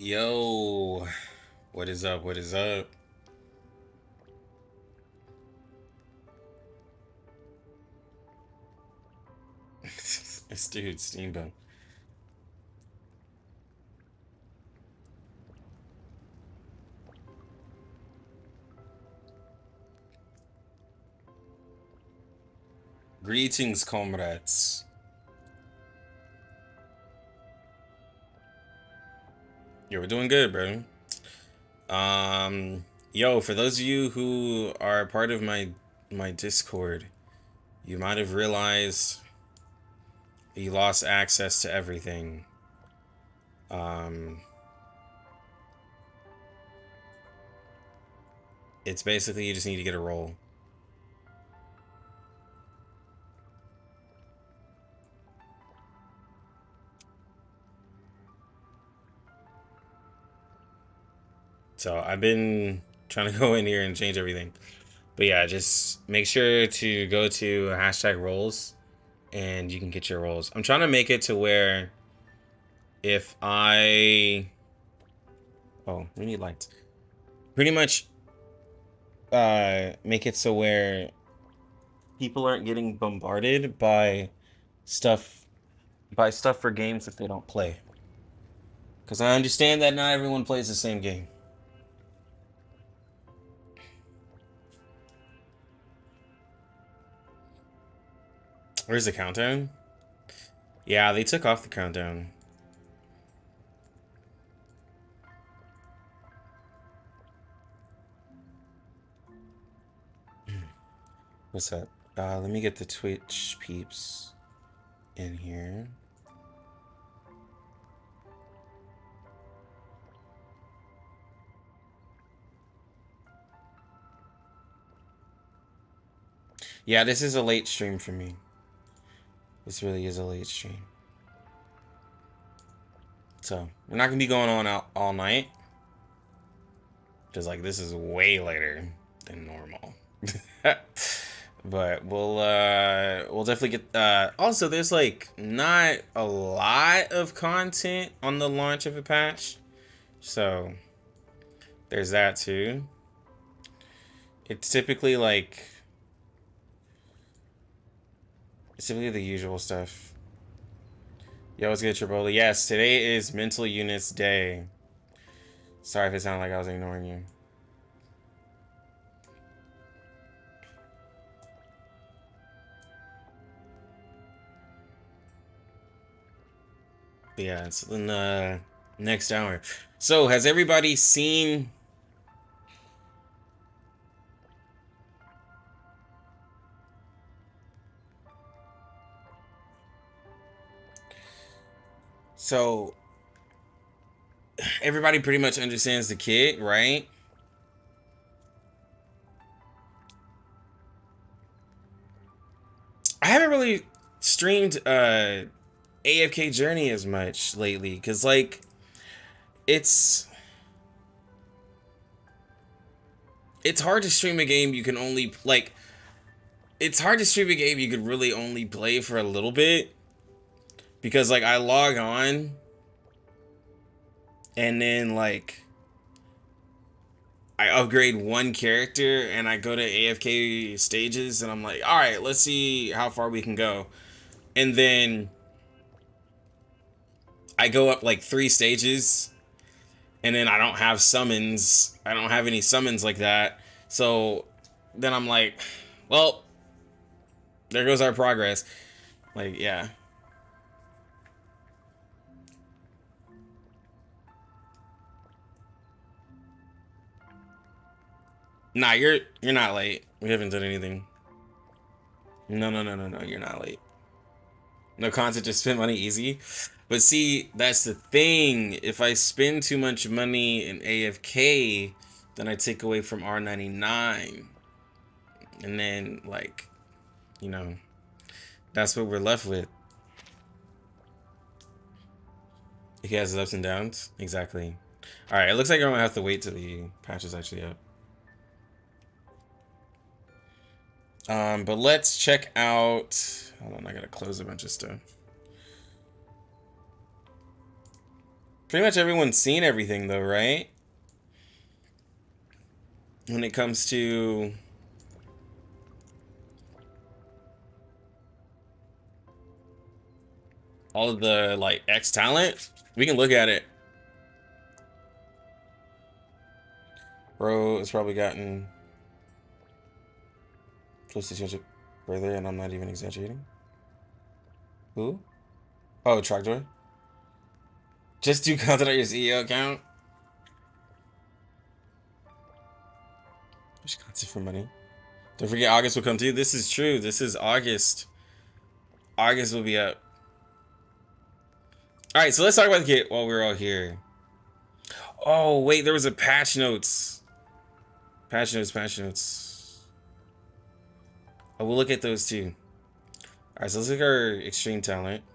Yo, what is up? What is up? It's dude, Steamboat. Greetings, comrades. Yo, we're doing good, bro. Yo, for those of you who are part of my Discord, you might have realized you lost access to everything. Um, it's basically you just need to get a role. So I've been trying to go in here and change everything. But yeah, just make sure to go to hashtag roles and you can get your roles. I'm trying to make it to where if I we need lights. Pretty much make it so where people aren't getting bombarded stuff by stuff for games if they don't play. Cuz I understand that not everyone plays the same game. Where's the countdown? Yeah, they took off the countdown. What's up? Let me get the Twitch peeps in here. Yeah, this is a late stream for me. This really is a late stream. So, we're not gonna be going on out all night. Because, like, this is way later than normal. But we'll definitely get, also, there's, like, not a lot of content on the launch of a patch. So, there's that, too. It's typically, like, it's typically the usual stuff. Yo, what's good, Tripoli? Yes, today is Mental Units Day. Sorry if it sounded like I was ignoring you. But yeah, it's in the next hour. So, has everybody seen... So, everybody pretty much understands the kit, right? I haven't really streamed AFK Journey as much lately because, like, it's hard to stream a game you can only like. It's hard to stream a game you could really only play for a little bit because, like, I log on and then, like, I upgrade one character and I go to AFK stages and I'm like, all right, let's see how far we can go. And then I go up like 3 stages and then I don't have summons. I don't have any summons like that. So then I'm like, well, there goes our progress. Like, yeah. Nah, you're not late. We haven't done anything. No. You're not late. No content, just spend money easy. But see, that's the thing. If I spend too much money in AFK, then I take away from R99. And then, like, you know, that's what we're left with. He has his ups and downs. Exactly. All right, it looks like I'm gonna have to wait till the patch is actually up. But let's check out. Hold on, I gotta close a bunch of stuff. Pretty much everyone's seen everything though, right? When it comes to all of the like X talent, we can look at it. Bro, it's probably gotten close to 200 further, and I'm not even exaggerating. Who? Oh, Trogdor. Just do content on your CEO account. There's content for money. Don't forget August will come too. This is true. This is August. August will be up. Alright, so let's talk about the kit while we're all here. Oh, wait, there was a patch notes. Patch notes. Oh, we'll look at those too. Alright, so let's look at our extreme talent.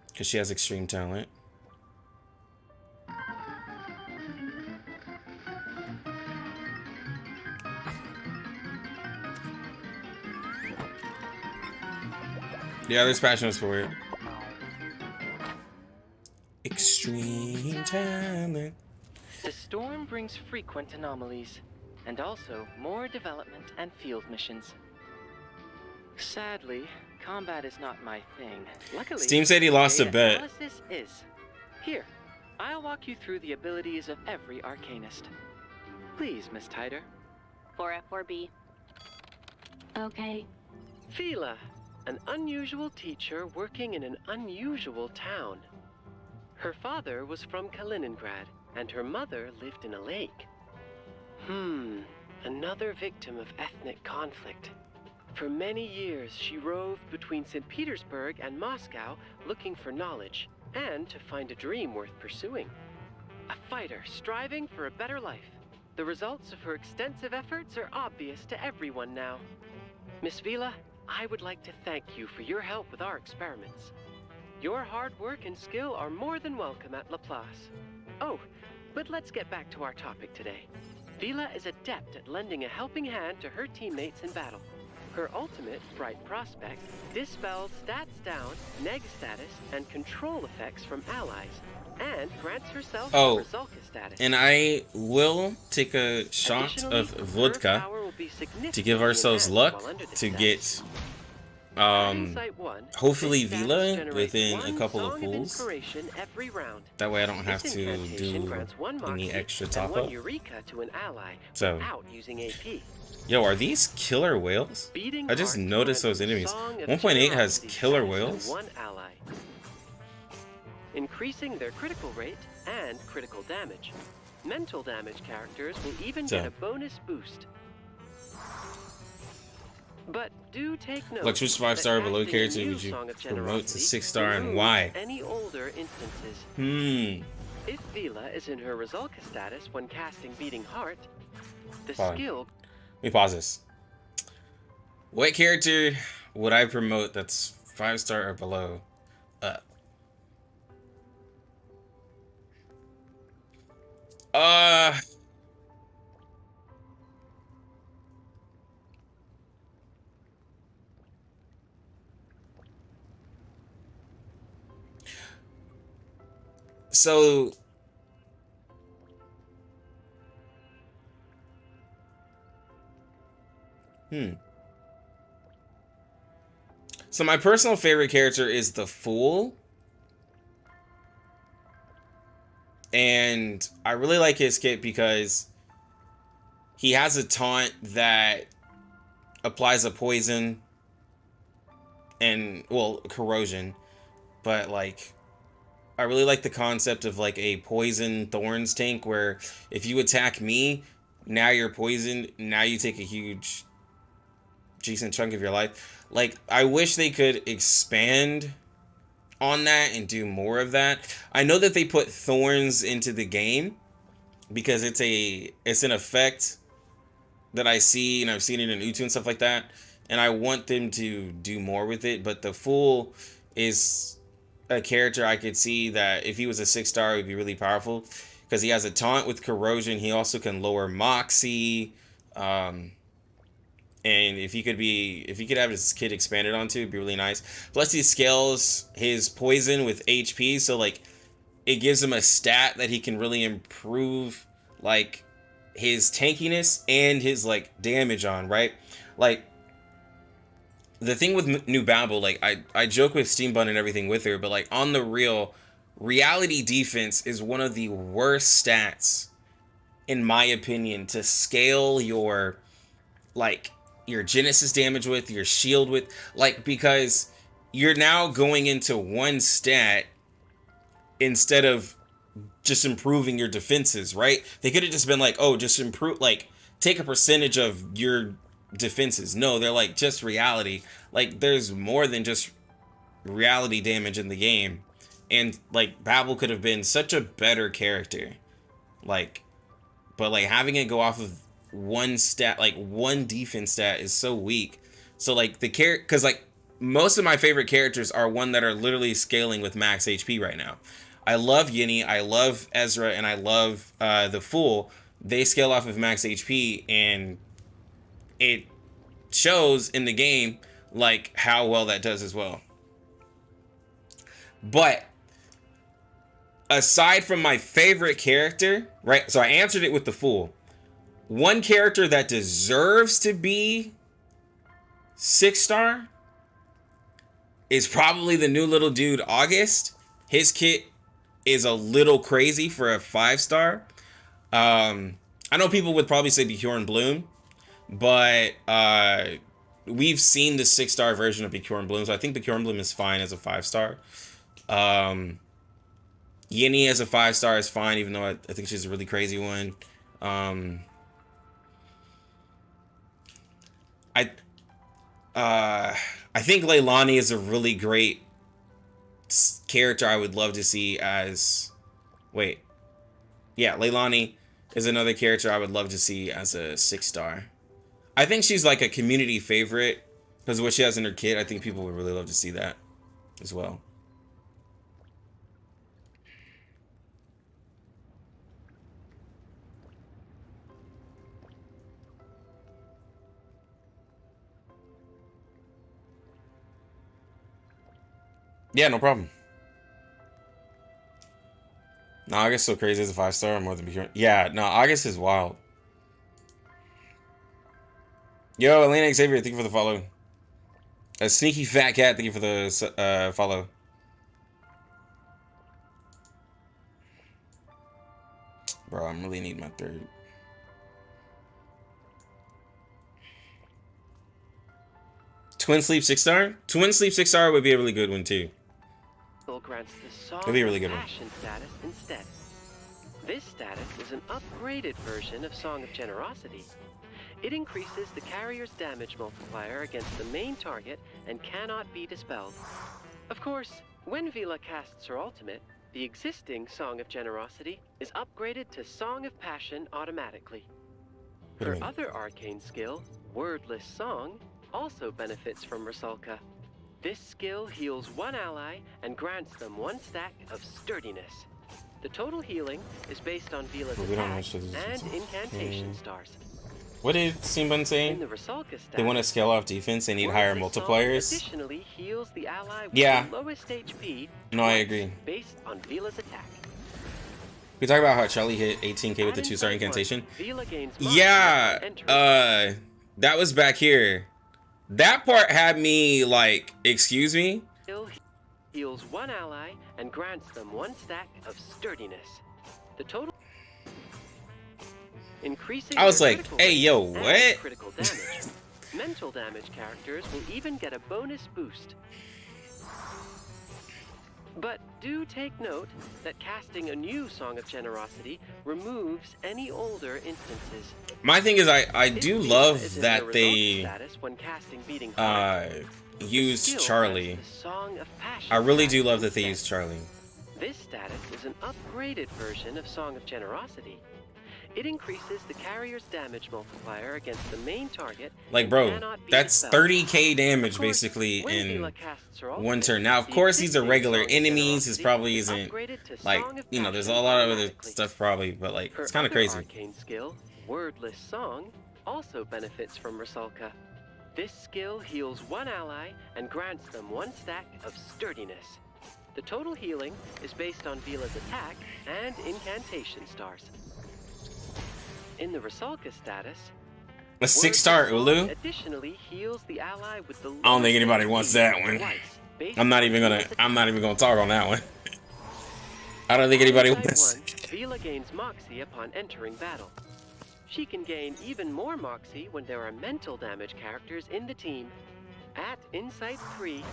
Because she has extreme talent. Yeah, there's patch notes for it. Extreme talent. The storm brings frequent anomalies, and also more development and field missions. Sadly, combat is not my thing. Luckily, Steam said he lost a bet. Analysis is. Here, I'll walk you through the abilities of every arcanist. Please, Miss Tider. 4F4B. Okay. Vila, an unusual teacher working in an unusual town. Her father was from Kaliningrad, and her mother lived in a lake. Another victim of ethnic conflict. For many years, she roved between St. Petersburg and Moscow looking for knowledge and to find a dream worth pursuing. A fighter striving for a better life. The results of her extensive efforts are obvious to everyone now. Miss Vila, I would like to thank you for your help with our experiments. Your hard work and skill are more than welcome at Laplace. Oh, but let's get back to our topic today. Vila is adept at lending a helping hand to her teammates in battle. Her ultimate, Bright Prospect, dispels stats down, neg status, and control effects from allies, and grants herself Rizalka status. And I will take a shot of vodka to give ourselves luck to get hopefully Vila within a couple of pools. That way I don't have to do any extra top up. So, yo, are these killer whales? I just noticed those enemies. 1.8 has killer whales. Increasing their critical rate and critical damage. Mental damage characters will even get a bonus boost. But do take note. Look, which 5-star below character would you promote to 6-star and why? Any older instances. If Vila is in her Rizalka status when casting Beating Heart, the skill. Let me pause this. What character would I promote that's 5-star or below? So So my personal favorite character is the Fool. And I really like his kit because he has a taunt that applies a poison and, well, corrosion. But, like, I really like the concept of, like, a poison thorns tank where if you attack me, now you're poisoned. Now you take a huge, decent chunk of your life. Like, I wish they could expand on that and do more of that. I know that they put thorns into the game because it's an effect that I see, and I've seen it in Utu and stuff like that, and I want them to do more with it. But the Fool is a character I could see that if he was a 6-star, it would be really powerful because he has a taunt with corrosion. He also can lower Moxie, and if he could have his kit expanded onto, it'd be really nice. Plus he scales his poison with HP, so like it gives him a stat that he can really improve, like, his tankiness and his, like, damage on, right? Like, the thing with New Babel, like, I joke with Steam Bun and everything with her, but, like, on the real, reality defense is one of the worst stats, in my opinion, to scale your, like, your Genesis damage with, your shield with, like, because you're now going into one stat instead of just improving your defenses, right? They could have just been like, oh, just improve, like, take a percentage of your defenses. No, they're like, just reality. Like, there's more than just reality damage in the game. And, like, Babel could have been such a better character. Like, but, like, having it go off of one stat, like, one defense stat is so weak. So, like, the character, because, like, most of my favorite characters are one that are literally scaling with max HP right now. I love Yinny, I love Ezra, and I love the Fool. They scale off of max HP, and it shows in the game, like, how well that does as well. But aside from my favorite character, right? So I answered it with the Fool. One character that deserves to be 6-star is probably the new little dude, August. His kit is a little crazy for a 5-star. I know people would probably say Bjorn Bloom, but we've seen the 6-star version of Bjorn Bloom, so I think Bjorn Bloom is fine as a 5-star. Yinny as a 5-star is fine, even though I think she's a really crazy one. I think Leilani is a really great character I would love to see as... Wait. Yeah, Leilani is another character I would love to see as a 6-star. I think she's like a community favorite because of what she has in her kit. I think people would really love to see that as well. Yeah, no problem. No, August so crazy as a 5-star more than Bjorn. Yeah, no, August is wild. Yo, Elena Xavier, thank you for the follow. A sneaky fat cat, thank you for the follow. Bro, I'm really need my third. Twin Sleep 6-star? Twin Sleep 6-star would be a really good one too. Grants the Song That'd be a really good of one. Passion status instead. This status is an upgraded version of Song of Generosity. It increases the carrier's damage multiplier against the main target and cannot be dispelled. Of course, when Vila casts her ultimate, the existing Song of Generosity is upgraded to Song of Passion automatically. Her other arcane skill, Wordless Song, also benefits from Rusalka. This skill heals one ally and grants them one stack of sturdiness. The total healing is based on Vila's attack and incantation stars. What did Simbun say? In the Rusalka status, They want to scale off defense, they need higher multipliers. Additionally heals the ally with Yeah. the lowest HP. No, I agree. Based on Vila's attack. We talk about how Charlie hit 18k with the 2-star incantation. Vila gains Yeah, that was back here. That part had me like, excuse me? Heals one ally and grants them one stack of sturdiness. The total increasing. I was like, hey, yo, what? Critical damage. Mental damage characters will even get a bonus boost. But do take note that casting a new Song of Generosity removes any older instances. My thing is, I do love that they use Charlie. I really do love that they use Charlie. This status is an upgraded version of Song of Generosity. It increases the carrier's damage multiplier against the main target. Like, bro, that's 30k damage basically in one turn. Now, of course, these are regular enemies. This probably isn't, like, you know, there's a lot of other stuff probably, but, like, it's kind of crazy. Arcane skill, Wordless Song, also benefits from Rusalka. This skill heals one ally and grants them one stack of sturdiness. The total healing is based on Vila's attack and incantation stars. In the Rusalka status, A 6-star Ulu? additionally heals the ally with the I don't think anybody wants that one. I'm not even gonna talk on that one. I don't think anybody wants. Vila gains Moxie upon entering battle. She can gain even more Moxie when there are mental damage characters in the team. At Insight 3,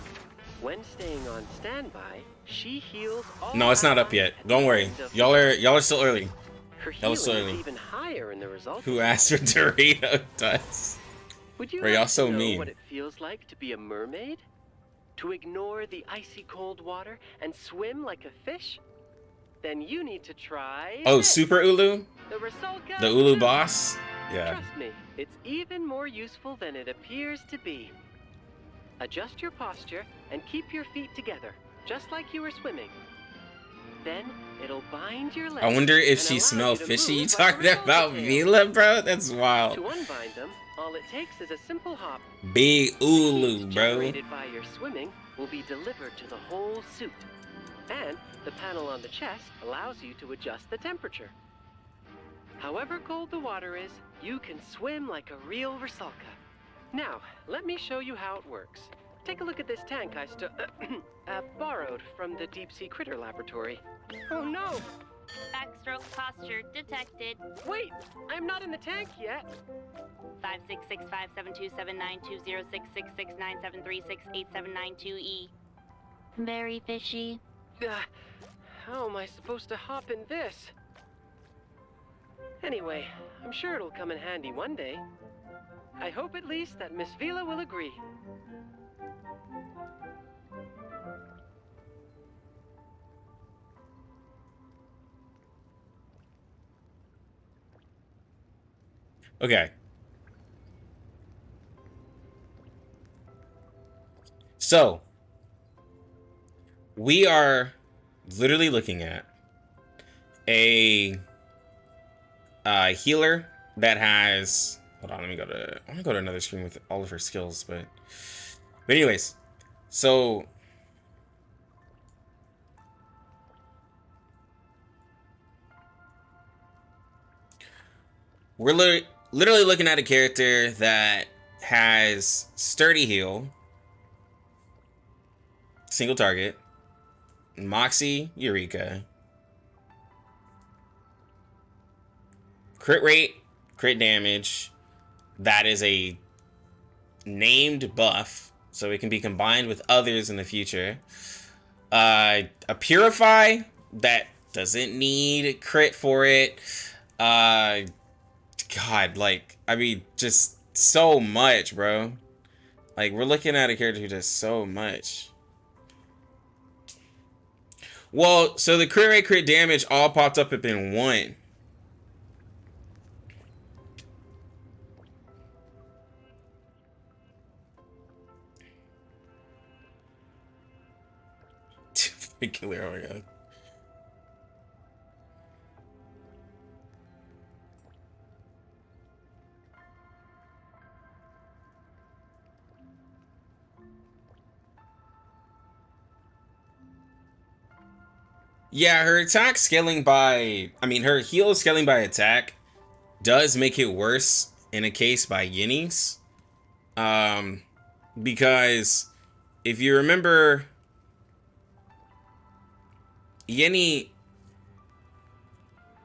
when staying on standby, she heals all. No, it's not up yet. Don't worry. Y'all are still early. Her healing is even higher in the results. Who asked for Dorito dust? Would you Bro, y'all like so to know mean. what it feels like to be a mermaid? To ignore the icy cold water and swim like a fish? Then you need to try. Oh, this. Super Ulu? The Rusalka. The Ulu boss? Yeah. Trust me, it's even more useful than it appears to be. Adjust your posture and keep your feet together, just like you were swimming. Then it'll bind your legs. I wonder if and she allow smelled you to fishy. You move like a talking about Rusalka tail. Vila, bro? That's wild. To unbind them, all it takes is a simple hop. Big Ulu, Heat bro. generated by your swimming will be delivered to the whole suit. And the panel on the chest allows you to adjust the temperature. However cold the water is, you can swim like a real Rusalka. Now, let me show you how it works. Take a look at this tank I borrowed from the deep-sea critter laboratory. Oh no! Backstroke posture detected. Wait! I'm not in the tank yet! 5665727966669736872E. Very fishy. How am I supposed to hop in this? Anyway, I'm sure it'll come in handy one day. I hope at least that Miss Vila will agree. Okay. So, we are literally looking at a healer that has. Hold on, let me go to. I want to go to another screen with all of her skills, but anyways, so we're literally looking at a character that has sturdy heal, single target, Moxie, Eureka, crit rate, crit damage. That is a named buff, so it can be combined with others in the future. A Purify that doesn't need crit for it. God, like, I mean, just so much, bro. Like, we're looking at a character who does so much. Well, so the crit rate, crit damage all popped up in one. Killer, oh my god. Yeah, her attack scaling by, I mean, her heal scaling by attack does make it worse in a case by Yinnies. Because if you remember, Yenny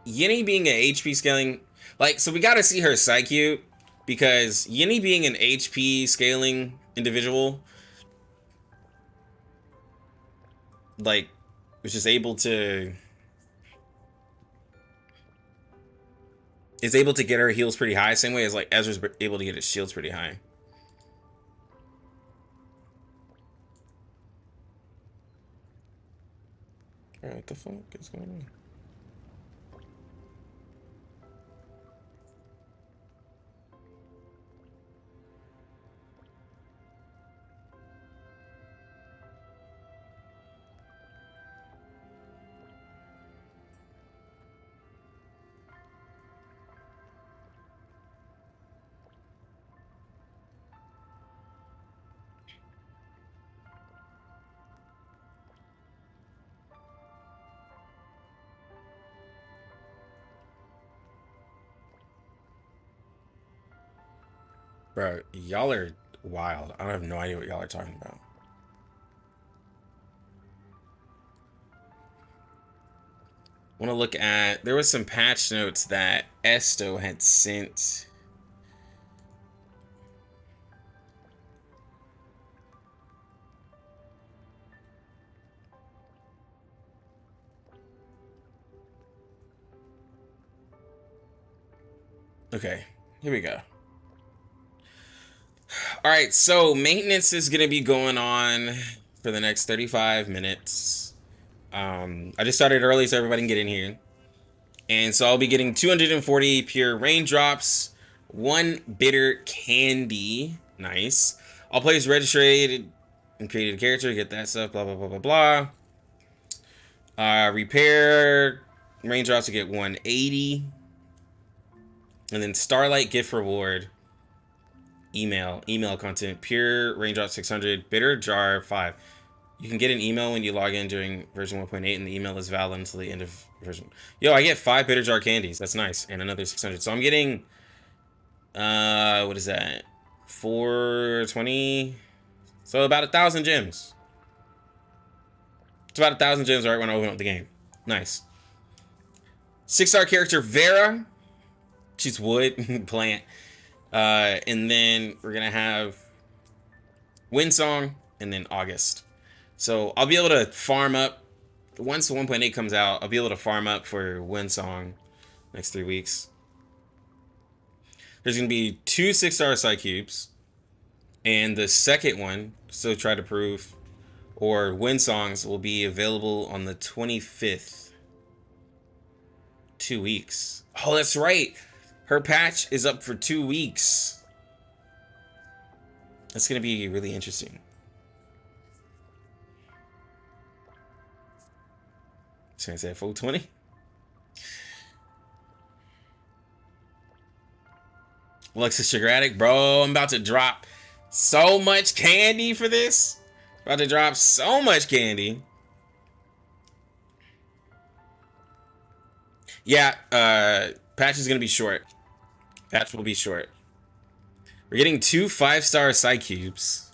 being an HP scaling, like, so we gotta see her Psyche, because Yenny being an HP scaling individual, like, was just able to get her heals pretty high, same way as like Ezra's able to get his shields pretty high. Alright, what the fuck is going on? Bro, y'all are wild. I have no idea what y'all are talking about. Want to look at, there was some patch notes that Esto had sent. Okay, here we go. All right, so maintenance is going to be going on for the next 35 minutes. I just started early so everybody can get in here. And so I'll be getting 240 pure raindrops, 1 bitter candy. Nice. I'll place registered and created a character, get that stuff, blah, blah, blah, blah, blah. Repair raindrops to get 180. And then Starlight gift reward. Email content, pure raindrop 600, bitter jar 5. You can get an email when you log in during version 1.8, and the email is valid until the end of version. Yo, I get 5 bitter jar candies. That's nice, and another 600. So I'm getting, what is that? 420. So about 1,000 gems. It's about 1,000 gems right when I open up the game. Nice. 6-star character Vera. She's wood plant. And then we're gonna have Windsong and then August. So I'll be able to farm up once the 1.8 comes out. I'll be able to farm up for Windsong next 3 weeks. There's gonna be 2 6-star side cubes, and the second one, so try to prove, or Windsongs, will be available on the 25th. 2 weeks. Oh, that's right. Her patch is up for 2 weeks. That's going to be really interesting. So I say 420. Alexis Sugar Addict, bro. I'm about to drop so much candy for this. About to drop so much candy. Yeah, patch is going to be short. Patch will be short. We're getting 2 5-star side cubes.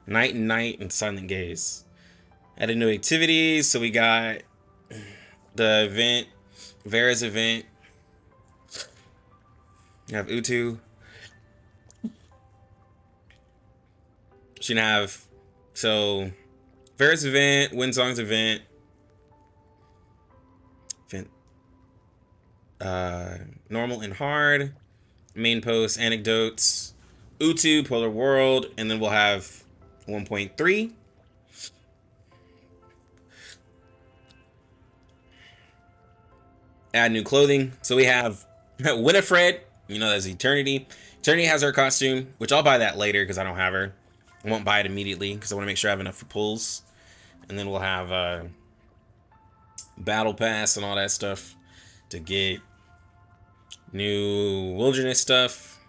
Night and Night and Silent Gaze. Added new activities. So we got the event. Vera's event. You have Utu. She can have, so Vera's event, Windsong's event. Normal and hard. Main post, anecdotes, Utu, Polar World, and then we'll have 1.3. Add new clothing. So we have Winifred, you know, that's Eternity. Eternity has her costume, which I'll buy that later because I don't have her. I won't buy it immediately because I want to make sure I have enough for pulls. And then we'll have Battle Pass and all that stuff to get new wilderness stuff.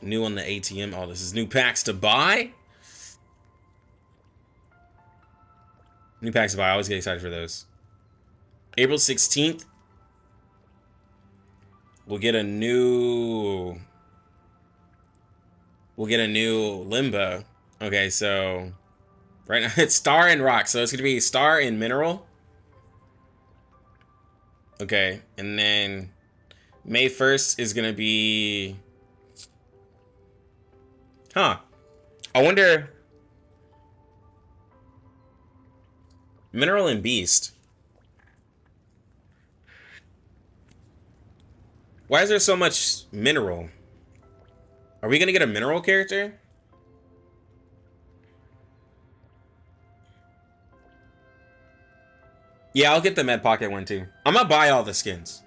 New on the ATM. Oh, this is new packs to buy. New packs to buy. I always get excited for those. April 16th. We'll get a new Limbo. Okay, so right now it's Star and Rock. So it's going to be Star and Mineral. Okay, and then May 1st is going to be... Huh. I wonder... Mineral and Beast. Why is there so much mineral? Are we going to get a mineral character? Yeah, I'll get the Med Pocket one too. I'm going to buy all the skins.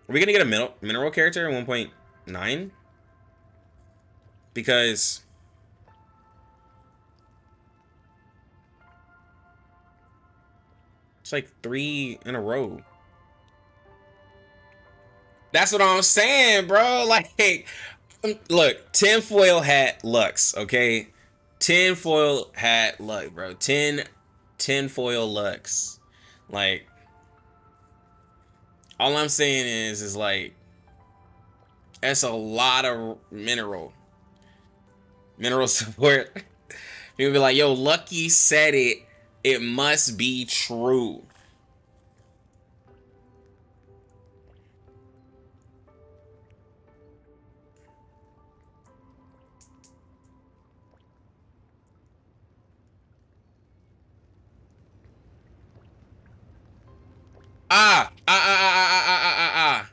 Are we going to get a mineral character in 1.9? Because... it's like 3 in a row. That's what I'm saying, bro. Like, look, tinfoil hat Lux, okay? Tinfoil hat Lux, bro. Tinfoil Lux. Like, all I'm saying is like, That's a lot of mineral. Mineral support. People be like, yo, Lucky said it. It must be true. Ah, ah, ah, ah, ah, ah, ah, ah, ah.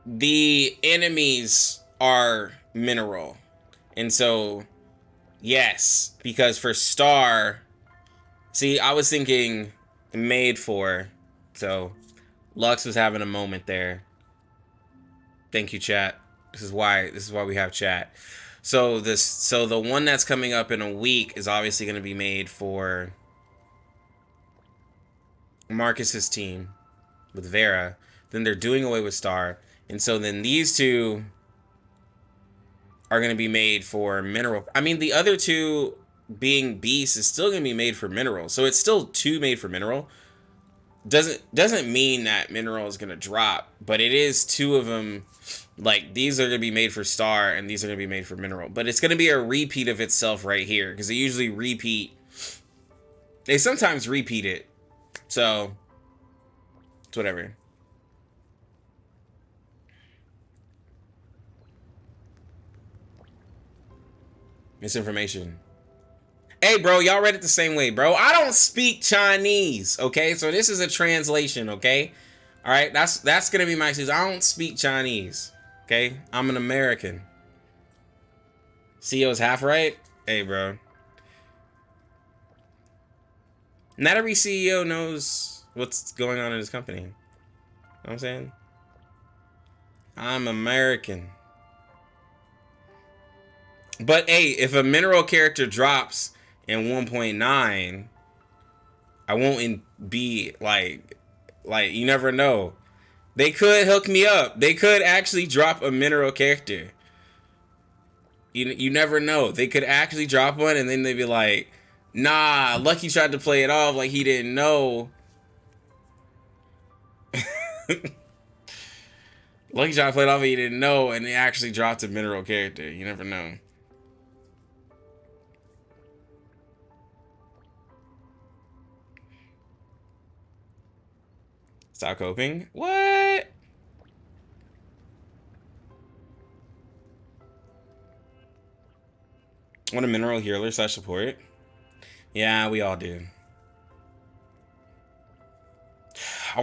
The enemies are mineral. And so, yes, because for Star, see, I was thinking made for, so Lux was having a moment there. Thank you, chat. This is why we have chat. So the one that's coming up in a week is obviously going to be made for Marcus's team with Vera. Then they're doing away with Star. And so then these two are going to be made for mineral. I mean, the other two being beast is still going to be made for mineral. So it's still two made for mineral. Doesn't mean that mineral is going to drop, but it is two of them. Like, these are going to be made for star and these are going to be made for mineral. But it's going to be a repeat of itself right here, because they usually repeat. They sometimes repeat it. So it's whatever. Misinformation. Hey, bro, y'all read it the same way, bro. I don't speak Chinese, okay? So this is a translation, okay? All right, that's gonna be my excuse. I don't speak Chinese, okay? I'm an American. CEO's half right. Hey, bro. Not every CEO knows what's going on in his company. You know what I'm saying? I'm American. But hey, if a mineral character drops in 1.9, I won't be like you never know. They could hook me up. They could actually drop a mineral character. You never know. They could actually drop one and then they'd be like, nah, Lucky tried to play it off like he didn't know. Lucky tried to play it off like he didn't know, and they actually dropped a mineral character. You never know. Stop coping? What? Want a mineral healer / support? Yeah, we all do. I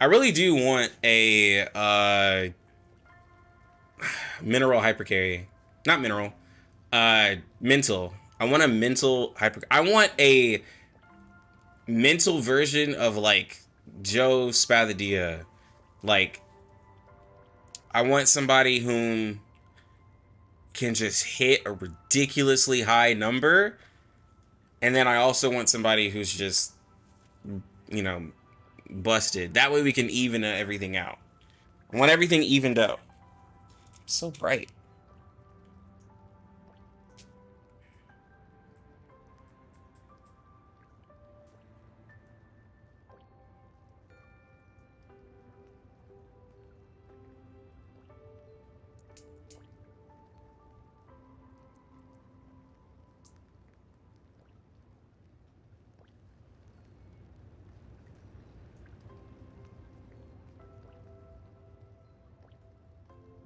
really do want a mineral hyper carry. Not mineral. Mental. I want a mental hyper. I want a mental version of like Joe Spadadia. Like, I want somebody whom can just hit a ridiculously high number, and then I also want somebody who's just, you know, busted. That way we can even everything out. I want everything evened out. It's so bright.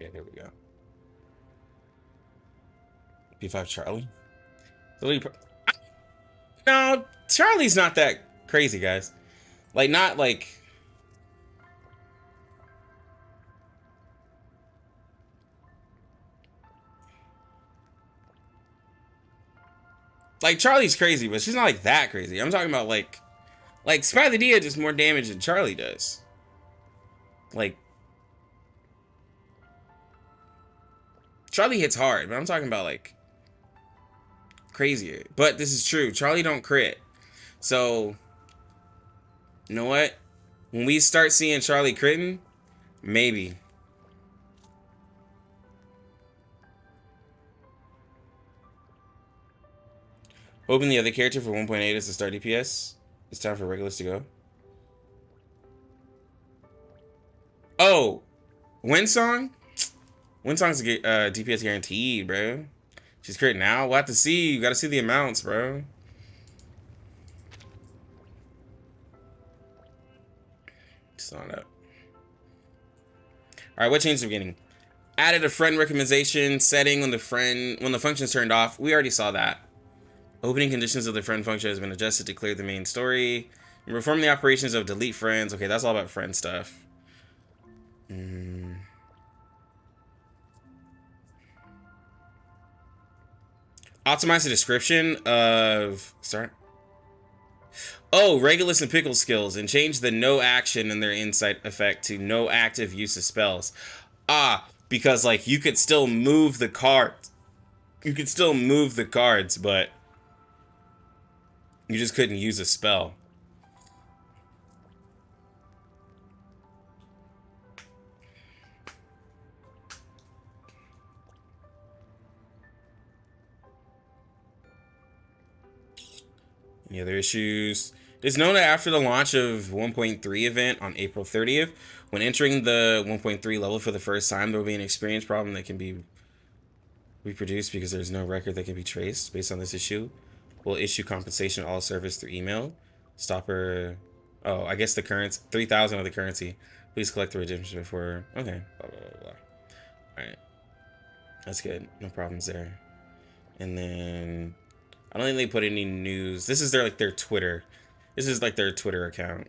Yeah, there we go. P5 Charlie. No, Charlie's not that crazy, guys. Like, not like. Like, Charlie's crazy, but she's not like that crazy. I'm talking about like Spyladia does more damage than Charlie does. Like, Charlie hits hard, but I'm talking about like crazier. But this is true. Charlie don't crit. So, you know what? When we start seeing Charlie critting, maybe. Open the other character for 1.8 as the start DPS. It's time for regulars to go. Oh, Windsong? Windsong's DPS guaranteed, bro. She's crit now. We'll have to see. You gotta see the amounts, bro. It's not up. Alright, what changed the beginning? Added a friend recommendation setting when the function's turned off. We already saw that. Opening conditions of the friend function has been adjusted to clear the main story. And reform the operations of delete friends. Okay, that's all about friend stuff. Optimize the description of... Sorry. Oh, Regulus and Pickle skills, and change the no action in their insight effect to no active use of spells. Ah, because like you could still move the cards. You could still move the cards, but you just couldn't use a spell. Any other issues? It is known that after the launch of 1.3 event on April 30th, when entering the 1.3 level for the first time, there will be an experience problem that can be reproduced because there's no record that can be traced. Based on this issue, we'll issue compensation all service through email. Stopper. Oh, I guess the currency, 3,000 of the currency. Please collect the redemption before. Okay. Blah, blah, blah, blah. All right. That's good. No problems there. And then I don't think they put any news. This is their Twitter. This is like their Twitter account.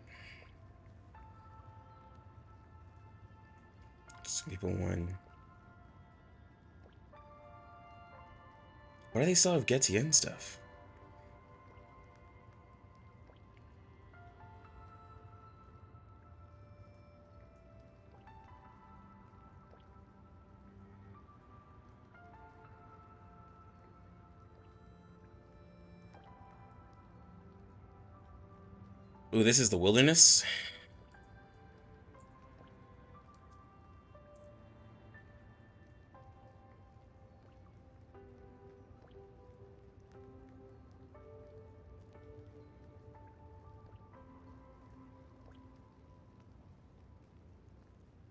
Some people won. Why do they still have Get Yen stuff? Ooh, this is the wilderness.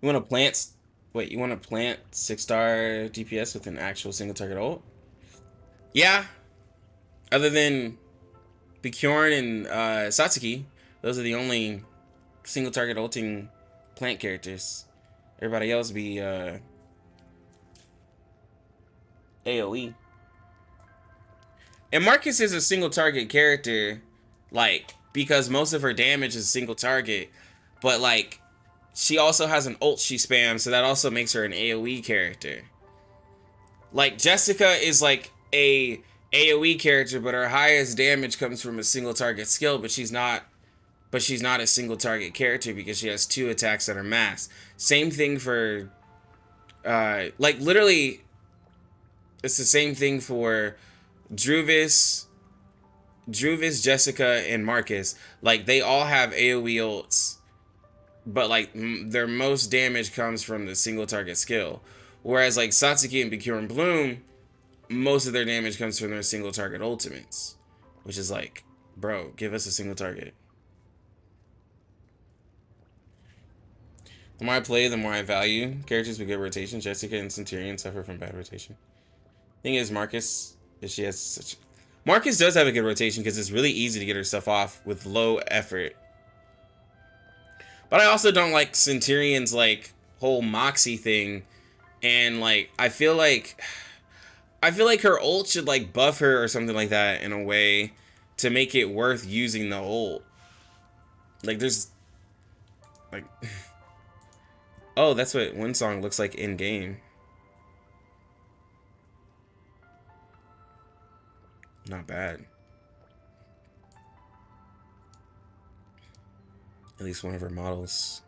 You want to plant? Wait, you want to plant 6-star DPS with an actual single target ult? Yeah. Other than Bjorn and Satsuki, those are the only single target ulting plant characters. Everybody else be AoE. And Marcus is a single target character, like, because most of her damage is single target, but like she also has an ult she spams, so that also makes her an AoE character. Like Jessica is like a AoE character, but her highest damage comes from a single target skill, but she's not a single target character because she has 2 attacks that are mass. Same thing for like literally it's the same thing for Druvis, Jessica, and Marcus. Like they all have AoE ults, but like their most damage comes from the single target skill. Whereas like Satsuki and Bjorn Bloom, most of their damage comes from their single target ultimates, which is like, bro, give us a single target. The more I play, the more I value characters with good rotation. Jessica and Centurion suffer from bad rotation. Thing is, Marcus, she has such. Marcus does have a good rotation because it's really easy to get her stuff off with low effort. But I also don't like Centurion's like whole Moxie thing, and like I feel like her ult should like buff her or something like that in a way to make it worth using the ult. Like there's like oh, that's what Windsong looks like in game. Not bad. At least one of her models.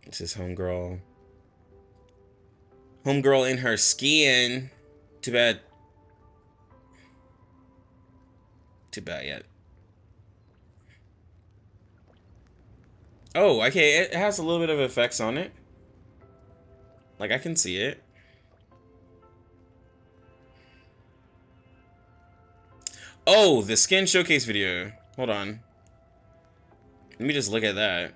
This is homegirl. Homegirl in her skin. Too bad. Too bad yet. Oh, okay. It has a little bit of effects on it. Like, I can see it. Oh, the skin showcase video. Hold on. Let me just look at that.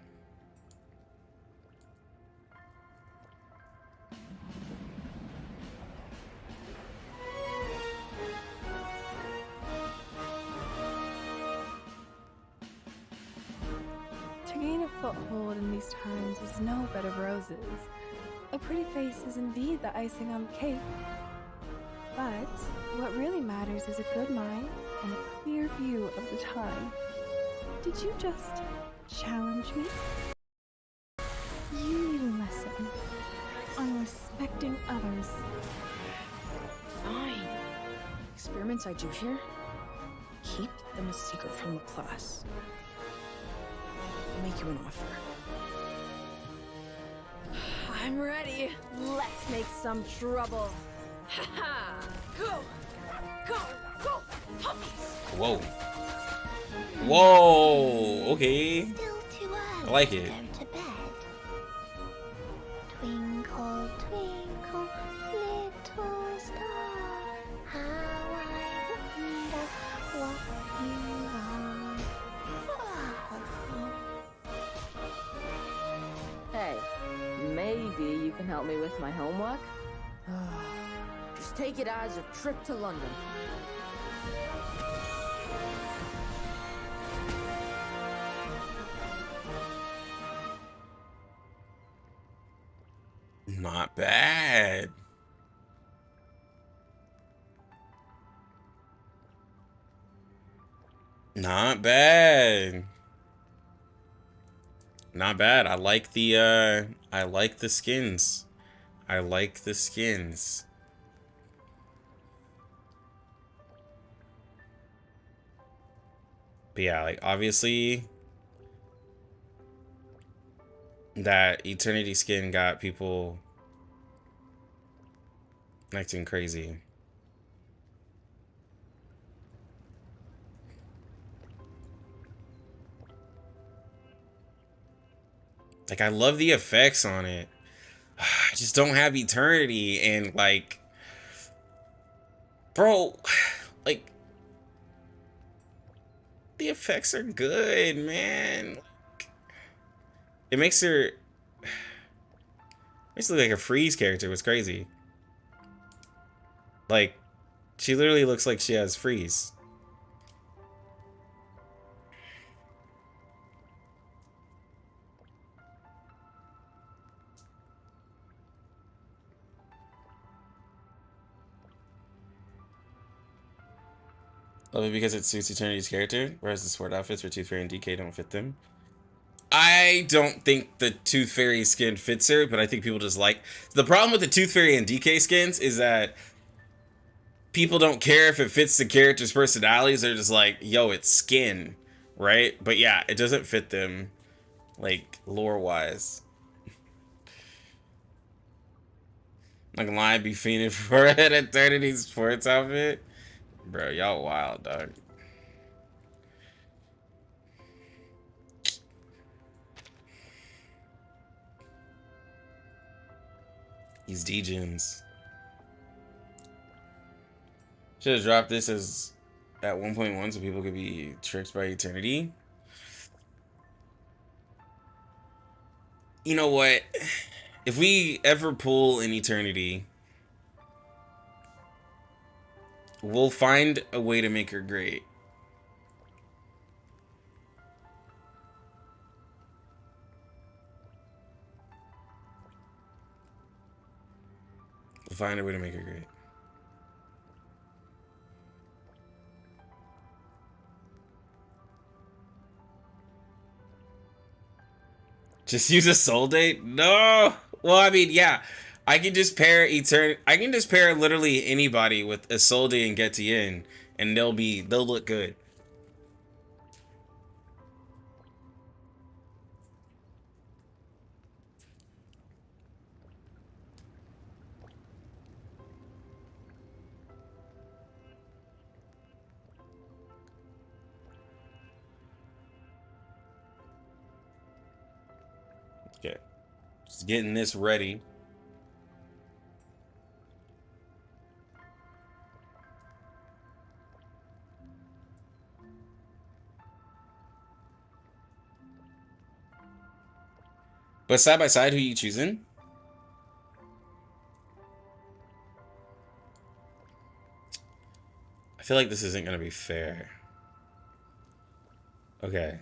To gain a foothold in these times is no bed of roses. A pretty face is indeed the icing on the cake. But what really matters is a good mind and a clear view of the time. Did you just challenge me? You need a lesson on respecting others. Fine. Experiments I do here, keep them a secret from the class. I'll make you an offer. I'm ready. Let's make some trouble. Ha ha! Go! Go! Go! Puppies! Whoa. Whoa. Okay. Still too early I like to it. go to bed. Twinkle, twinkle, little star, how I wonder what you are. Hey, maybe you can help me with my homework? Just take it as a trip to London. Not bad. Not bad. Not bad. I like the skins. I like the skins. But yeah, like obviously that Eternity skin got people acting crazy. Like, I love the effects on it. I just don't have Eternity, and like, bro, like, the effects are good, man. It makes her look like a Freeze character. It was crazy. Like, she literally looks like she has Freeze. Love it because it suits Eternity's character, whereas the sword outfits for Tooth Fairy and DK don't fit them. I don't think the Tooth Fairy skin fits her, but I think people just like... The problem with the Tooth Fairy and DK skins is that people don't care if it fits the character's personalities. They're just like, yo, it's skin, right? But yeah, it doesn't fit them, like, lore-wise. Not gonna lie, I'd be fiending for an Eternity sports outfit. Bro, y'all wild, dog. These D-gens. Should have dropped this as at 1.1 so people could be tricked by Eternity. You know what? If we ever pull an Eternity, we'll find a way to make her great. We'll find a way to make her great. Just use a soul date? No. Well, I mean, yeah. I can just pair literally anybody with a soul date and get to in, and they'll look good. Okay. Just getting this ready. But side by side, who you choosing? I feel like this isn't gonna be fair. Okay.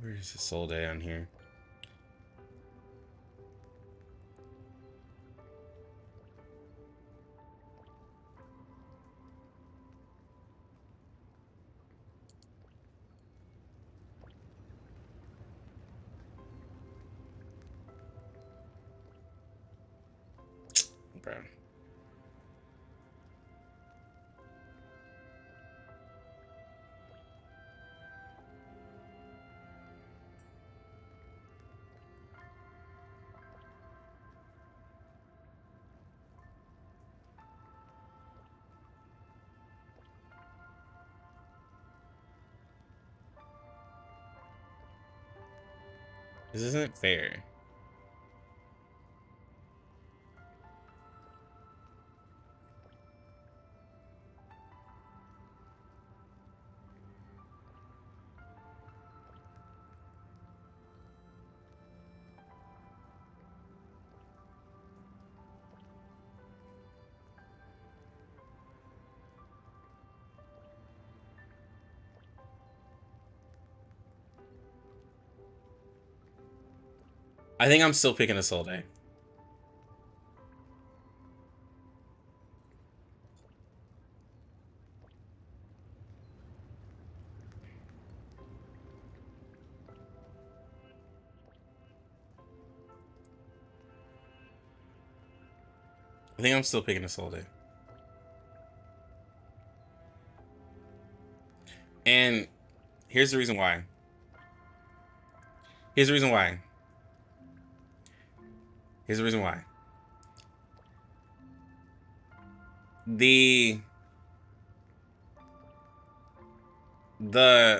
Where's the soul day on here? Bro. This isn't fair. I think I'm still picking a soul day. I think I'm still picking a soul day. And here's the reason why. Here's the reason why. Here's the reason why. The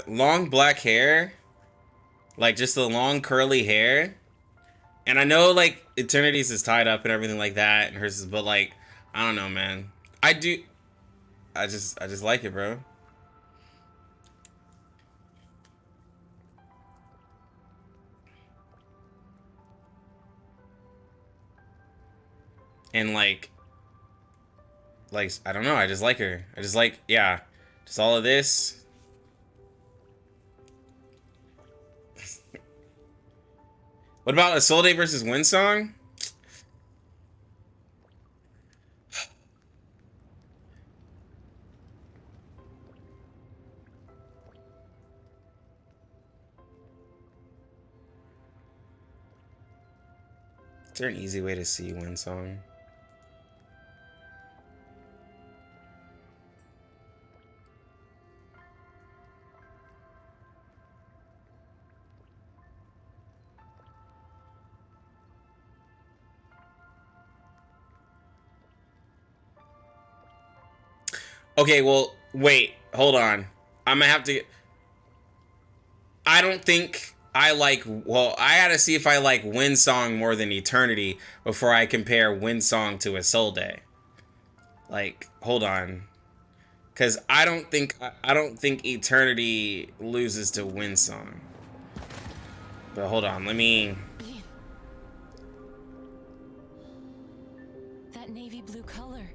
long black hair, like just the long curly hair, and I know like Eternity's is tied up and everything like that, and hers is, but like I don't know, man. I just like it, bro. And like I don't know, I just like her. I just like, yeah, just all of this. What about a Soul Day versus Windsong? Is there an easy way to see Windsong? Okay, well, wait, hold on. I'm gonna have to. I don't think I like. Well, I gotta see if I like Windsong more than Eternity before I compare Windsong to a Soul Day. Like, hold on, because I don't think Eternity loses to Windsong. But hold on, let me. That navy blue color,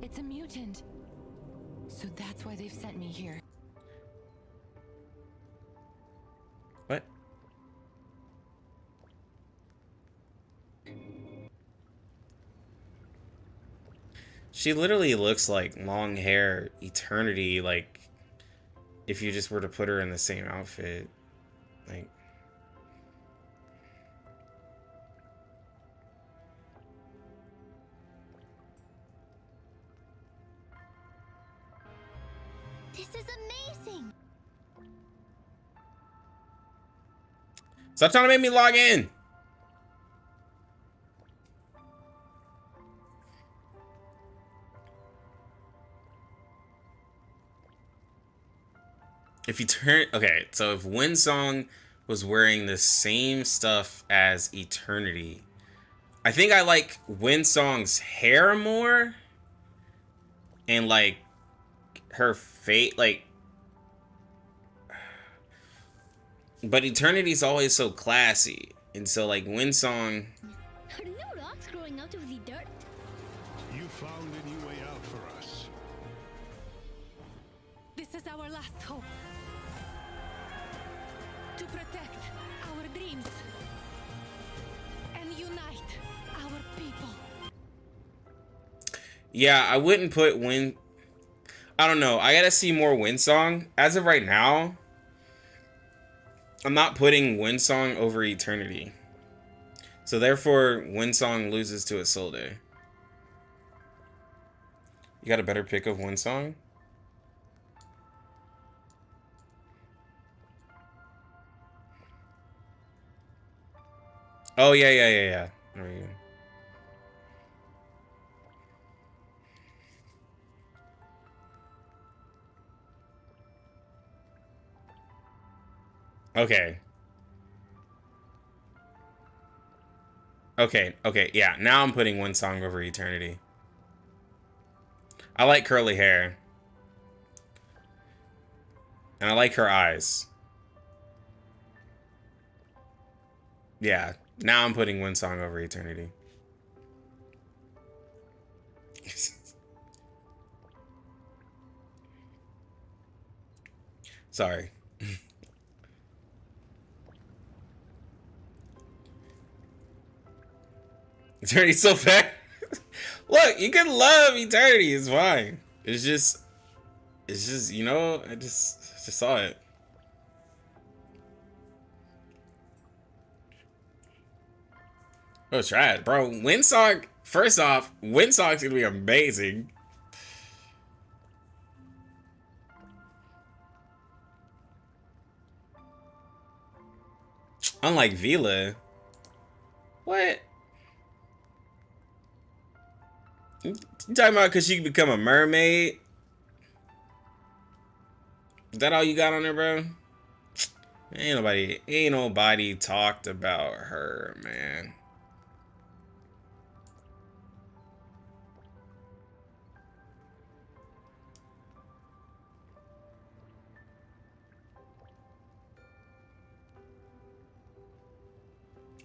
it's a mutant. So that's why they've sent me here. What? She literally looks like long hair Eternity, like if you just were to put her in the same outfit. Like, This is amazing. stop trying to make me log in. If you turn, okay, so if Windsong was wearing the same stuff as Eternity. I think I like Windsong's hair more. And like her face, like, but Eternity's always so classy. And so like Windsong, Are new rocks growing out of the dirt? You found a new way out for us. This is our last hope. To protect our dreams and unite our people. yeah, I wouldn't put I don't know. I gotta see more Windsong. As of right now, I'm not putting Windsong over Eternity. So therefore, Windsong loses to Isolde. You got a better pick of Windsong? Oh, yeah. There we go. Okay. Okay, yeah. Now I'm putting Windsong over Eternity. I like curly hair. And I like her eyes. Yeah. Now I'm putting Windsong over Eternity. Sorry. Eternity's so bad. Look, you can love Eternity. It's fine. It's just, you know, I just saw it. Oh, try it, bro. Windsong, first off, Windsong's gonna be amazing. Unlike Vila. What? You talking about because she can become a mermaid? Is that all you got on there, bro? Ain't nobody talked about her, man.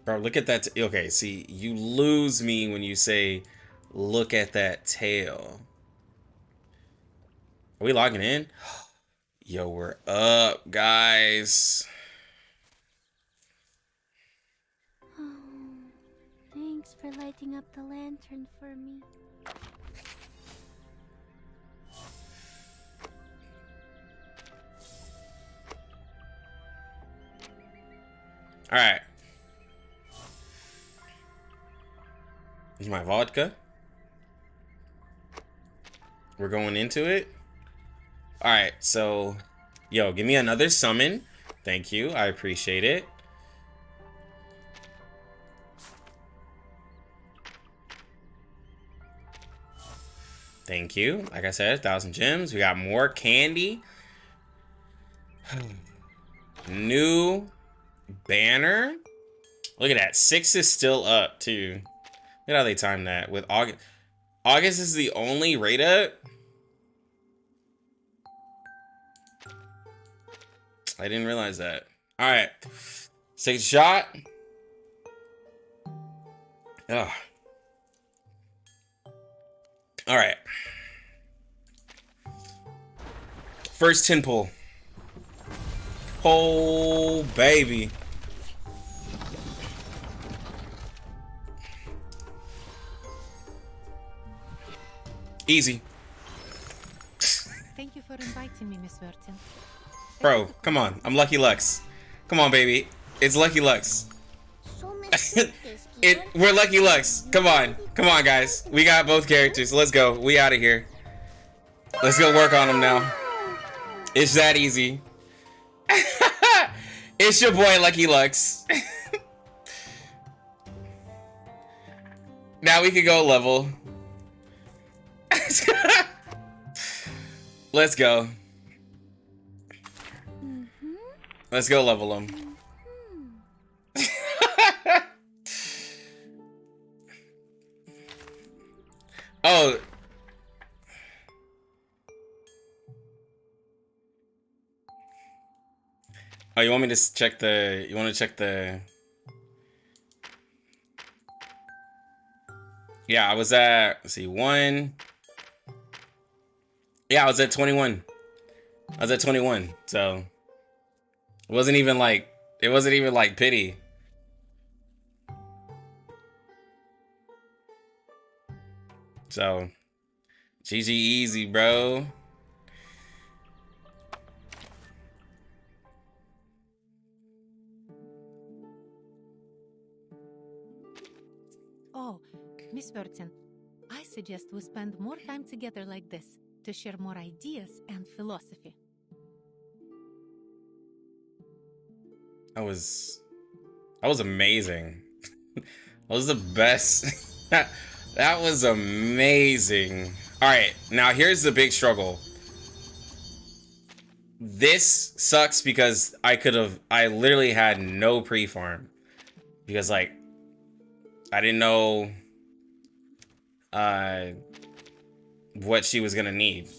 Bro, look at that. Okay, see, you lose me when you say, look at that tail. Are we logging in? Yo, we're up, guys. Oh, thanks for lighting up the lantern for me. All right. Here's my vodka. We're going into it. All right, so, yo, give me another summon. Thank you, I appreciate it. Thank you. Like I said, 1,000 gems. We got more candy. New banner. Look at that. 6 is still up, too. Look at how they timed that with August. August is the only rate up. I didn't realize that. All right, 6 shot. Ugh. All right. First 10 pull. Oh, baby. Easy. Thank you for inviting me, Miss Vertin. Bro, come on. I'm Lucky Lux. Come on, baby. It's Lucky Lux. So many We're Lucky Lux. Come on. Come on, guys. We got both characters. Let's go. We out of here. Let's go work on them now. It's that easy. It's your boy, Lucky Lux. Now we can go level. Let's go. Let's go level them. Oh, you want me to check the? You want to check the? Yeah, I was at. Let's see, one. Yeah, I was at 21. I was at 21. So it wasn't even like. It wasn't even like pity. So, GG easy, bro. Oh, Miss Burton, I suggest we spend more time together like this to share more ideas and philosophy. That was amazing. That was the best. That was amazing. All right, now here's the big struggle. This sucks because I literally had no pre-farm because like I didn't know what she was gonna need.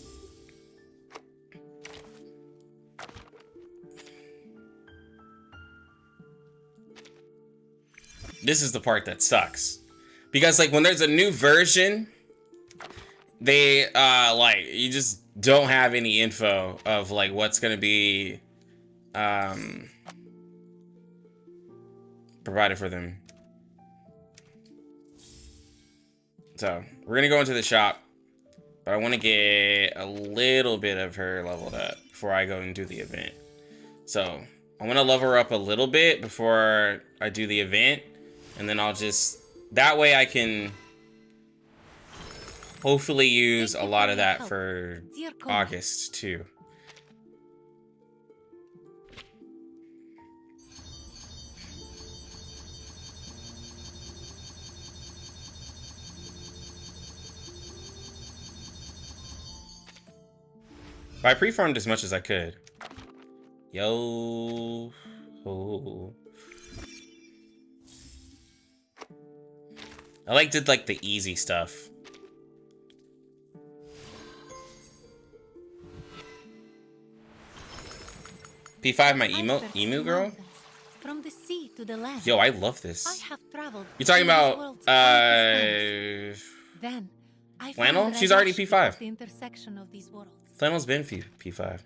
This is the part that sucks because like when there's a new version, they like you just don't have any info of like what's gonna be provided for them. So we're gonna go into the shop, but I want to get a little bit of her leveled up before I go and do the event. So I want to level her up a little bit before I do the event, and then I'll just that way I can hopefully use a lot of that for August too. I pre-farmed as much as I could. Yo. Oh. I like did like the easy stuff. P5 my emu girl? From the sea to the land. Yo, I love this. I have traveled. You talking about then I Flannel? She's already P5. The intersection of these worlds. Flannel's been P5.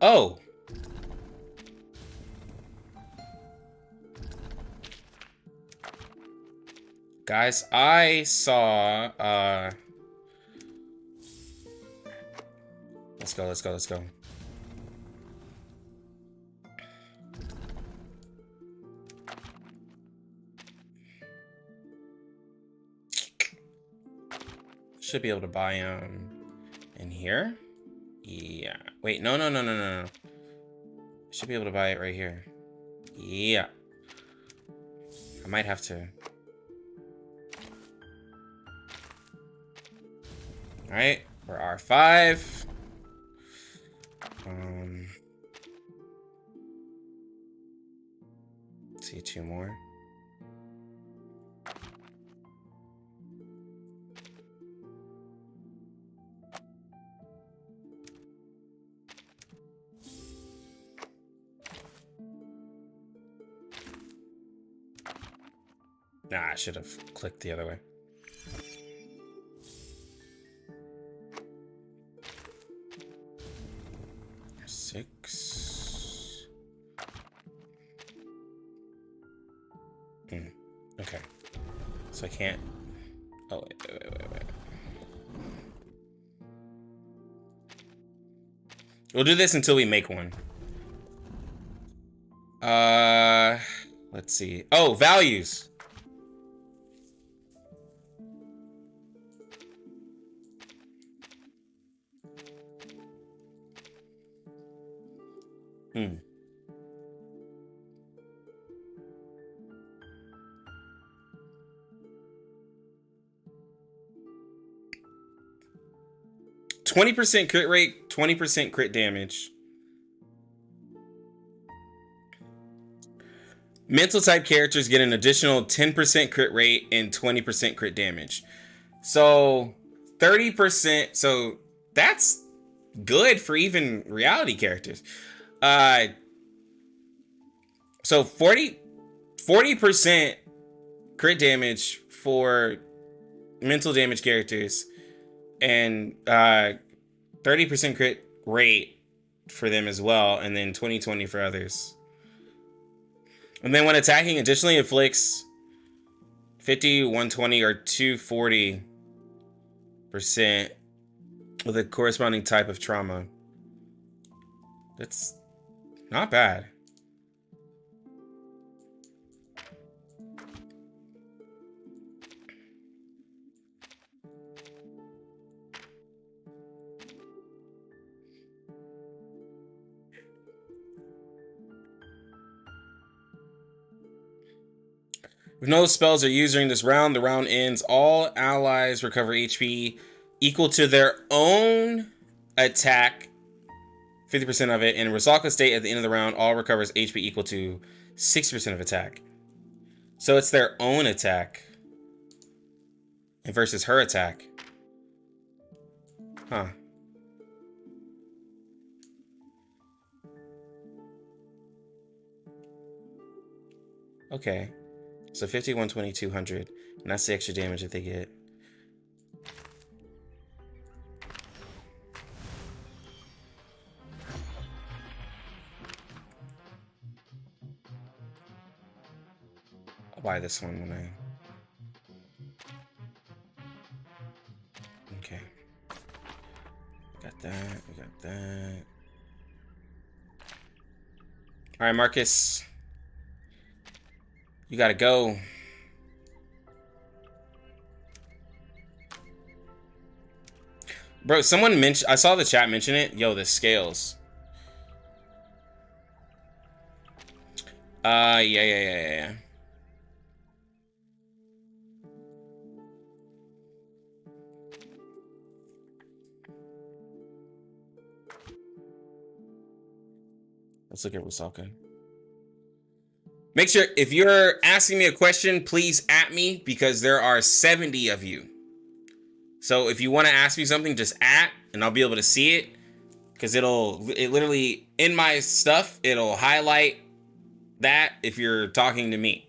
Oh. Guys, I saw let's go. Should be able to buy in here. Yeah. Wait, no. Should be able to buy it right here. Yeah. I might have to. All right, we're R5. Let's see, 2 more. Nah, I should have clicked the other way. Okay. So I can't. Oh, wait. We'll do this until we make one. Let's see. Oh, values. 20% crit rate, 20% crit damage. Mental type characters get an additional 10% crit rate and 20% crit damage. So 30%. So that's good for even reality characters. So 40% crit damage for mental damage characters and 30% crit rate for them as well, and then 20/20 for others. And then when attacking, additionally inflicts 50, 120, or 240% with a corresponding type of trauma. That's not bad. If no spells are used during this round, the round ends. All allies recover HP equal to their own attack, 50% of it. In Rusalka's state at the end of the round, all recovers HP equal to 60% of attack. So it's their own attack versus her attack. Huh. Okay. So 50, 120, 200. And that's the extra damage that they get. I'll buy this one when I... Okay. Got that. We got that. Alright, Marcus. You gotta go. Bro, someone mentioned... I saw the chat mention it. Yo, the scales. Yeah. Let's look at Rusalka. Make sure, if you're asking me a question, please at me, because there are 70 of you. So if you want to ask me something, just at, and I'll be able to see it. Because it literally, in my stuff, it'll highlight that if you're talking to me.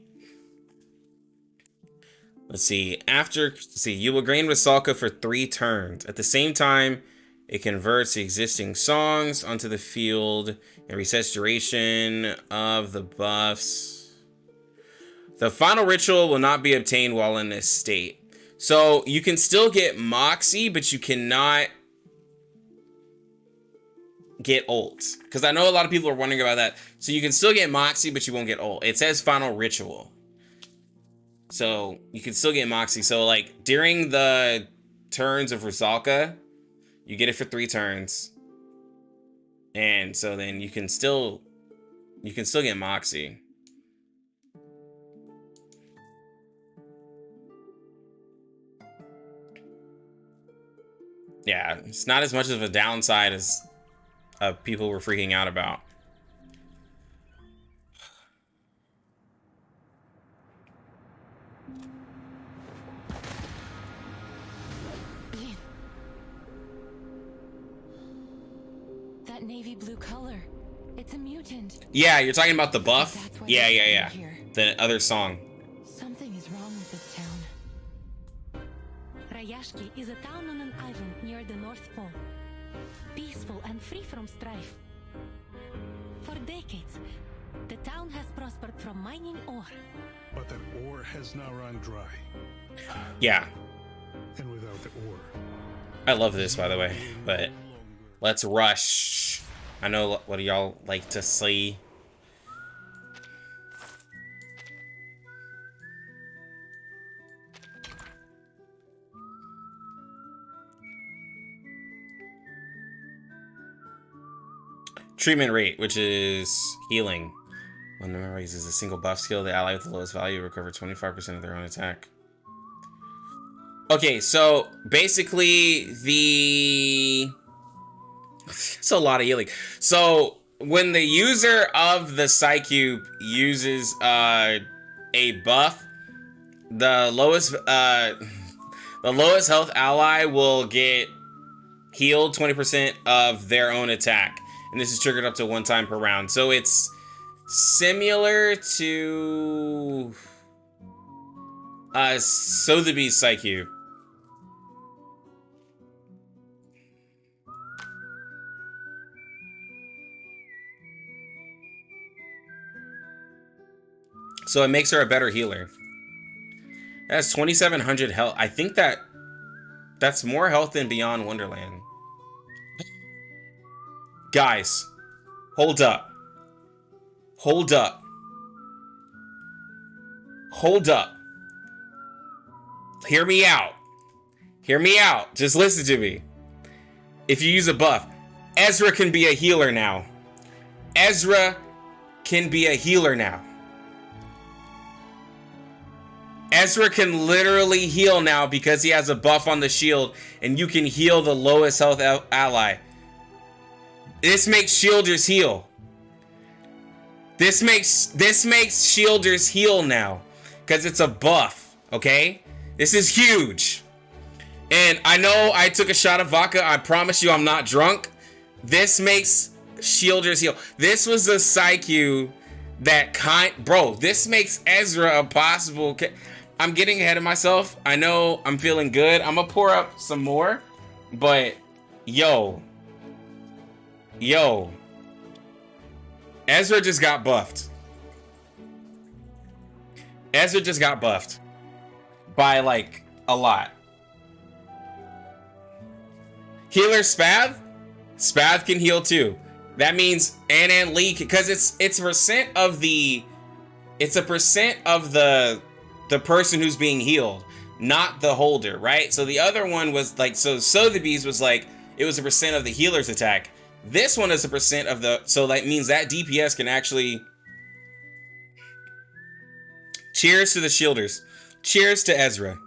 Let's see. You will gain Rusalka for 3 turns. At the same time, it converts the existing songs onto the field and resets duration of the buffs. The final ritual will not be obtained while in this state. So you can still get Moxie, but you cannot get ult. Because I know a lot of people are wondering about that. So you can still get Moxie, but you won't get ult. It says final ritual. So you can still get Moxie. So like during the turns of Rusalka, you get it for 3 turns. And so then you can still get Moxie. Yeah, it's not as much of a downside as people were freaking out about. That navy blue color. It's a mutant. Yeah, you're talking about the buff? Yeah. The other song. Something is wrong with this town. Rayashki is a town on an island near the North Pole. Peaceful and free from strife. For decades, the town has prospered from mining ore. But that ore has now run dry. Yeah. And without the ore... I love this, by the way, but let's rush. I know what y'all like to see. Treatment rate, which is healing. When the member uses a single buff skill, the ally with the lowest value recover 25% of their own attack. Okay, so basically it's a lot of healing. So when the user of the Psycube uses a buff, the lowest health ally will get healed 20% of their own attack, and this is triggered up to 1 time per round. So it's similar to Sotheby's Psycube. So it makes her a better healer. That's 2,700 health. I think that's more health than Beyond Wonderland. Guys, hold up. Hold up. Hold up. Hear me out. Hear me out. Just listen to me. If you use a buff, Ezra can be a healer now. Ezra can be a healer now. Ezra can literally heal now because he has a buff on the shield, and you can heal the lowest health ally. This makes shielders heal. This makes shielders heal now because it's a buff, okay? This is huge. And I know I took a shot of vodka. I promise you I'm not drunk. This makes shielders heal. This was the Psycube bro, this makes Ezra a possible... I'm getting ahead of myself. I know I'm feeling good. I'm gonna pour up some more, but yo, Ezra just got buffed. Ezra just got buffed by like a lot. Healer Spath can heal too. That means and Lee, because it's a percent of the person who's being healed, not the holder, right? So the other one was like, so Sotheby's was like, it was a percent of the healer's attack. This one is a percent of the, so that means that DPS can actually... Cheers to the shielders. Cheers to Ezra.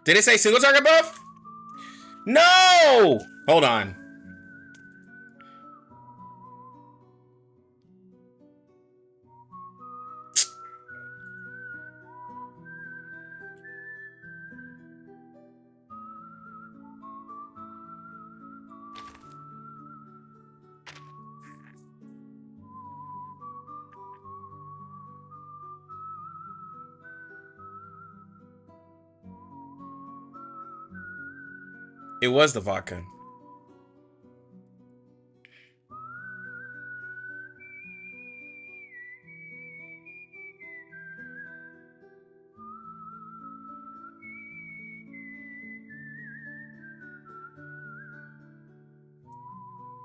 Did it say single target buff? No! Hold on. It was the vodka.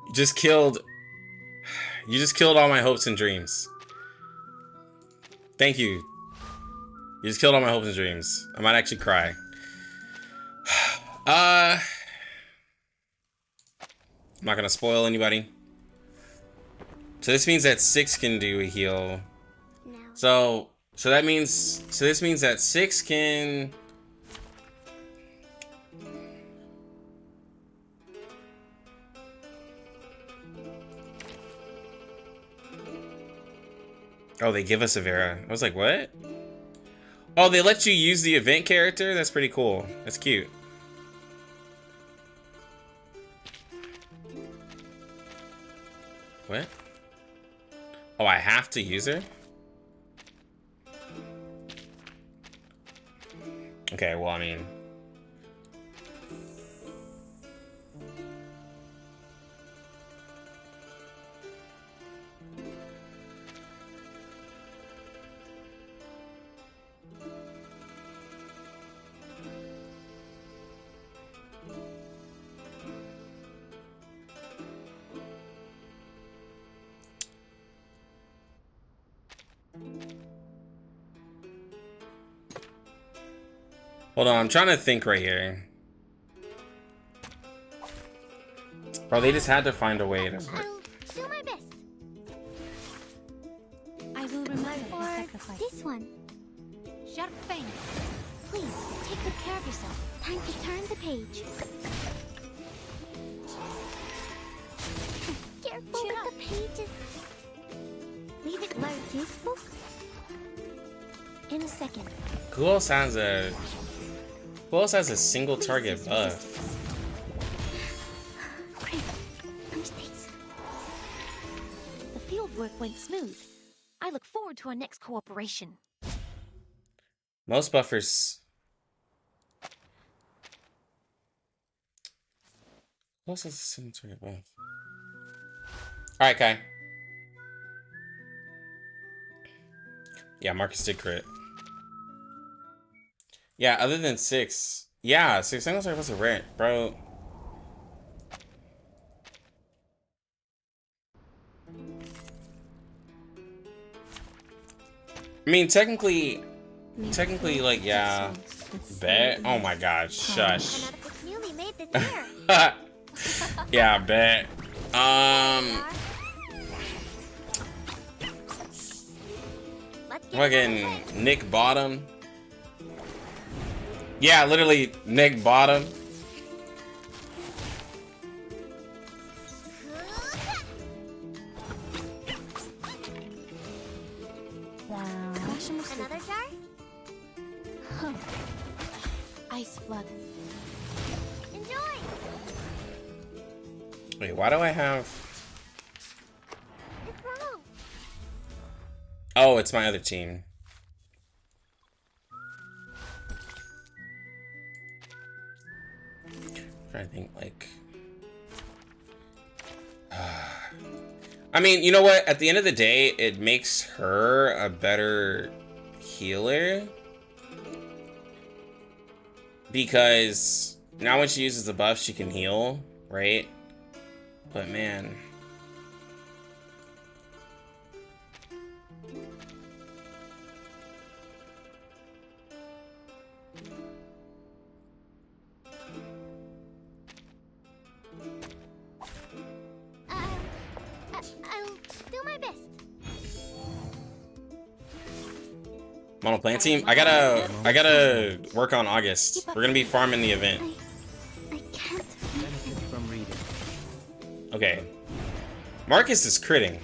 You just killed all my hopes and dreams. Thank you. You just killed all my hopes and dreams. I might actually cry. I'm not gonna spoil anybody. So this means that 6 can do a heal. No. So this means that 6 can... Oh, they give us a Vera. I was like, what? Oh, they let you use the event character? That's pretty cool. That's cute. What? Oh, I have to use her? Okay, well, I mean... Hold on, I'm trying to think right here. Bro, they just had to find a way to. I'll do my best. I will remember the For sacrifice. this one. Sharp fang. Please, take good care of yourself. Time to turn the page. Careful with the pages. Leave it where it's useful. In a second. Who else has a single target buff? Great. Mistakes. The field work went smooth. I look forward to our next cooperation. Most buffers. Who else has a single target buff? Alright, Kai. Yeah, Marcus did crit. Yeah, other than 6. Yeah, 6 single target buffs are rare, bro. I mean, technically, like, yeah. Bet. Oh my god, shush. Newly made this year. Yeah, bet. Fucking Nick Bottom. Yeah, literally Nick Bottom. Another jar? Ice flood. Enjoy! Wait, why do I have... It's wrong. Oh, it's my other team. I'm trying to think, like... I mean, you know what? At the end of the day, it makes her a better healer. Because now when she uses the buff, she can heal, right? But man... I'll do my best. Mono plant team? I gotta work on August. We're gonna be farming the event. I can't. Benefit from reading. Okay. Marcus is critting.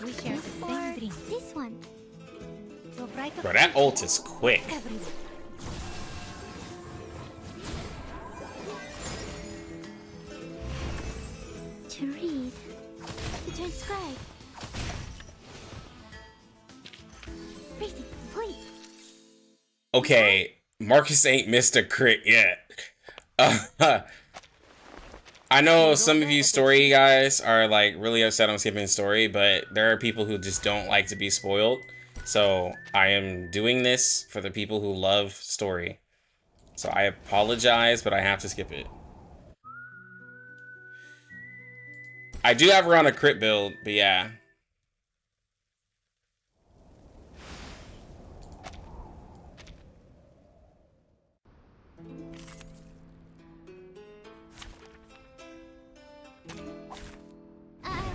We share the same dream. This one. To brighten Bro, that ult is quick. everyone. To read. To transcribe. Reading complete. Okay, Marcus ain't missed a crit yet. I know some of you story guys are like really upset I'm skipping story, but there are people who just don't like to be spoiled. So I am doing this for the people who love story. So I apologize, but I have to skip it. I do have her on a crit build, but yeah.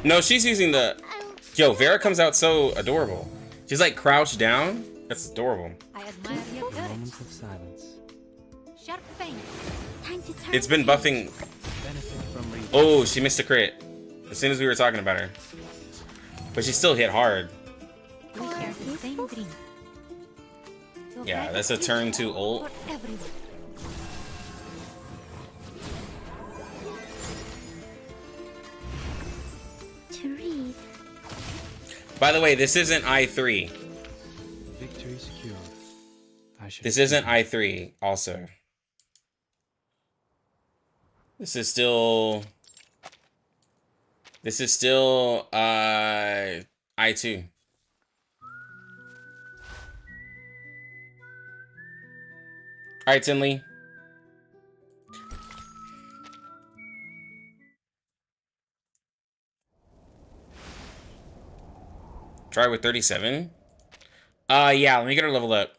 No, she's using the... Yo, Vera comes out so adorable. She's like crouched down. That's adorable. I admire your courage. Moment of silence. Sharp fang. Time to turn It's been the page. buffing... Benefit from reading. Oh, she missed a crit. As soon as we were talking about her. But she still hit hard. We share the same dream. To Yeah, brighten that's a turn 2 for ult. everyone. To read. By the way, this isn't I3. Victory secure. I should. This isn't I3 also. This is still I2. Alright, Tinley. Try with 37. Yeah, let me get her level up.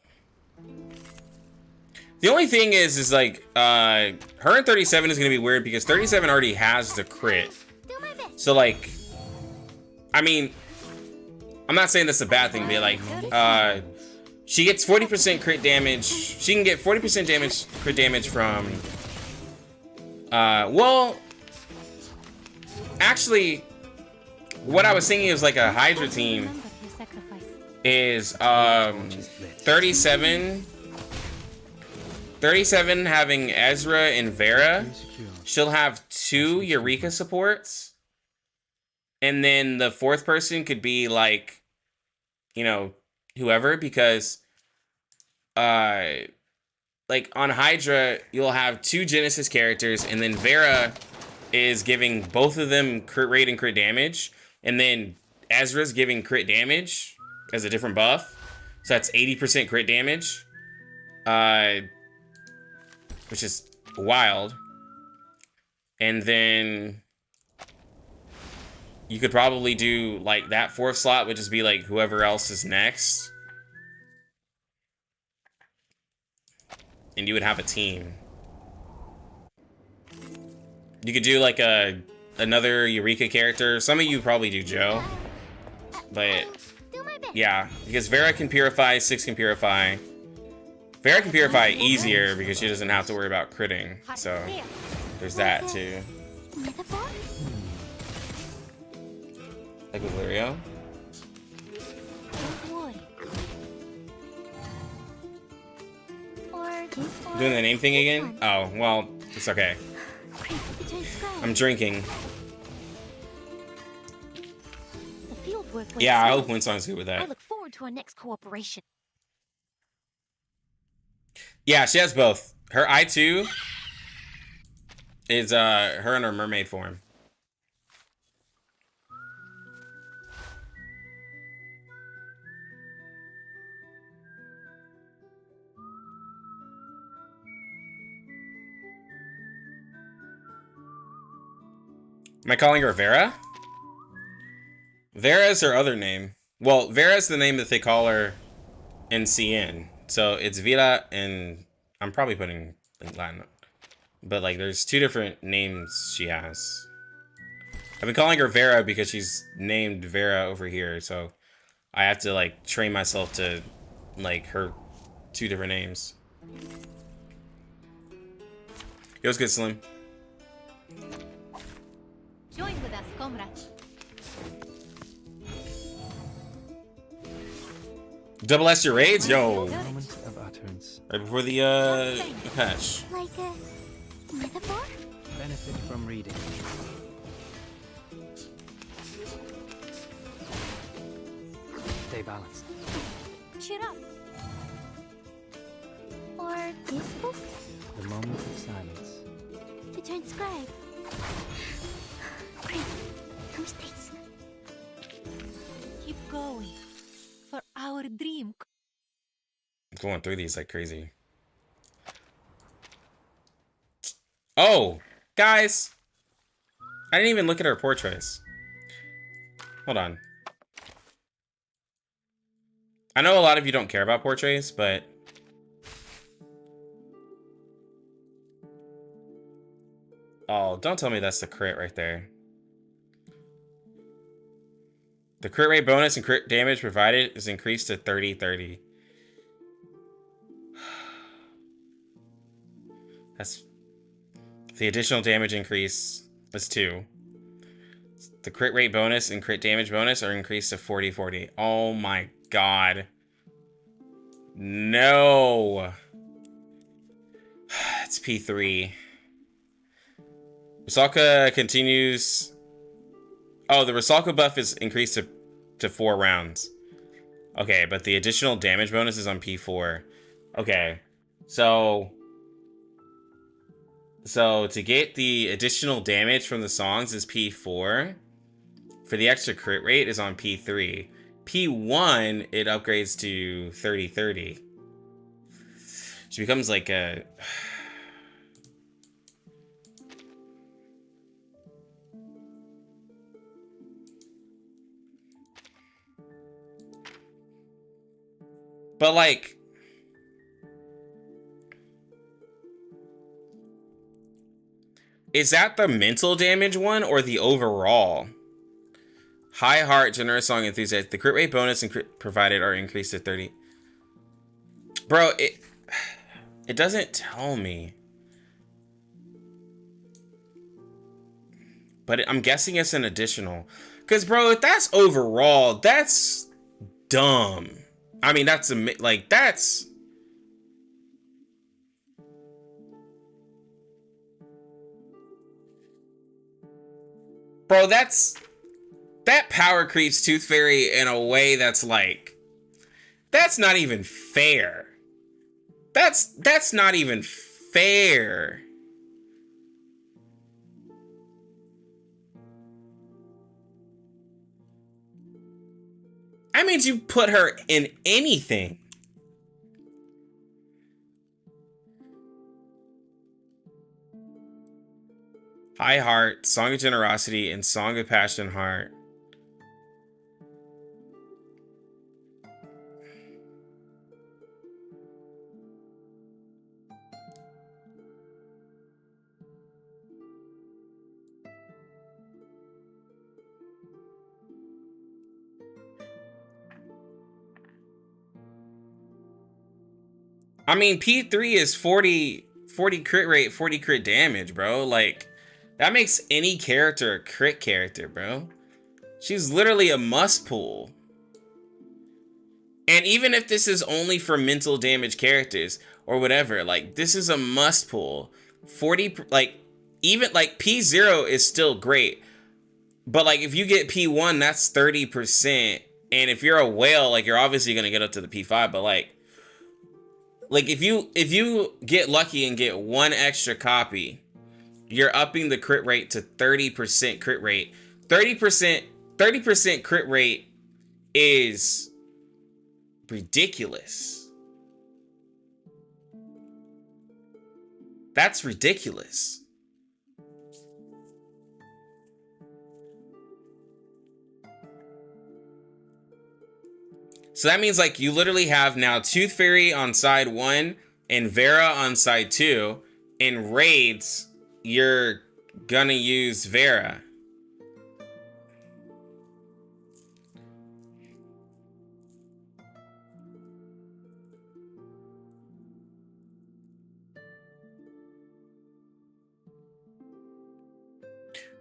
The only thing is like, her and 37 is gonna be weird because 37 already has the crit. So like, I mean, I'm not saying that's a bad thing, but like, she gets 40% crit damage. She can get 40% damage, crit damage from, well, actually, what I was thinking is like a Hydra team is, 37 having Ezra and Vera. She'll have 2 Eureka supports. And then the 4th person could be like, you know, whoever, because like on Hydra, you'll have 2 Genesis characters, and then Vera is giving both of them crit rate and crit damage, and then Ezra's giving crit damage as a different buff. So that's 80% crit damage. Which is wild. And then you could probably do like that 4th slot would just be like whoever else is next. And you would have a team. You could do like another Eureka character. Some of you probably do Joe. But yeah, because Vera can purify, 6 can purify. Vera can purify easier because she doesn't have to worry about critting. So there's that too. Like with Lirio. Doing the name thing again? Oh, well, it's okay. I'm drinking. Yeah, I hope Winsong's good with that. I look forward to our next cooperation. Yeah, she has both. Her I2 is her in her mermaid form. Am I calling her Vera? Vera is her other name. Well, Vera is the name that they call her in CN. So it's Vila, and I'm probably putting in Latin. But like, there's 2 different names she has. I've been calling her Vera because she's named Vera over here. So I have to like train myself to like her 2 different names. It was good, Slim. Join with us, comrades. Double S your raids? Yo. Moment of utterance. Right before the patch. Like a metaphor? Benefit from reading. Stay balanced. Cheer up. Or this book? The moment of silence. To transcribe. Great. No mistakes. Keep going. For our dream. Going through these like crazy. Oh, guys. I didn't even look at her portraits. Hold on. I know a lot of you don't care about portraits, but oh, don't tell me that's the crit right there. The crit rate bonus and crit damage provided is increased to 30-30. That's the additional damage increase is 2. The crit rate bonus and crit damage bonus are increased to 40-40. Oh my god. No. It's P3. Rusalka continues. Oh, the Rusalka buff is increased to 4 rounds. Okay, but the additional damage bonus is on P4. Okay, so to get the additional damage from the songs is P4. For the extra crit rate is on P3. P1, it upgrades to 30-30. She becomes like a... But like... Is that the mental damage one or the overall? High heart, generous song enthusiast. The crit rate bonus and crit provided are increased to 30. Bro, it doesn't tell me. But I'm guessing it's an additional. Because, bro, if that's overall, that's dumb. I mean, that's like, that's... Bro, that power creeps Tooth Fairy in a way that's like, that's not even fair. That's not even fair. That means you put her in anything. High Heart, Song of Generosity, and Song of Passion Heart. I mean, P3 is 40 crit rate, 40 crit damage, bro. Like, that makes any character a crit character, bro. She's literally a must pull. And even if this is only for mental damage characters or whatever, like, this is a must pull. 40, like, even, like, P0 is still great. But, like, if you get P1, that's 30%. And if you're a whale, like, you're obviously going to get up to the P5. But, like, if you get lucky and get one extra copy, you're upping the crit rate to 30% crit rate. 30% crit rate is ridiculous. That's ridiculous. So that means, like, you literally have now Tooth Fairy on side 1 and Vera on side 2. In raids, you're gonna use Vera.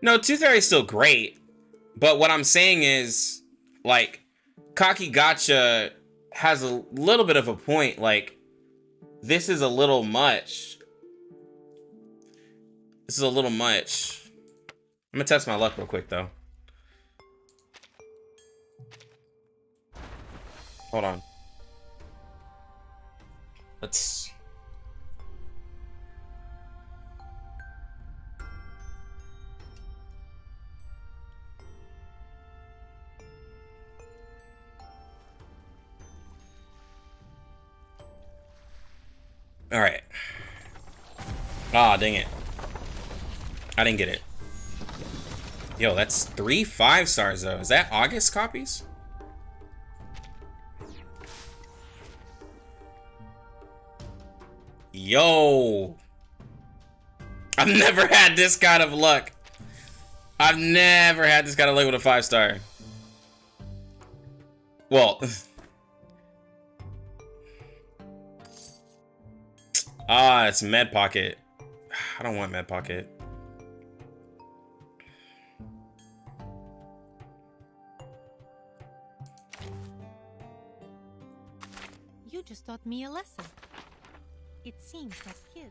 No, Tooth Fairy is still great. But what I'm saying is, like, Cocky Gotcha has a little bit of a point. Like, this is a little much. This is a little much. I'm gonna test my luck real quick, though. Hold on. Let's... All right. Ah, dang it. I didn't get it. Yo, that's 3 5-stars, though. Is that August copies? Yo. I've never had this kind of luck. I've never had this kind of luck with a 5-star. Well... Ah, it's Med Pocket. I don't want Med Pocket. You just taught me a lesson. It seems that kids.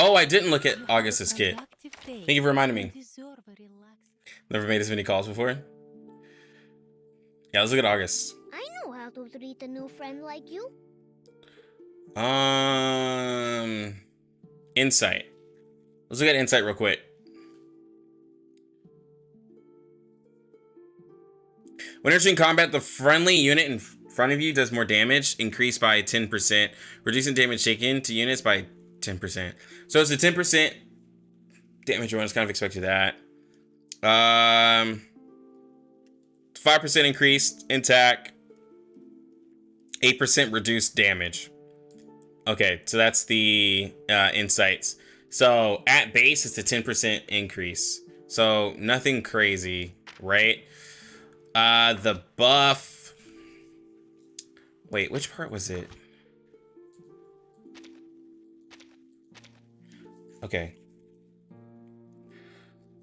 Oh, I didn't look at August's kit. Thank you for reminding me. Never made this many calls before. Yeah, let's look at August. I know how to treat a new friend like you. Insight. Let's look at Insight real quick. When entering combat, the friendly unit in front of you does more damage, increased by 10%, reducing damage taken to units by 10%. So it's a 10% damage bonus. Kind of expected that. 5% increased attack, 8% reduced damage. Okay, so that's the insights. So at base, it's a 10% increase. So nothing crazy, right? The buff. Wait, which part was it? Okay.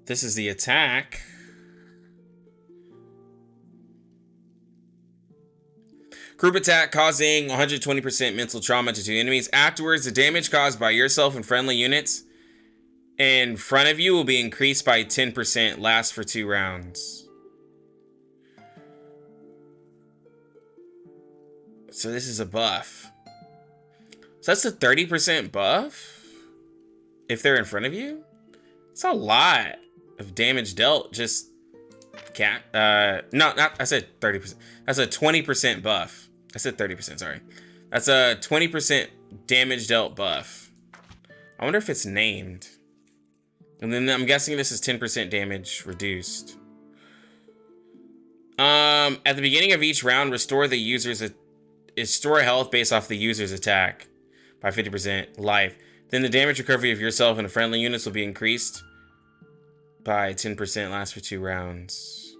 This is the attack. Group attack causing 120% mental trauma to 2 enemies. Afterwards, the damage caused by yourself and friendly units in front of you will be increased by 10%. Lasts for 2 rounds. So this is a buff. So that's a 30% buff? If they're in front of you? It's a lot of damage dealt. Just I said 30%. That's a 20% buff. I said 30%, sorry. That's a 20% damage dealt buff. I wonder if it's named. And then I'm guessing this is 10% damage reduced. At the beginning of each round, restore health based off the user's attack by 50% life. Then the damage recovery of yourself and the friendly units will be increased by 10%. Lasts for 2 rounds.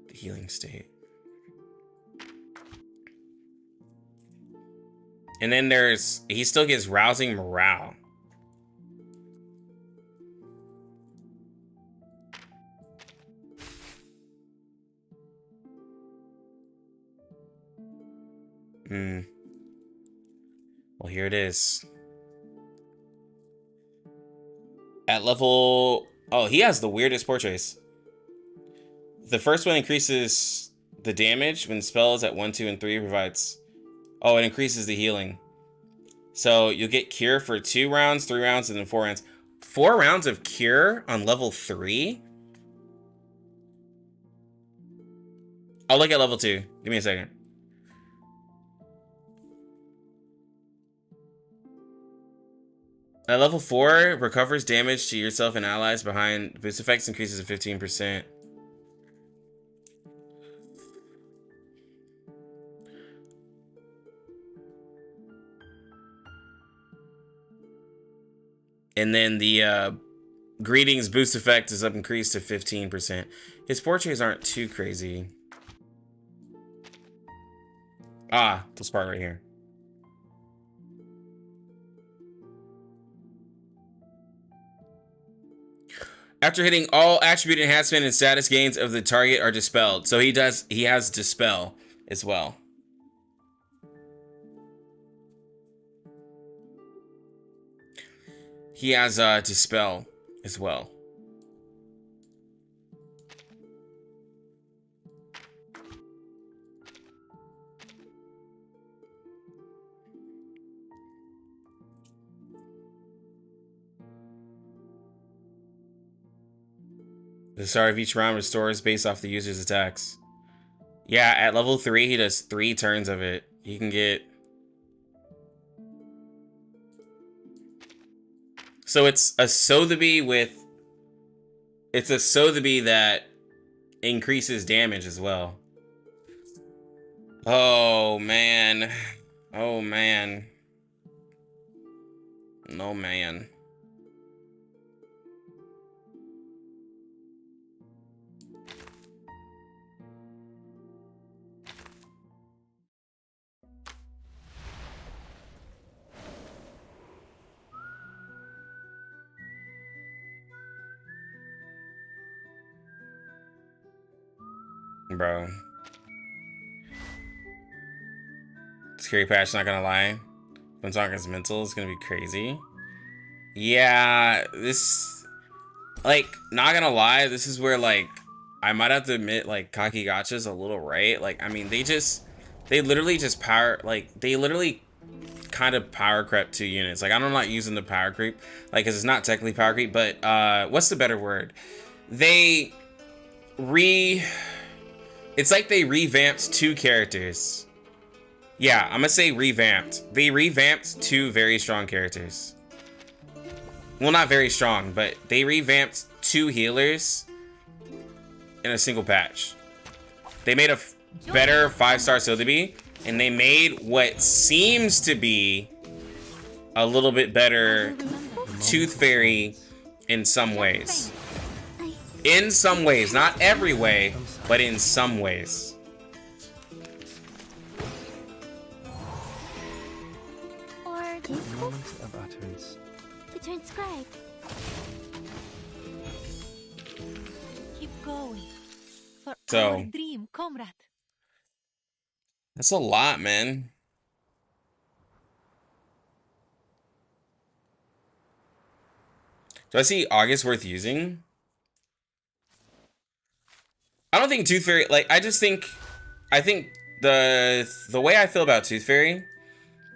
The healing state. And then he still gets rousing morale. Well, here it is. At level... Oh, he has the weirdest portraits. The first one increases the damage when spells at 1, 2, and 3 provides... Oh, it increases the healing. So you'll get cure for 2 rounds, 3 rounds, and then 4 rounds. 4 rounds of cure on level 3? I'll look at level 2. Give me a second. At level 4, recovers damage to yourself and allies behind boost effects, increases to 15%. And then the greetings boost effect is up increased to 15%. His portraits aren't too crazy. Ah, this part right here. After hitting, all attribute enhancement and status gains of the target are dispelled. So he has dispel as well. He has dispel as well. The start of each round restores based off the user's attacks. Yeah, at level 3, he does 3 turns of it. He can get... So it's a Sotheby with... It's a Sotheby that increases damage as well. Oh, man. Oh, man. No, man. Bro. Scary patch, not gonna lie. When talking mental, it's gonna be crazy. Yeah, this... Like, not gonna lie, this is where, like, I might have to admit, like, Kakigacha's a little right. Like, I mean, they literally just power... Like, they literally kind of power creep 2 units. Like, I'm not using the power creep. Like, because it's not technically power creep, but, what's the better word? It's like they revamped 2 characters. Yeah, I'm gonna say revamped. They revamped 2 very strong characters. well, not very strong, but they revamped 2 healers in a single patch. They made a better 5-star Sotheby, and they made what seems to be a little bit better Tooth Fairy in some ways. In some ways, not every way, but in some ways. Or The moment of utterance. to transcribe. Keep going. For So- our dream, comrade. That's a lot, man. Do I see August worth using? I don't think Tooth Fairy, like, I think the way I feel about Tooth Fairy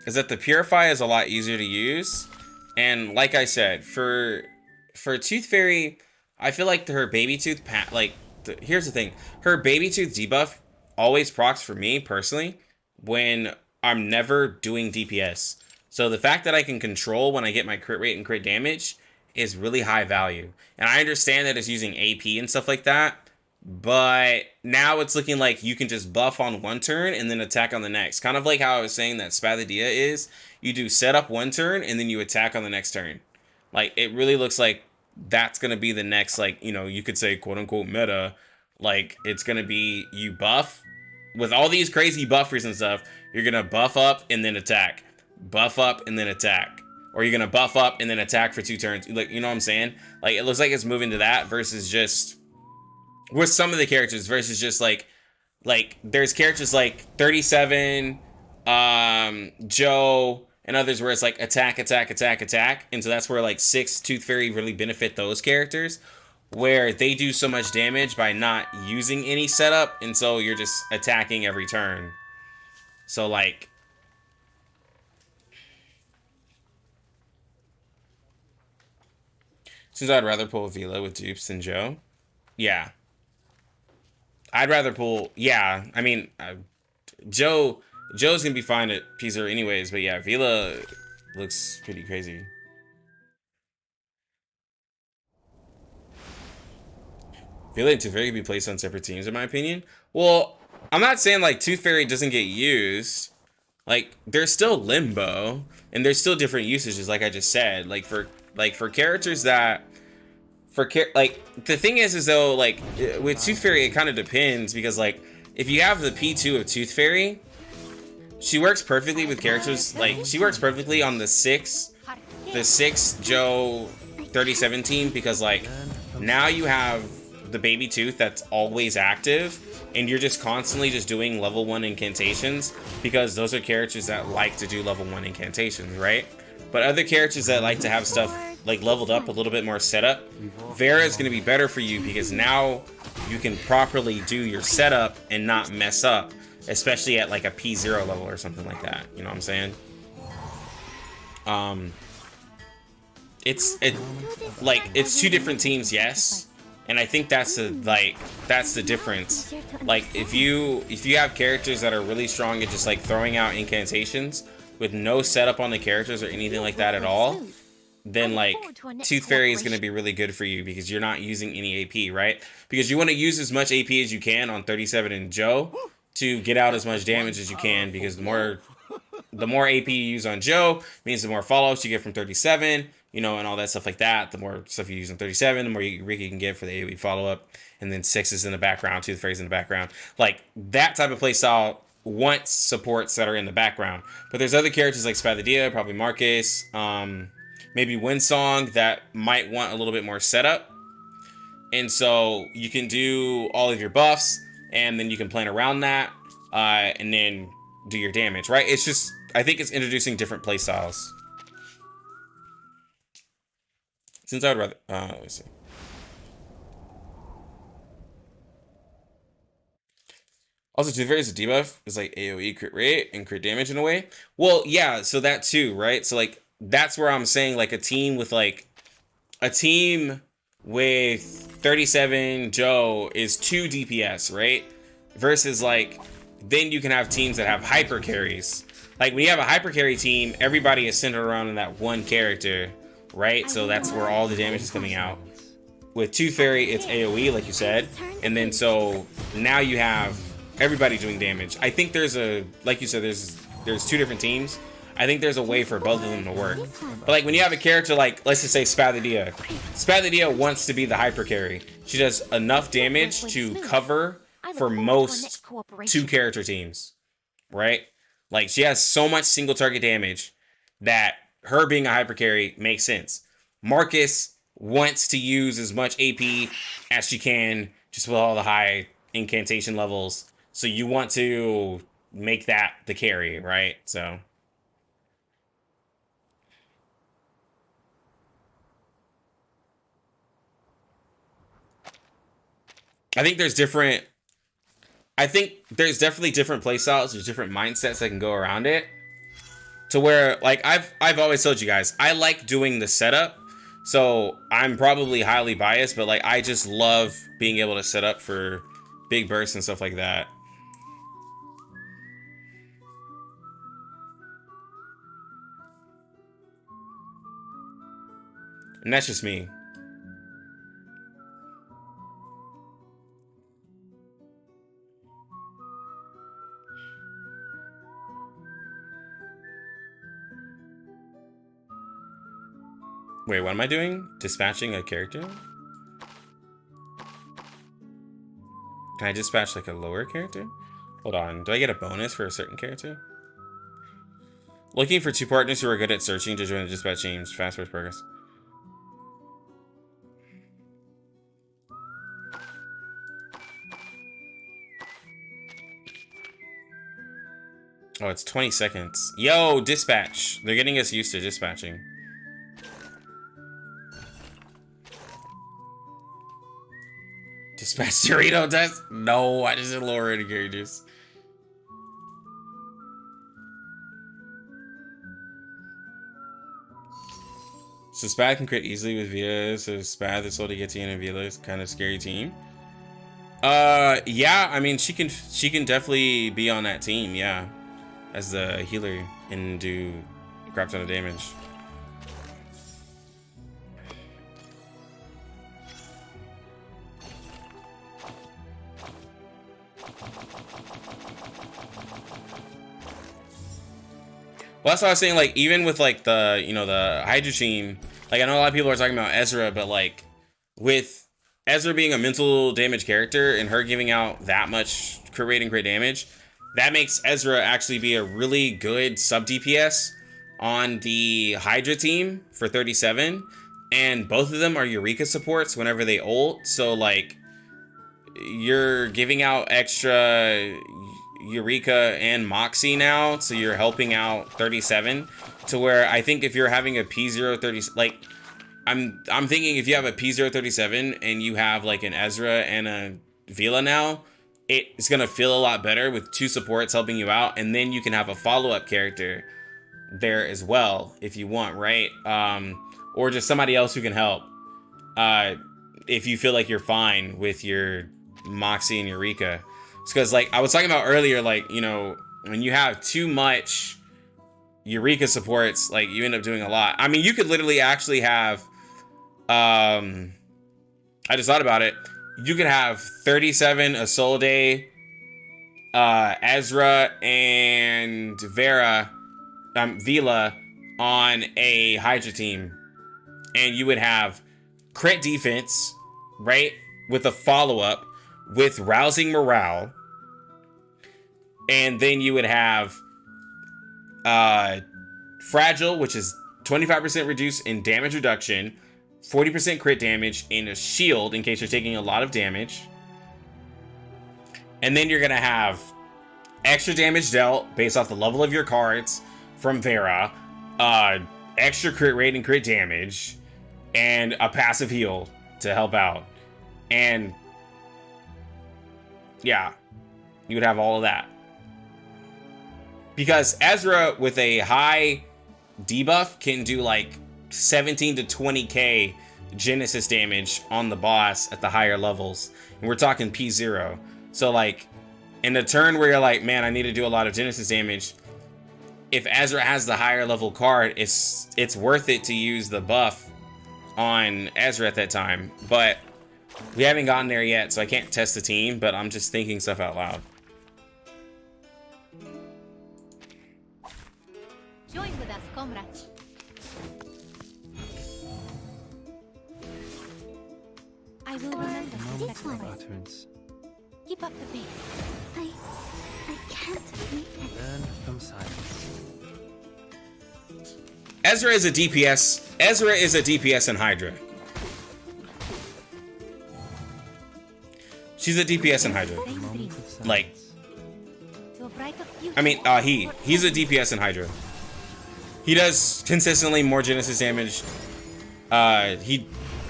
is that the Purify is a lot easier to use. And like I said, for Tooth Fairy, I feel like her Baby Tooth, here's the thing. Her Baby Tooth debuff always procs for me, personally, when I'm never doing DPS. So the fact that I can control when I get my crit rate and crit damage is really high value. And I understand that it's using AP and stuff like that, but now it's looking like you can just buff on one turn and then attack on the next. Kind of like how I was saying that Spathia is. You do setup one turn and then you attack on the next turn. Like, it really looks like that's going to be the next, like, you know, you could say quote unquote meta. Like, it's going to be you buff with all these crazy buffers and stuff. You're going to buff up and then attack. Buff up and then attack. Or you're going to buff up and then attack for 2 turns. Like, you know what I'm saying? Like, it looks like it's moving to that versus just with some of the characters versus just like there's characters like 37, Joe, and others where it's like attack, attack, attack, attack. And so that's where like 6 Tooth Fairy really benefit those characters, where they do so much damage by not using any setup. And so you're just attacking every turn. So like, since I'd rather pull Vila with dupes than Joe. Yeah. I'd rather pull, yeah, I mean, Joe's gonna be fine at P0 anyways, but yeah, Vila looks pretty crazy. Vila and Tooth Fairy can be placed on separate teams, in my opinion. Well, I'm not saying like Tooth Fairy doesn't get used. Like, there's still Limbo, and there's still different usages, like I just said. Like for characters that, like, the thing is though, like, with Tooth Fairy, it kind of depends, because like, if you have the P2 of Tooth Fairy, she works perfectly with characters, like, she works perfectly on the 6 Joe 37 team, because like, now you have the Baby Tooth that's always active, and you're just constantly just doing level 1 incantations, because those are characters that like to do level 1 incantations, right? But other characters that like to have stuff like leveled up a little bit more setup, Vera is going to be better for you, because now you can properly do your setup and not mess up, especially at like a P0 level or something like that. You know what I'm saying? It's 2 different teams, yes. And I think that's the difference. Like, if you have characters that are really strong at just like throwing out incantations with no setup on the characters or anything like that at all, then like Tooth Fairy is going to be really good for you, because you're not using any AP, right? Because you want to use as much AP as you can on 37 and Joe to get out as much damage as you can, because the more AP you use on Joe means the more follow-ups you get from 37, you know, and all that stuff like that. The more stuff you use on 37, the more Ricky can get for the AoE follow-up, and then 6 is in the background, Tooth Fairy's in the background. Like, that type of playstyle wants supports that are in the background. But there's other characters like Spathia, probably Marcus, maybe Windsong, that might want a little bit more setup. And so you can do all of your buffs, and then you can plan around that, and then do your damage, right? It's just, I think it's introducing different playstyles. Since I would rather, let me see. Also, Tooth Fairy is a debuff. It's like AoE crit rate and crit damage in a way. Well, yeah, so that too, right? So like, that's where I'm saying like a team with 37 Joe is 2 DPS, right? Versus like, then you can have teams that have hyper carries. Like, when you have a hyper carry team, everybody is centered around that one character. right? So that's where all the damage is coming out. With Tooth Fairy, it's AoE, like you said. And then so now you have everybody doing damage. I think there's a, like you said, there's two different teams. I think there's a way for both of them to work. But like when you have a character like, let's just say Spathia. Spathia wants to be the hyper carry. She does enough damage to cover for most 2 character teams, right? Like she has so much single target damage that her being a hyper carry makes sense. Marcus wants to use as much AP as she can just with all the high incantation levels. So you want to make that the carry, right? So I think there's definitely different playstyles. There's different mindsets that can go around it. To where, like, I've always told you guys, I like doing the setup. So I'm probably highly biased, but like I just love being able to set up for big bursts and stuff like that. And that's just me. Wait, what am I doing? Dispatching a character? Can I dispatch like a lower character? Hold on, do I get a bonus for a certain character? Looking for 2 partners who are good at searching to join the dispatch teams. Fast first progress. Oh, it's 20 seconds. Yo, dispatch. They're getting us used to dispatching. Dispatch Dorito test? No, I just did lower rated characters. So Spath can crit easily with Vila, so Spath is slow to get to and Vila is kind of scary team. Yeah, I mean she can definitely be on that team, yeah. As the healer and do a crap ton of damage. Well, that's what I was saying, like, even with, like, the, you know, the Hydra team, like, I know a lot of people are talking about Ezra, but, like, with Ezra being a mental damage character and her giving out that much crit rate and crit damage, that makes Ezra actually be a really good sub DPS on the Hydra team for 37, and both of them are Eureka supports whenever they ult, so, like, you're giving out extra Eureka and Moxie now, so you're helping out 37, to where I think if you're having a P030, like I'm thinking if you have a P037 and you have like an Ezra and a Vila now, it's gonna feel a lot better with 2 supports helping you out, and then you can have a follow-up character there as well if you want, right? Or just somebody else who can help if you feel like you're fine with your Moxie and Eureka. Because, like, I was talking about earlier, like, you know, when you have too much Eureka supports, like, you end up doing a lot. I mean, you could literally actually have, I just thought about it. You could have 37 Isolde, Ezra, and Vila on a Hydra team. And you would have crit defense, right? With a follow-up. With rousing morale, and then you would have fragile, which is 25% reduced in damage reduction, 40% crit damage, and a shield in case you're taking a lot of damage. And then you're gonna have extra damage dealt based off the level of your cards from Vera, extra crit rate and crit damage, and a passive heal to help out. And yeah, you would have all of that. Because Ezra with a high debuff can do like 17 to 20k Genesis damage on the boss at the higher levels. And we're talking P0. So like in the turn where you're like, man, I need to do a lot of Genesis damage, if Ezra has the higher level card, it's worth it to use the buff on Ezra at that time. But we haven't gotten there yet, so I can't test the team, but I'm just thinking stuff out loud. Join with us, comrades. I will remember this one. Utterance. Keep up the pace. I can't read it. Learn from silence. Ezra is a DPS. Ezra is a DPS in Hydra. She's a DPS in Hydra. Like, I mean, he's a DPS in Hydra. He does consistently more Genesis damage.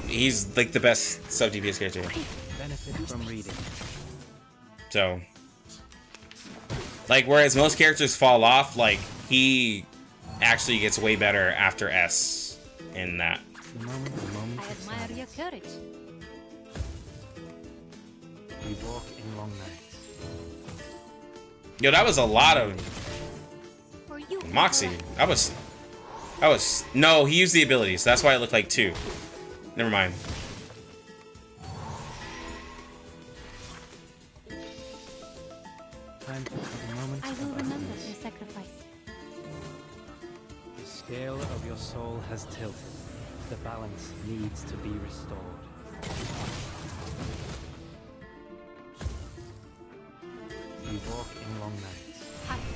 He's like the best sub DPS character. Benefit from reading. So, like, whereas most characters fall off, like, he actually gets way better after S in that. The moment I admire your courage. we walk in long nights. Yo, that was a lot of Moxie. That was no, he used the abilities. That's why it looked like 2. Never mind. Time for the moment I will of remember utterance. your sacrifice. The scale of your soul has tilted. The balance needs to be restored. We walk in long nights.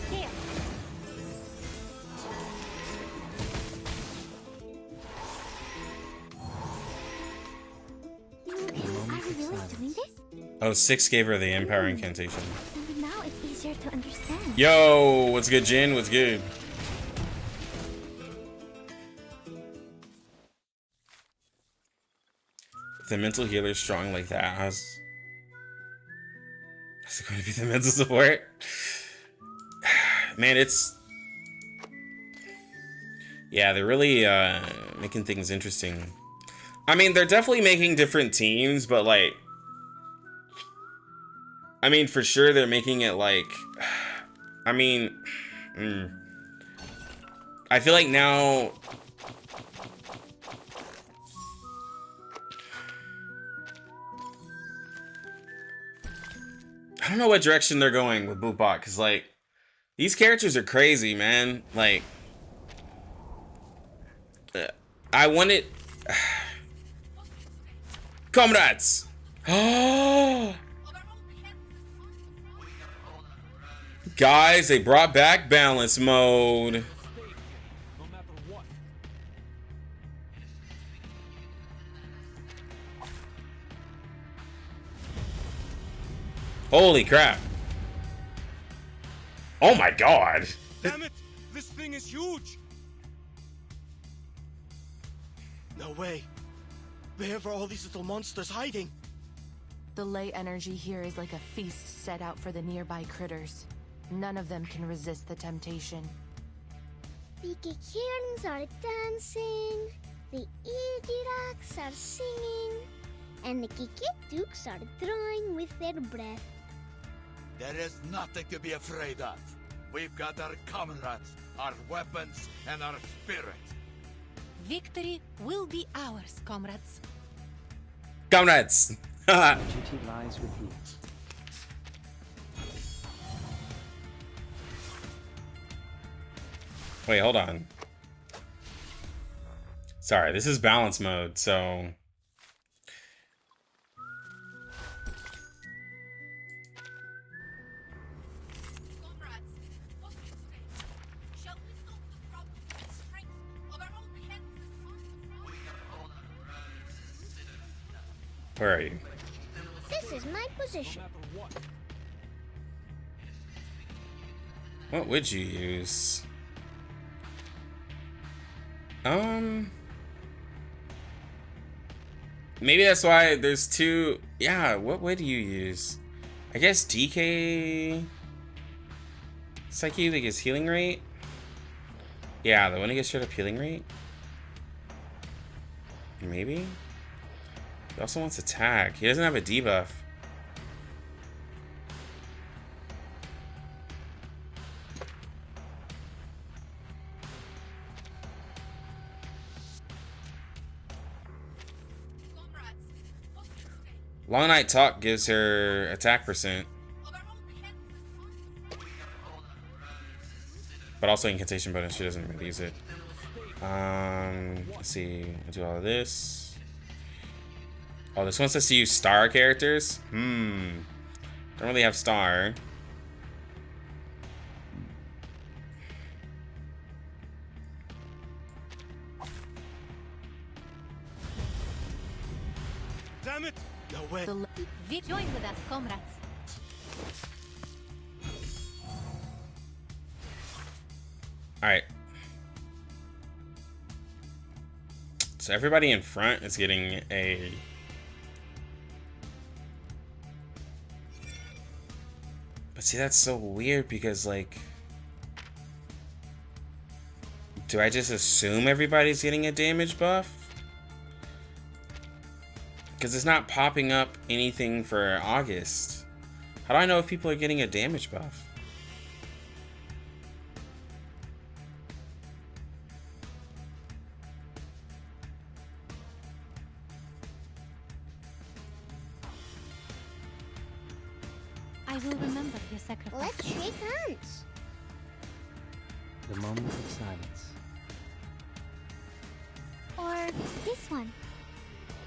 Here. Doing this? Oh, 6 gave her the Empire Incantation. And now it's easier to understand. Yo, what's good, Jin? What's good? If the mental healer is strong like that, how's it going to be the mental support? Man, it's... Yeah, they're really making things interesting. I mean, they're definitely making different teams, but like... I mean, for sure they're making it like... I mean... I feel like now... I don't know what direction they're going with Bootbot, because like... These characters are crazy, man. Like... I wanted... Comrades! Guys, they brought back balance mode. Holy crap. Oh my god. Damn it! This thing is huge! No way. Where are all these little monsters hiding? The ley energy here is like a feast set out for the nearby critters. None of them can resist the temptation. The Kikirans are dancing, the Igiraks are singing, and the Kikitukes are drawing with their breath. There is nothing to be afraid of. We've got our comrades, our weapons, and our spirit. Victory will be ours, comrades. Comrades! Duty lies with you. Wait, hold on. Sorry, this is balance mode, so... Where are you? This is my position. What would you use? Maybe that's why there's 2. Yeah, what would you use? I guess DK Psyche, like his healing rate? Yeah, the one who gets straight up healing rate? Maybe? He also wants attack. He doesn't have a debuff. Long Night Talk gives her attack percent. But also incantation bonus. She doesn't really use it. Let's see. I'll do all of this. Oh, this wants us to use star characters? Don't really have star. Damn it! No way. Join with us, comrades. Alright. So everybody in front is getting a... But see, that's so weird because, like... Do I just assume everybody's getting a damage buff? Because it's not popping up anything for August. How do I know if people are getting a damage buff? I will remember your sacrifice. Let's shake hands. The moment of silence. Or this one.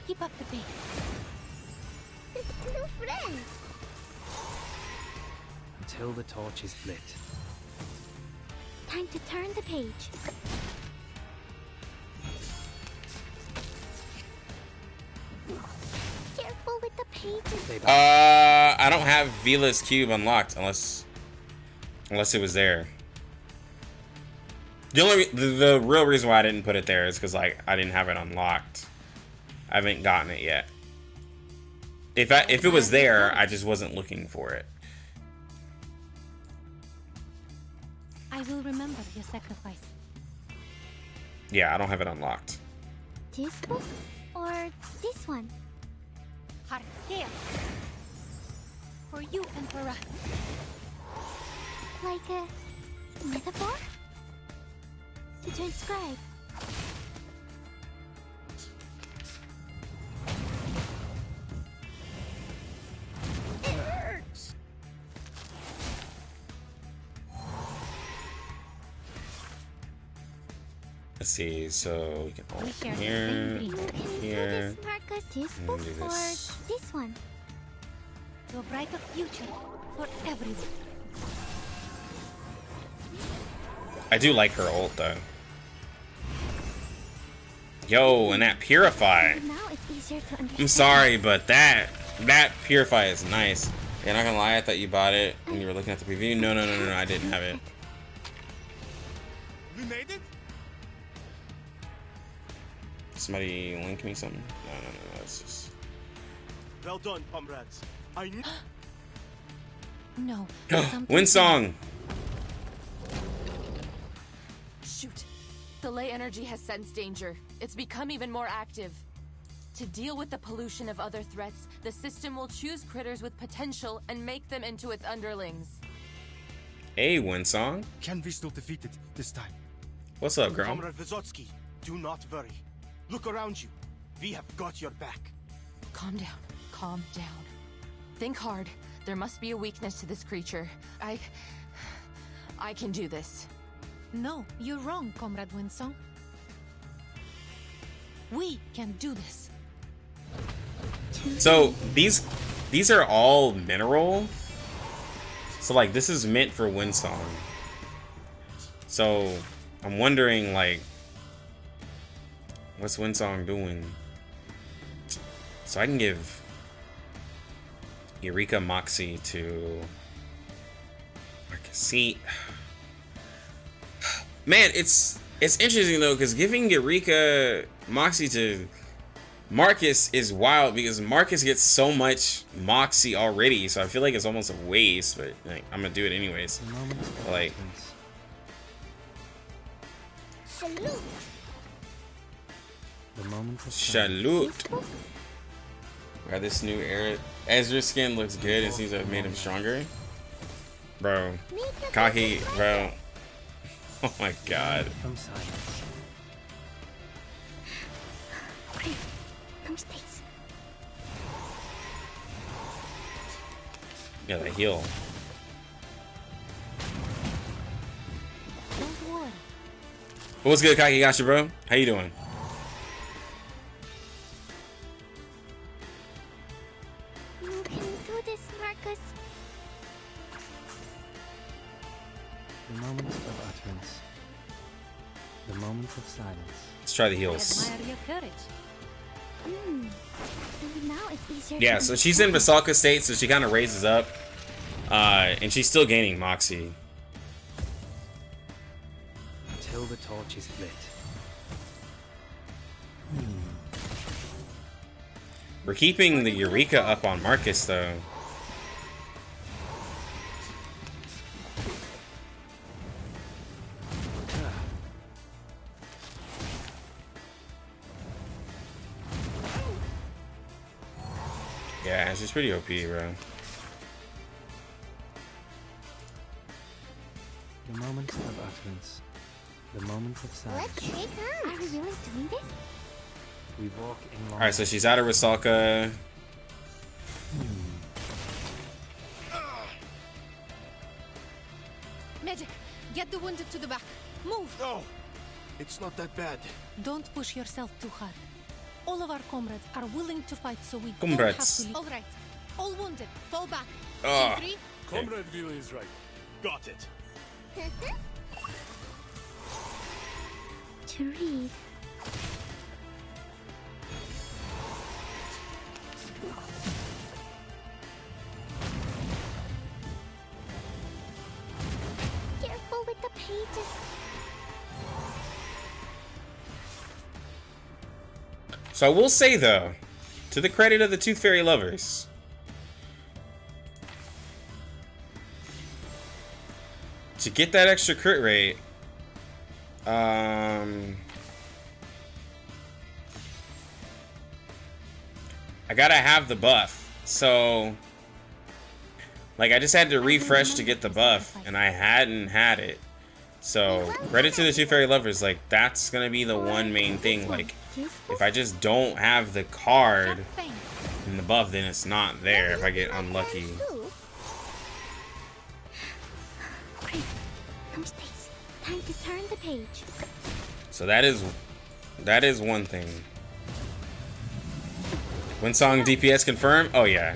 Keep up the pace. New friend. Until the torch is lit. Time to turn the page. Careful with the pages. I don't have Vila's cube unlocked unless it was there. The real reason why I didn't put it there is because like I didn't have it unlocked. I haven't gotten it yet. If it was there, I just wasn't looking for it. I will remember your sacrifice. Yeah, I don't have it unlocked. This book or this one? Heart scale. For you and for us. Like a metaphor? To transcribe. It hurts. Let's see, so we can We share the here, same dream. here, Marcus, this and book do or this. this one? To a brighter future for everyone. I do like her ult though. Yo, and that purify. Now it's easier to understand. I'm sorry, but that purify is nice. Yeah, not gonna lie, I thought you bought it when you were looking at the preview. No, I didn't have it. We made it? Somebody link me something? No, it's just... Well done, comrades. I knew. No. Windsong! Shoot. The ley energy has sensed danger. It's become even more active. To deal with the pollution of other threats, the system will choose critters with potential and make them into its underlings. Hey, Windsong. Can we still defeat it this time? What's up, girl? Comrade Vysotsky, do not worry. Look around you. We have got your back. Calm down. Calm down. Think hard. There must be a weakness to this creature. I can do this. No, you're wrong, Comrade Winsong. We can do this. So these are all mineral. So like this is meant for Windsong. So I'm wondering like what's Windsong doing? So I can give Eureka Moxie to Marcus. See, man, it's interesting though because giving Eureka Moxie to Marcus is wild because Marcus gets so much Moxie already, so I feel like it's almost a waste. But like, I'm gonna do it anyways. Like, Salute. The moment of salute. Got this new era. Ezra's skin looks good. It seems I've made him stronger. Bro, cocky, bro. Oh my god. From silence. No space. Yeah, they heal. Don't worry. What's good, Kaki? Got you, bro? How you doing? You can do this, Marcus. The moment of utterance. The moment of silence. Let's try the I heals. admire your courage. And now it's easier. Yeah, to so she's in Vasalka state, so she kind of raises up. And she's still gaining Moxie. Until the torch is lit. We're keeping the Eureka up on Marcus, though. Yeah, she's pretty OP, bro. The moment of utterance. The moment of silence. Let's shake hands. Are we really doing this? We walk in line. Alright, so she's out of Rusalka. Magic, get the wounded to the back. Move. No, it's not that bad. Don't push yourself too hard. All of our comrades are willing to fight, so we Comrades. don't have to. All right, all wounded, fall back. Ah. Team 3, Comrade Vila is right. Got it. To read. Careful with the pages. So I will say, though, to the credit of the Tooth Fairy lovers, to get that extra crit rate, I gotta have the buff. So, like, I just had to refresh to get the buff, and I hadn't had it. So, credit to the Tooth Fairy lovers. Like, that's gonna be the one main thing. Like, if I just don't have the card and the buff, then it's not there if I get unlucky. Great. No space. Time to turn the page. So that is one thing. Winsong DPS confirmed? Oh yeah.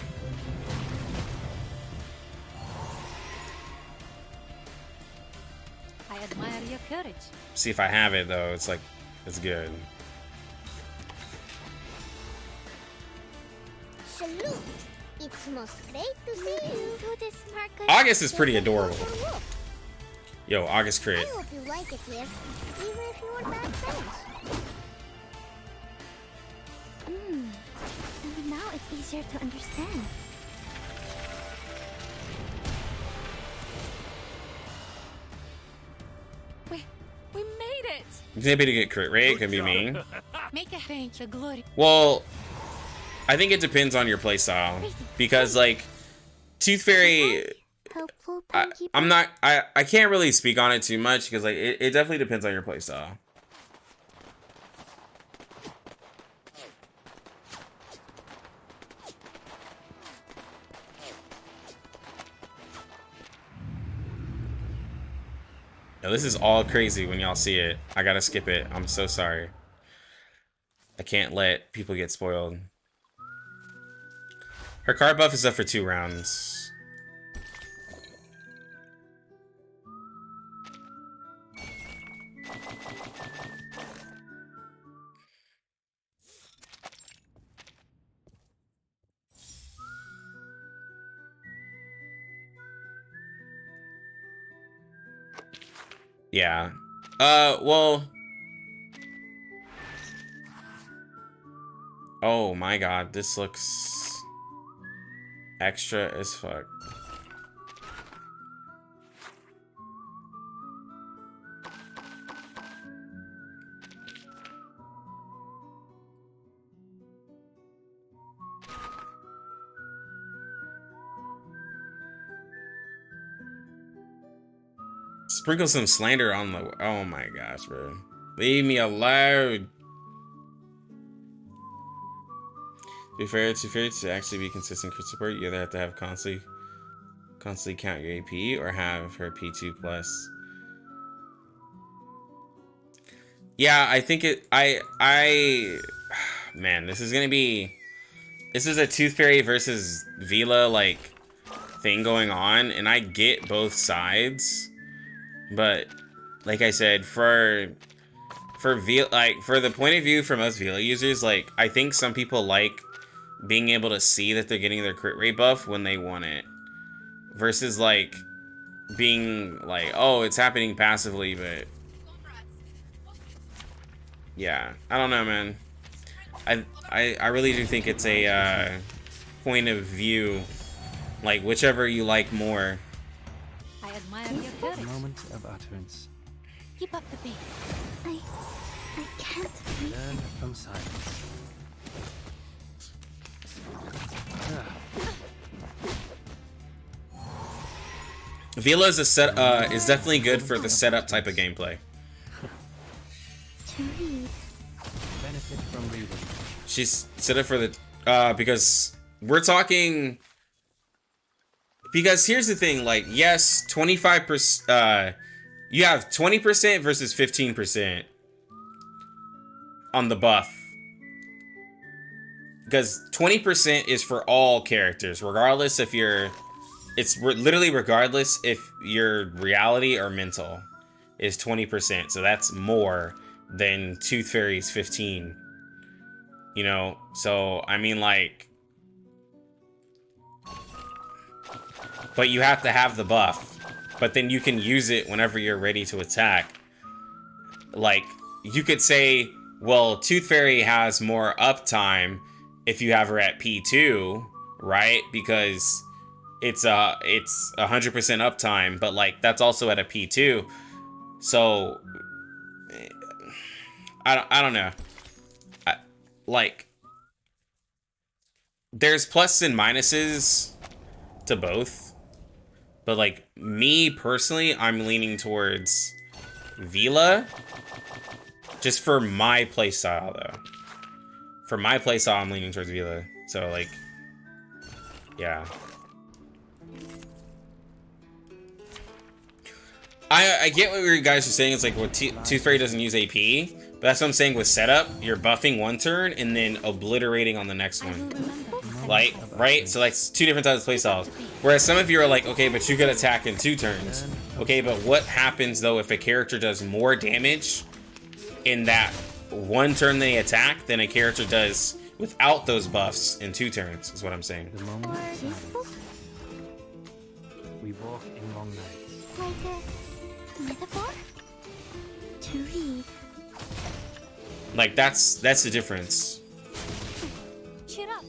I admire your courage. See if I have it though. It's like it's good. Salute. It's most great to see you. Do this, Marcus. August is pretty adorable. Yo, August crit. I hope you like it here, even if you were bad friends. And now it's easier to understand. We made it. He's able to get crit rate. Can be me. Make a thank you, glory. Well, I think it depends on your playstyle because like Tooth Fairy. I can't really speak on it too much because like it definitely depends on your playstyle. Yo, this is all crazy when y'all see it. I gotta skip it. I'm so sorry. I can't let people get spoiled. Her card buff is up for 2 rounds. Yeah. Well. Oh my god, this looks extra as fuck. Sprinkle some slander on the... Oh my gosh, bro. Leave me alone. To be fair, to actually be consistent crit support, you either have to have constantly Constantly count your AP or have her P2 plus. Yeah, I think it. Man, this is gonna be. This is a Tooth Fairy versus Vila like thing going on, and I get both sides, but like I said, for Vila, like for the point of view for most Vila users, like I think some people like being able to see that they're getting their crit rate buff when they want it, versus like being like, oh, it's happening passively, but yeah, I don't know, man. I really do think it's a point of view, like whichever you like more. I admire your courage. Moment of utterance. Keep up the pace. I can't read. Learn from silence. Vila is is definitely good for the setup type of gameplay. To read. Benefit from reading. She's set up for the because we're talking. Because here's the thing, like, yes, 25%. You have 20% versus 15% on the buff. Because 20% is for all characters, regardless if you're. It's literally regardless if your reality or mental is 20%. So that's more than Tooth Fairy's 15. You know, so I mean, like, but you have to have the buff, but then you can use it whenever you're ready to attack. Like, you could say, well, Tooth Fairy has more uptime if you have her at P2, right? Because it's 100% uptime, but like that's also at a P2. So I don't know. Like, there's pluses and minuses to both, but like me personally, I'm leaning towards Vila just for my playstyle though. For my playstyle, I'm leaning towards Vila. So like, yeah. I get what you guys are saying. It's like, well, Tooth Fairy doesn't use AP, but that's what I'm saying with setup. You're buffing one turn and then obliterating on the next one. Like, right? So like, two different types of playstyles. Whereas some of you are like, okay, but you could attack in 2 turns. Okay, but what happens though if a character does more damage in that one turn they attack than a character does without those buffs in 2 turns, is what I'm saying. The moment of silence. We walk in long nights. Like a metaphor? To read. Like, that's the difference. Cheer up.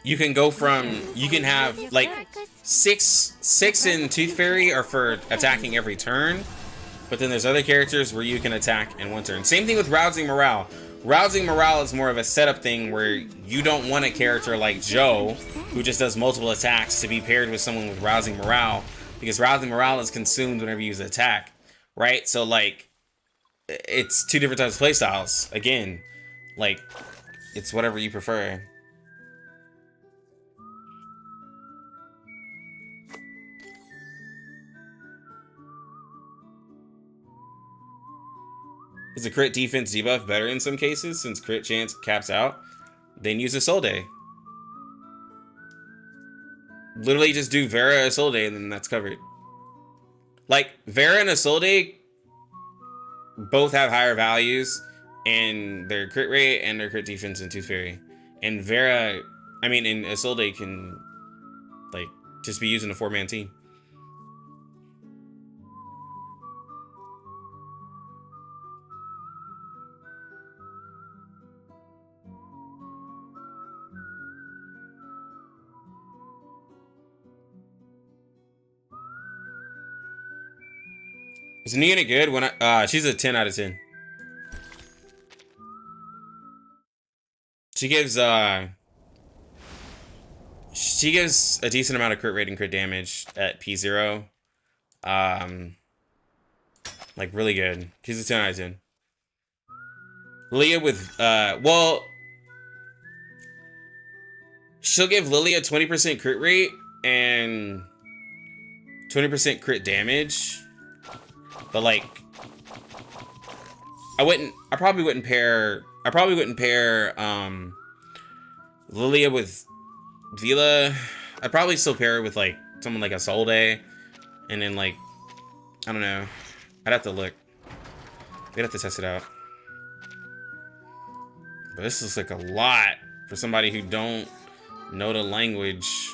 You can go from, you can have like six in Tooth Fairy are for attacking every turn, but then there's other characters where you can attack in 1 turn. Same thing with Rousing Morale. Rousing Morale is more of a setup thing where you don't want a character like Joe, who just does multiple attacks, to be paired with someone with Rousing Morale, because Rousing Morale is consumed whenever you use an attack, right? So like, it's 2 different types of playstyles. Again, like, it's whatever you prefer. Is the crit defense debuff better in some cases, since crit chance caps out? Then use Isolde. Literally just do Vera Isolde and then that's covered. Like, Vera and Isolde both have higher values in their crit rate and their crit defense in Tooth Fairy. And Isolde can, like, just be using a 4-man team. Is Nina good? When she's a 10 out of 10. She gives a decent amount of crit rate and crit damage at P0. Like, really good. She's a 10 out of 10. Leah with well, she'll give Lily a 20% crit rate and 20% crit damage. But like, I probably wouldn't pair Lilia with Vila. I'd probably still pair her with like someone like a Solde, and then like, I don't know. I'd have to look. We'd have to test it out. But this is like a lot for somebody who don't know the language.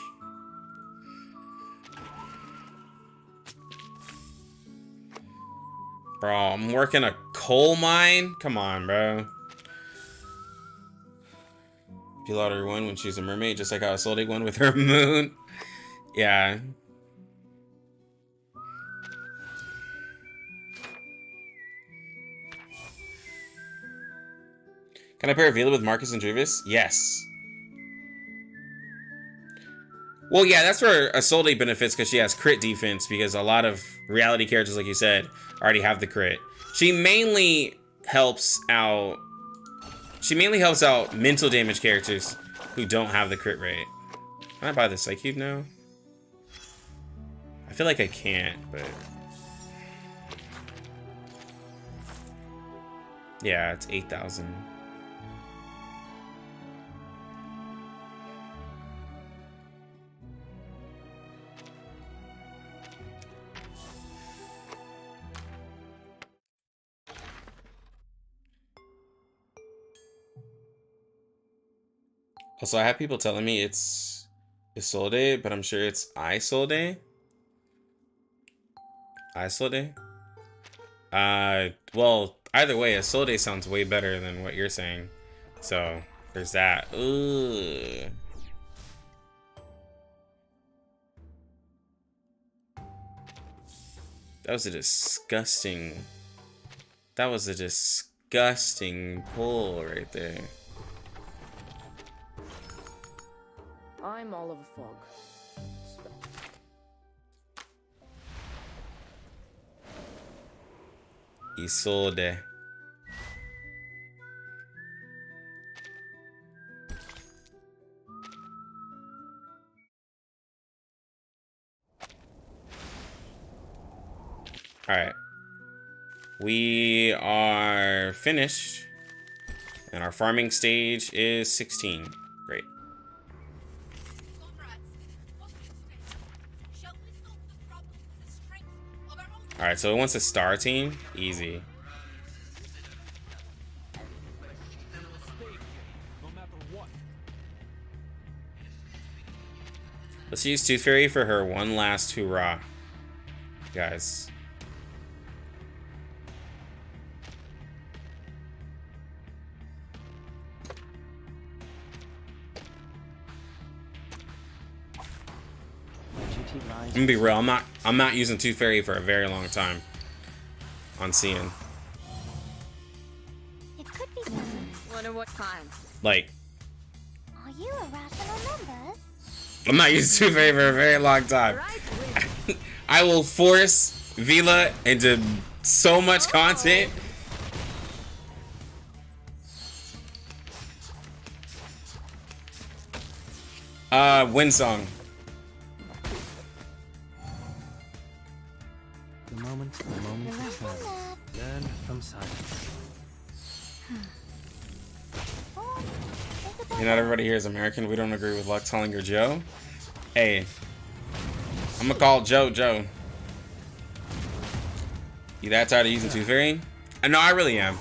Bro, I'm working a coal mine? Come on, bro. Pilar won when she's a mermaid, just like how Isolde won with her moon. Yeah. Can I pair Vila with Marcus and Juvis? Yes. Well, yeah, that's where Isolde benefits, because she has crit defense, because a lot of reality characters, like you said, already have the crit. She mainly helps out mental damage characters who don't have the crit rate. Can I buy the Psych Cube now? I feel like I can't, but yeah, it's 8,000. Also, I have people telling me it's Isolde, but I'm sure it's Isolde. Isolde? Well, either way, Isolde sounds way better than what you're saying. So, there's that. Ugh. That was a disgusting pull right there. I'm all of a fog. Isolde. Alright. We are finished. And our farming stage is 16. Great. Alright, so it wants a star team. Easy. Let's use Tooth Fairy for her one last hurrah, guys. I'm gonna be real. I'm not using Tooth Fairy for a very long time. On Cian. It could be done. Wonder what kind. Like, Are you a rational number? I'm not using Tooth Fairy for a very long time. I will force Vila into so much content. Wind Song. The moment of travel. Learn from silence. Not everybody here is American. We don't agree with Lux Hollinger Joe. Hey, I'm gonna call Joe Joe. You that tired of using Tooth Fairy? No, I really am.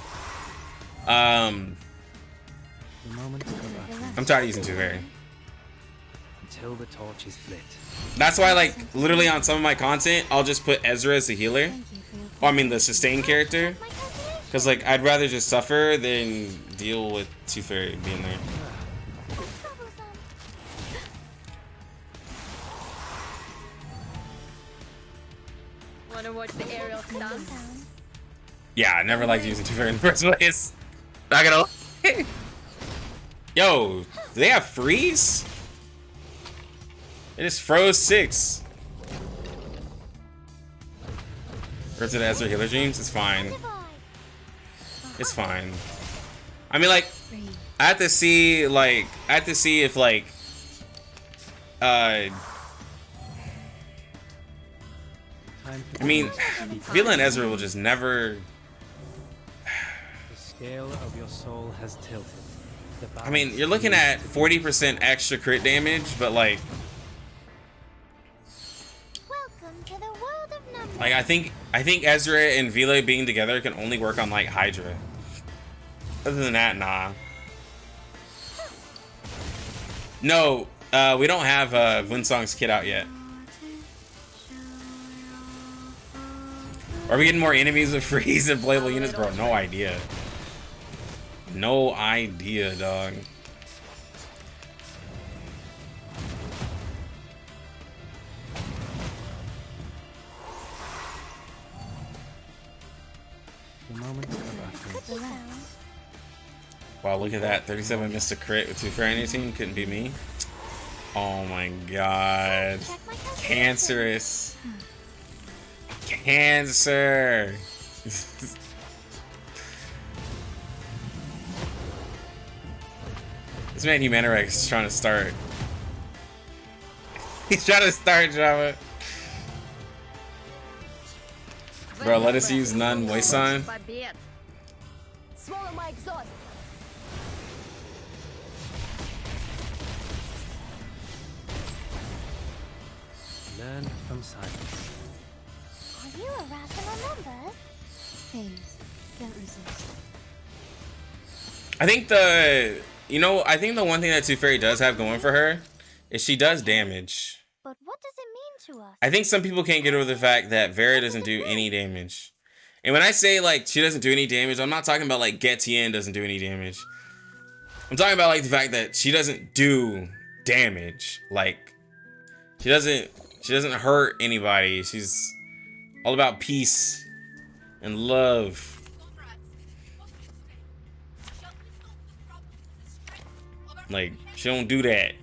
I'm tired of using Tooth Fairy. Until the torch is lit. That's why, like, literally on some of my content, I'll just put Ezra as the healer. Or, I mean, the sustain character. Because, like, I'd rather just suffer than deal with Tooth Fairy being there. Wanna watch the aerial stunts? Yeah, I never liked using Tooth Fairy in the first place. Not gonna lie. Yo, do they have freeze? It just froze 6. Or to the Ezra Healer Dreams? It's fine. It's fine. I mean, like, I have to see if, like, I mean, Vila and Ezra will just never. The scale of your soul has tilted. I mean, you're looking at 40% extra crit damage, but like, Welcome to the world of numbers. I think Ezra and Vila being together can only work on like Hydra. Other than that, nah. No, we don't have Vunsong's kit out yet. Are we getting more enemies with freeze and playable units, bro? No idea. No idea, dog. Wow, look at that. 37 missed a crit with 2 fairy on your team. Couldn't be me. Oh my god. Cancerous. Cancer. This man Humanorex is trying to start. He's trying to start drama. Bro, let us use none Moisan. Swallow my exhaust. Learn from silence. Are you a rational number? Things can't resist. I think I think the one thing that Two Fairy does have going for her is she does damage. But what does it mean to us? I think some people can't get over the fact that Vera doesn't do any damage. And when I say like she doesn't do any damage, I'm not talking about like Getien doesn't do any damage. I'm talking about like the fact that she doesn't do damage. Like she doesn't hurt anybody. She's all about peace and love. Like she don't do that.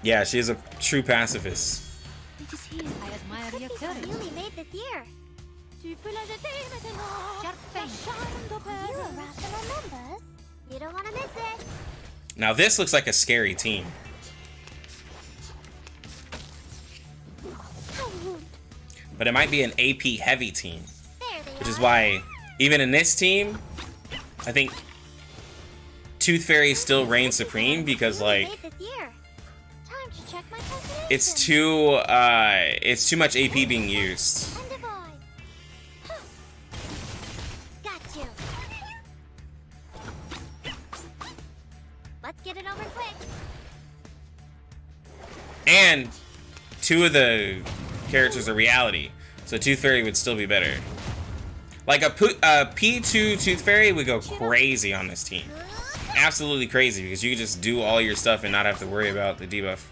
Yeah, she is a true pacifist. It is here. I admire your courage. Newly made this year. Tu peux la jeter maintenant. You a rational numbers? You don't want to miss it. Now this looks like a scary team. But it might be an AP heavy team. Which is why even in this team, I think Tooth Fairy still reigns supreme because like it's too much AP being used. Got you. Let's get it over quick. And 2 of the characters are reality, so Tooth Fairy would still be better. Like a P2 Tooth Fairy would go crazy on this team. Absolutely crazy, because you could just do all your stuff and not have to worry about the debuff.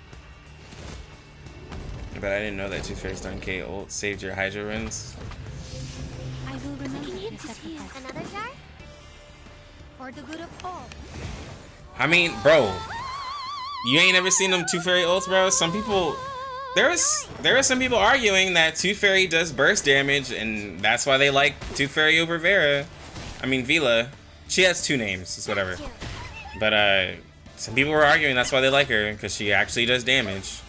But I didn't know that Tooth Fairy's 10k ult saved your Hydra runs. I will remember your sacrifice. Another jar? For the good of all. I mean, bro, you ain't ever seen them Tooth Fairy ults, bro? Some people... There are some people arguing that Tooth Fairy does burst damage, and that's why they like Tooth Fairy over Vera. I mean, Vila. She has 2 names, it's whatever. But some people were arguing that's why they like her, because she actually does damage.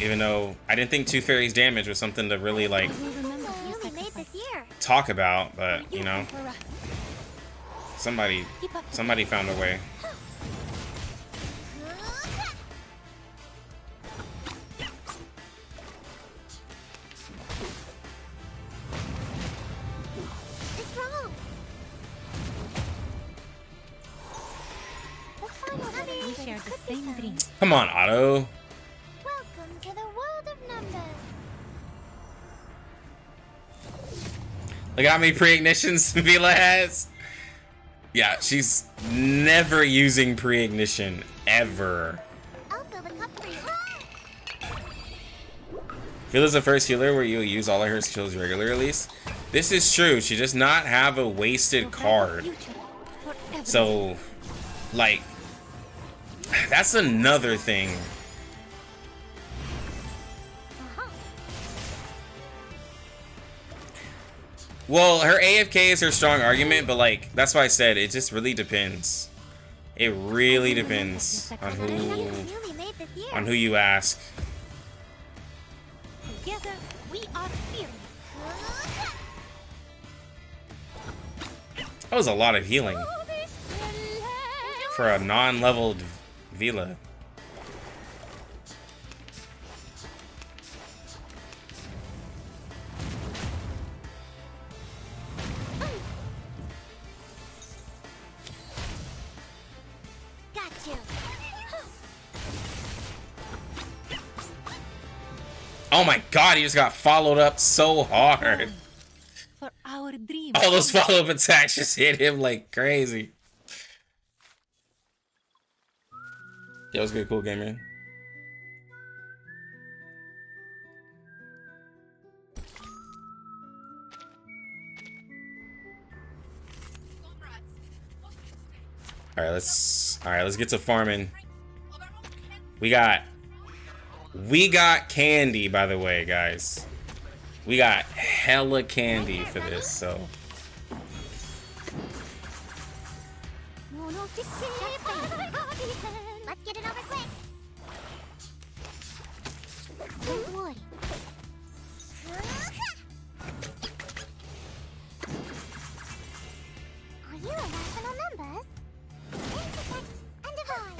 Even though I didn't think Tooth Fairy's damage was something to really like talk about, but you know, somebody found a way. Come on, Otto. Welcome to the world of numbers. Look how many pre-ignitions Vila has. Yeah, she's never using pre-ignition ever. Vila's the first healer where you'll use all of her skills regularly, at least. This is true. She does not have a wasted card. So, like, that's another thing. Well, her AFK is her strong argument, but like, that's why I said it just really depends. It really depends on who you ask. Together, we are fearless. That was a lot of healing for a non-leveled Vila. Oh my god, he just got followed up so hard. For our dream. All those follow-up attacks just hit him like crazy. Yeah, it was a good, cool game, man. Alright, let's get to farming. We got candy, by the way, guys. We got hella candy for this, so. Let's get it over quick. Don't worry. Are you irrational numbers? Intersect and divide.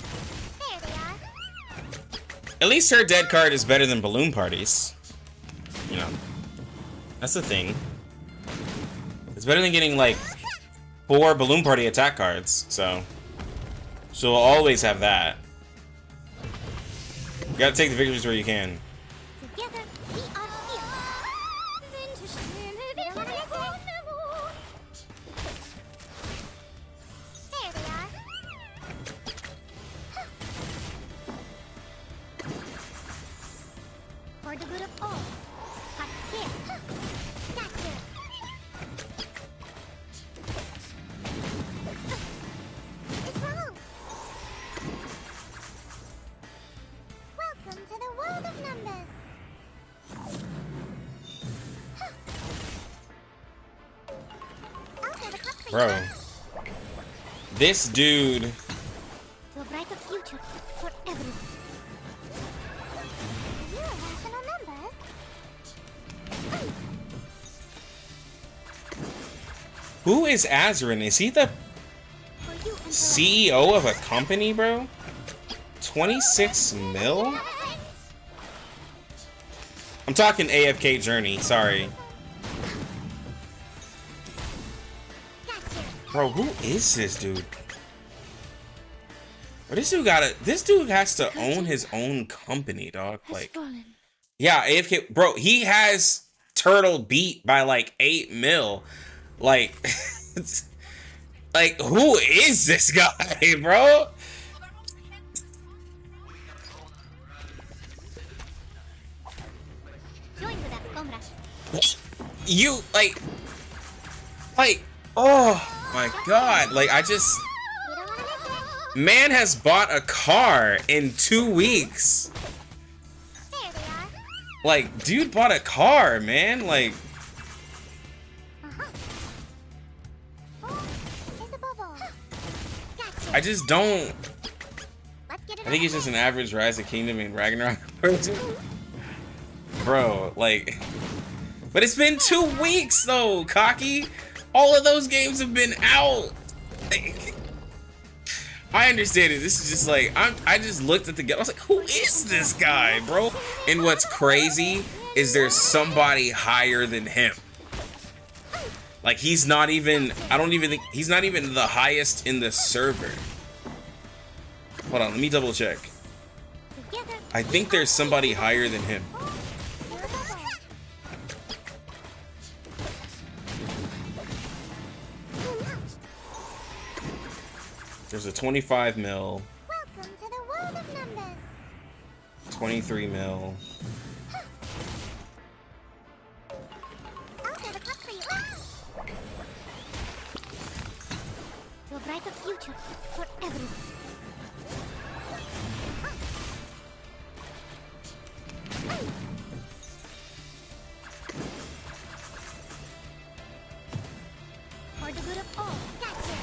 There they are. At least her dead card is better than balloon parties. You know, that's the thing. It's better than getting like 4 balloon party attack cards, so she'll always have that. You gotta take the victories where you can. Together, we are there they are. For the good of all. Hot here. Gotcha. It's wrong. Welcome to the world of numbers. I'll have a cup for Bro, you. this dude. To a brighter future for everyone. Are you irrational numbers? Who is Azrin? Is he the CEO of a company, bro? 26 mil? I'm talking AFK Journey, sorry. Bro, who is this dude? Bro, this dude has to own his own company, dog. Like, yeah, AFK, bro, he has Turtle beat by like 8 mil. Like, like, who is this guy, bro? Join with us, comrades. You, like, oh my god. Like, man has bought a car in 2 weeks. There they are. Like, dude bought a car, man. Like, I just don't. I think he's just an average Rise of Kingdom and Ragnarok person. Bro, like, but it's been 2 weeks though, Cocky. All of those games have been out. Like, I understand it. This is just like, I just looked at the game. I was like, who is this guy, bro? And what's crazy is there's somebody higher than him. Like, he's not even, I don't even think, he's not even the highest in the server. Hold on, let me double check. I think there's somebody higher than him. There's a 25 mil. Welcome to the world of numbers. 23 mil. I'll have a cup for you. To a brighter future for everyone. For the good of all. Gotcha.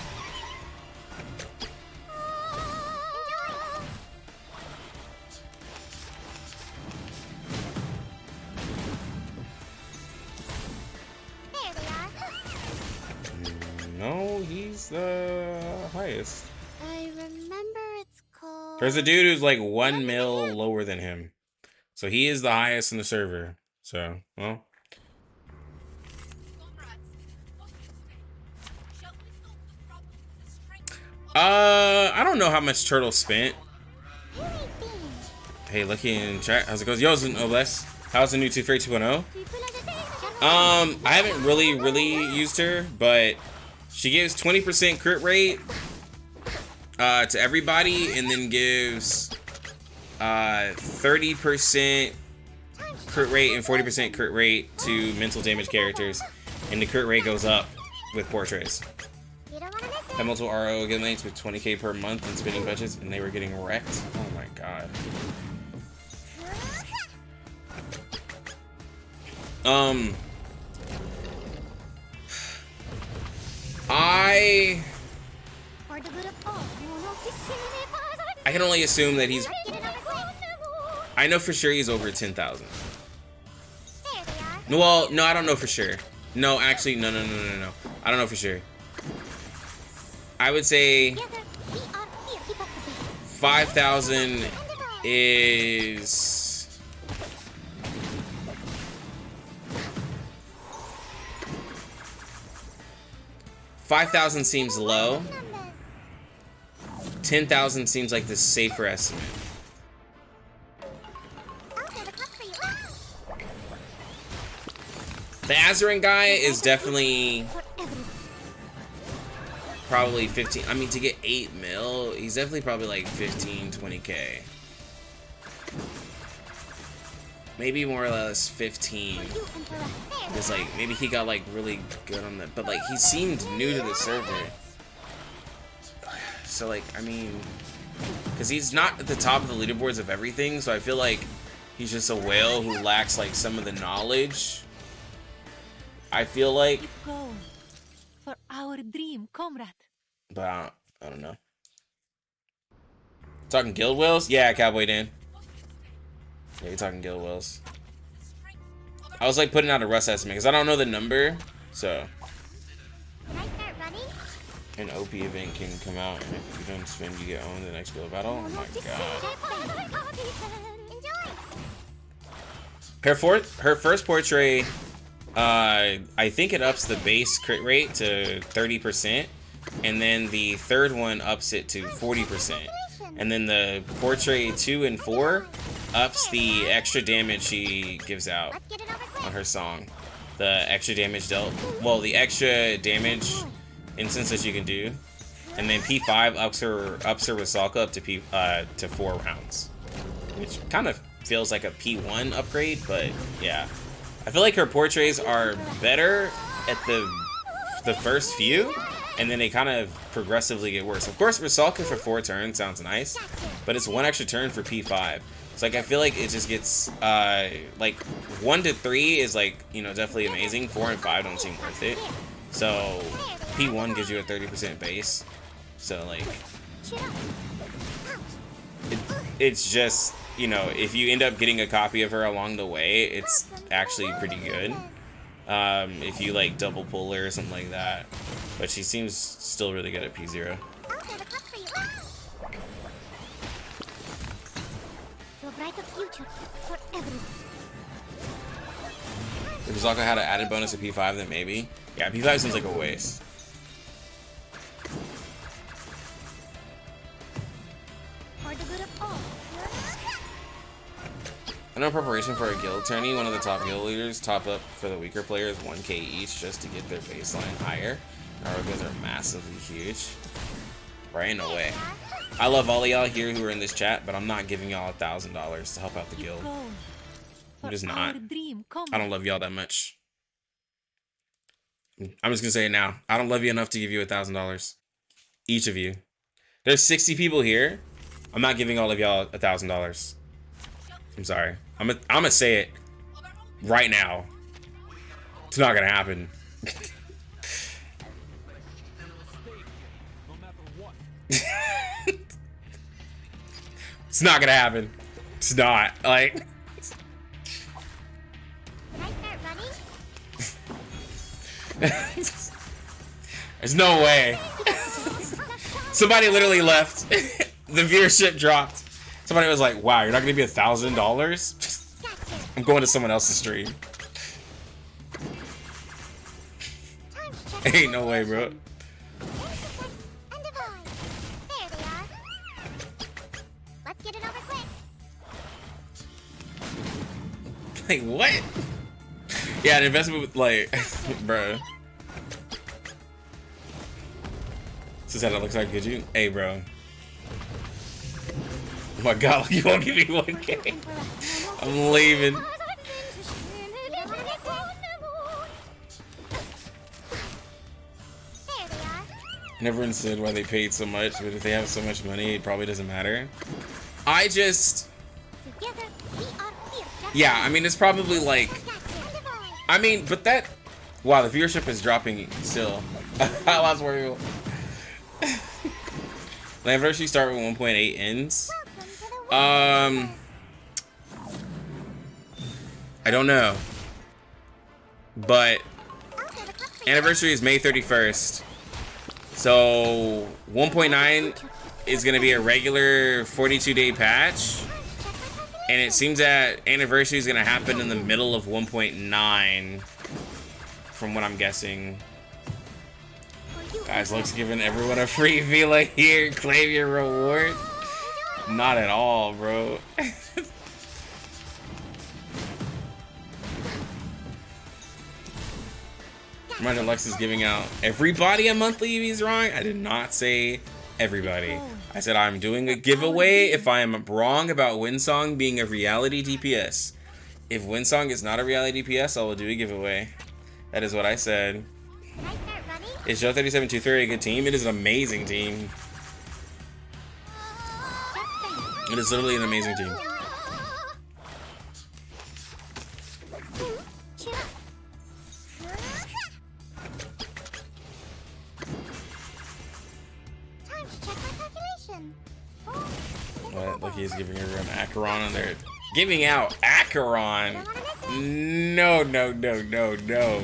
There they are. No, he's the highest. I remember it's called... There's a dude who's like 1 mil lower than him. So he is the highest in the server. So, well. I don't know how much Turtle spent. Hey, Lucky in chat. How's it goes? Yo, Obles. How's the new Two Fairy 2.0? I haven't really used her, but she gives 20% crit rate to everybody, and then gives 30% crit rate and 40% crit rate to mental damage characters, and the crit rate goes up with portraits. Had multiple RO again lanes with 20k per month in spinning budgets, and they were getting wrecked. Oh my god. I can only assume that he's... I know for sure he's over 10,000. Well, no, I don't know for sure. No, actually, no. I don't know for sure. I would say 5,000 is... 5,000 seems low. 10,000 seems like the safer estimate. The Azurin guy is definitely probably 15. I mean, to get 8 mil, he's definitely probably like 15, 20k. Maybe more or less 15. Because like maybe he got like really good on that, but like he seemed new to the server. So like, I mean, because he's not at the top of the leaderboards of everything, so I feel like he's just a whale who lacks like some of the knowledge. I feel like. Keep going for our dream, comrade. But I don't know. Talking guild whales? Yeah, Cowboy Dan. Yeah, you're talking guild whales. I was like putting out a rust estimate because I don't know the number, so. Can I start running? An OP event can come out, and if you don't spin, you get owned the next guild battle. Oh my god. Her first portrait, I think it ups the base crit rate to 30%, and then the third one ups it to 40%, and then the portrait 2 and 4 ups the extra damage she gives out on her song. The extra damage dealt, well, the extra damage instance that you can do, and then P5 ups her Rusalka up to 4 rounds, which kind of feels like a P1 upgrade, but yeah, I feel like her portraits are better at the first few, and then they kind of progressively get worse. Of course, Rusalka for 4 turns sounds nice, but it's 1 extra turn for P5. So like I feel like it just gets like 1 to 3 is like, you know, definitely amazing. 4 and 5 don't seem worth it. So P1 gives you a 30% base. So like it's just, you know, if you end up getting a copy of her along the way, it's actually pretty good. If you like double pull her or something like that. But she seems still really good at P0. If Zaka had an added bonus of P5, then maybe. Yeah, P5 seems like a waste. I know preparation for a guild tourney, one of the top guild leaders top up for the weaker players 1k each just to get their baseline higher. Our guilds are massively huge. Right? No way. I love all of y'all here who are in this chat, but I'm not giving y'all $1,000 to help out the guild. I'm just not. I don't love y'all that much. I'm just gonna say it now. I don't love you enough to give you $1,000. Each of you. There's 60 people here. I'm not giving all of y'all $1,000. I'm sorry. I'm gonna say it right now. It's not gonna happen. It's not gonna happen. It's not. Like. Can I start running? There's no way. Somebody literally left. The viewership dropped. Somebody was like, wow, you're not gonna be $1,000? I'm going to someone else's stream. Ain't no way, bro. There they are. Let's get it over quick. Like, what? Yeah, an investment with, like, bro. This is how it looks like, could you? Hey, bro. Oh my god, you won't give me 1K. I'm leaving. Never understood why they paid so much, but if they have so much money, it probably doesn't matter. I just... Yeah, I mean, it's probably like... I mean, but that... Wow, the viewership is dropping still. I lost where you... The anniversary start with 1.8 ends. I don't know. But... Anniversary is May 31st. So 1.9 is going to be a regular 42-day patch, and it seems that anniversary is going to happen in the middle of 1.9 from what I'm guessing. Guys, looks giving everyone a free Vila here. Claim your reward. Not at all, bro. Reminder, Lex is giving out everybody a monthly if he's wrong. I did not say everybody. I said I'm doing a giveaway if I am wrong about Windsong being a reality DPS. If Windsong is not a reality DPS, I will do a giveaway. That is what I said. Is Joe 37230 a good team? It is an amazing team. It is literally an amazing team. What? Look, he's giving everyone Acheron on there. Giving out Acheron? No, no, no, no, no.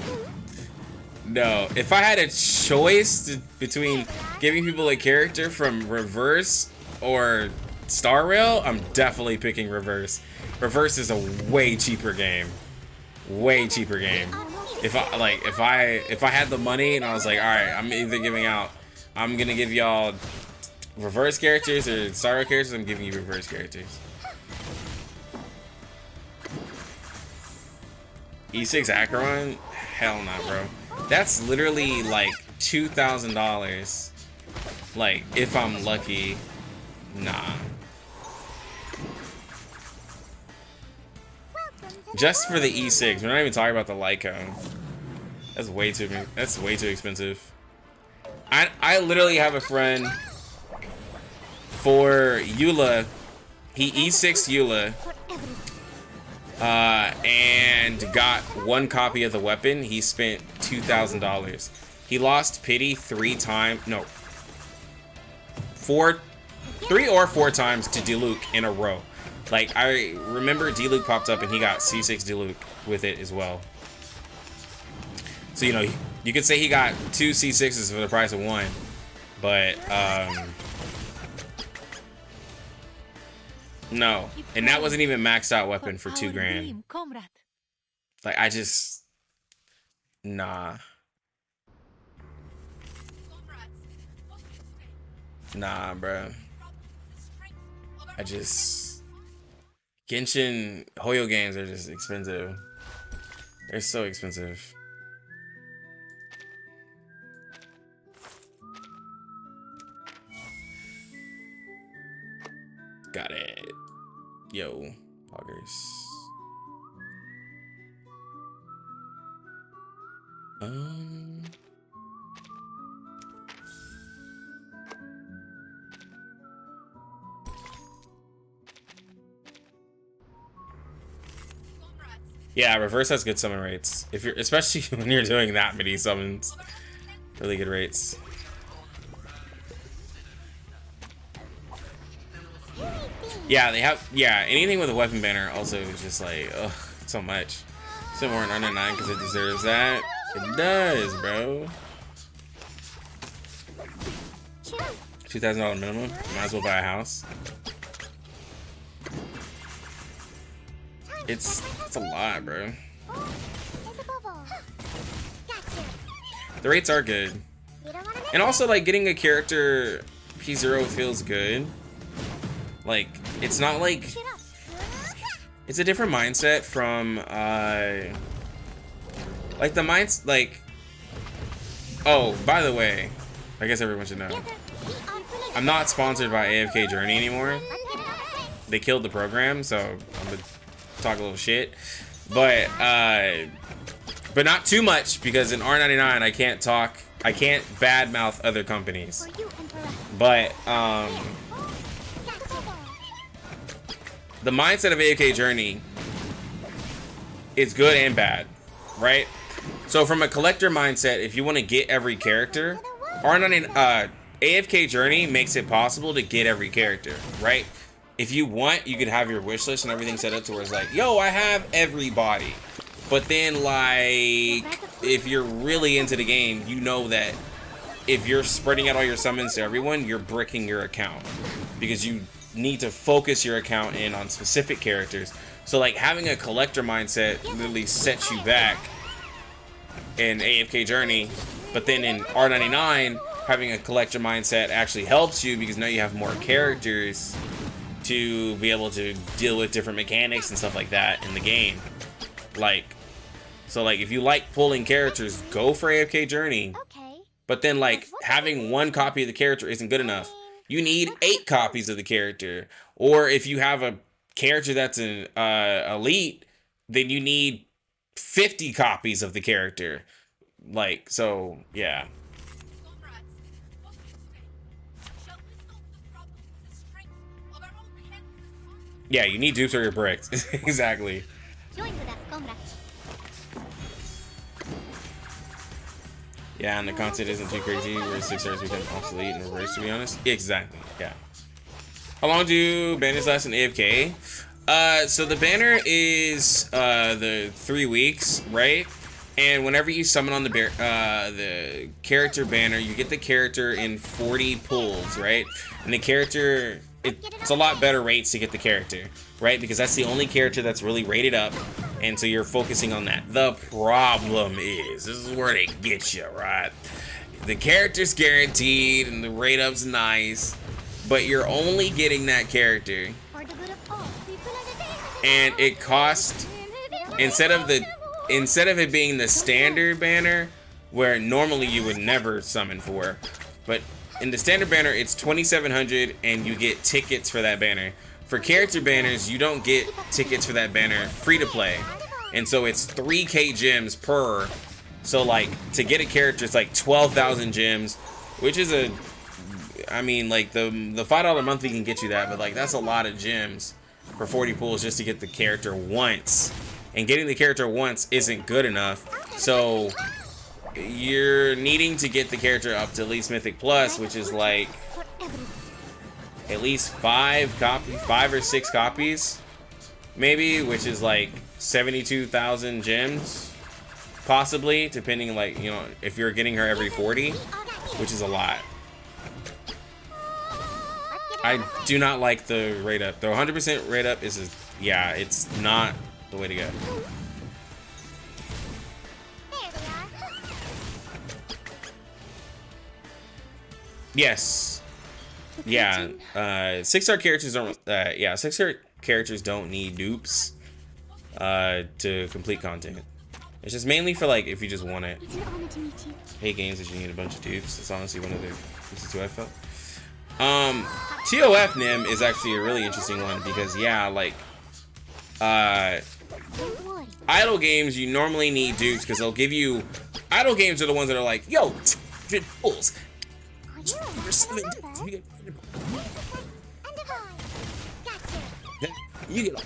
No. If I had a choice between giving people a character from Reverse or Star Rail, I'm definitely picking Reverse. Reverse is a way cheaper game. Way cheaper game. If I had the money and I was like, all right, I'm either giving out, I'm gonna give y'all Reverse characters or Star Rail characters, I'm giving you Reverse characters. E6 Acheron? Hell nah, bro. That's literally like $2,000. Like, if I'm lucky. Nah. Just for the E6. We're not even talking about the Lycone. That's way too expensive. I literally have a friend for Eula. He E6 Eula. And got one copy of the weapon. He spent $2,000. He lost pity 3 times. No. 3 or 4 times to Diluc in a row. Like, I remember Diluc popped up and he got C6 Diluc with it as well. So, you know, you could say he got 2 C6s for the price of 1. But, no. And that wasn't even maxed out weapon for $2,000. Like, I just... Nah. Nah, bro. I just... Genshin Hoyo games are just expensive. They're so expensive. Got it. Yo, poggers. Yeah, reverse has good summon rates. If you're, especially when you're doing that many summons, really good rates. Yeah, they have. Yeah, anything with a weapon banner also is just like, ugh, so much. So more in under 9 because it deserves that. It does, bro. $2,000 minimum. Might as well buy a house. It's a lot, bro. The rates are good, and also like getting a character P0 feels good. Like it's not like it's a different mindset from like the minds like. Oh, by the way, I guess everyone should know. I'm not sponsored by AFK Journey anymore. They killed the program, so I'm gonna talk a little shit. But not too much, because in R99 I can't badmouth other companies. But the mindset of AFK Journey is good and bad, right? So from a collector mindset, if you want to get every character, AFK Journey makes it possible to get every character, right? If you want, you could have your wish list and everything set up to where it's like, yo, I have everybody. But then, like, if you're really into the game, you know that if you're spreading out all your summons to everyone, you're bricking your account. Because you need to focus your account in on specific characters. So, like, having a collector mindset literally sets you back in AFK Journey. But then in R99, having a collector mindset actually helps you because now you have more characters to be able to deal with different mechanics and stuff like that in the game. Like, so like if you like pulling characters, go for AFK Journey. But then like having one copy of the character isn't good enough. You need 8 copies of the character. Or if you have a character that's an elite, then you need 50 copies of the character. Like, so yeah. Yeah, you need dupes or you're bricked. Exactly. Yeah, and the content isn't too crazy where 6 stars become obsolete and reverse, to be honest. Exactly, yeah. How long do banners last in AFK? So the banner is the 3 weeks, right? And whenever you summon on the character banner, you get the character in 40 pulls, right? And the character, it's a lot better rates to get the character, right? Because that's the only character that's really rated up, and so you're focusing on that. The problem is, this is where they get you, right? The character's guaranteed, and the rate up's nice, but you're only getting that character, and it costs, instead of it being the standard banner, where normally you would never summon for, but in the standard banner, it's 2,700 and you get tickets for that banner. For character banners, you don't get tickets for that banner free to play. And so it's 3k gems per. So like to get a character, it's like 12,000 gems, which is I mean like the $5 monthly can get you that, but like that's a lot of gems for 40 pulls just to get the character once. And getting the character once isn't good enough. So you're needing to get the character up to at least Mythic Plus, which is like at least 5 or 6 copies, maybe, which is like 72,000 gems, possibly, depending, like, you know, if you're getting her every 40, which is a lot. I do not like the rate up. The 100% rate up is yeah, it's not the way to go. Yes. Yeah. 6-star characters don't. Yeah, 6-star characters don't need dupes to complete content. It's just mainly for like if you just want it. Hate games that you need a bunch of dupes. It's honestly one of the reasons why I felt. TOF Nim is actually a really interesting one because yeah, like idle games you normally need dupes because they'll give you. Idle games are the ones that are like, yo, pulls. You get all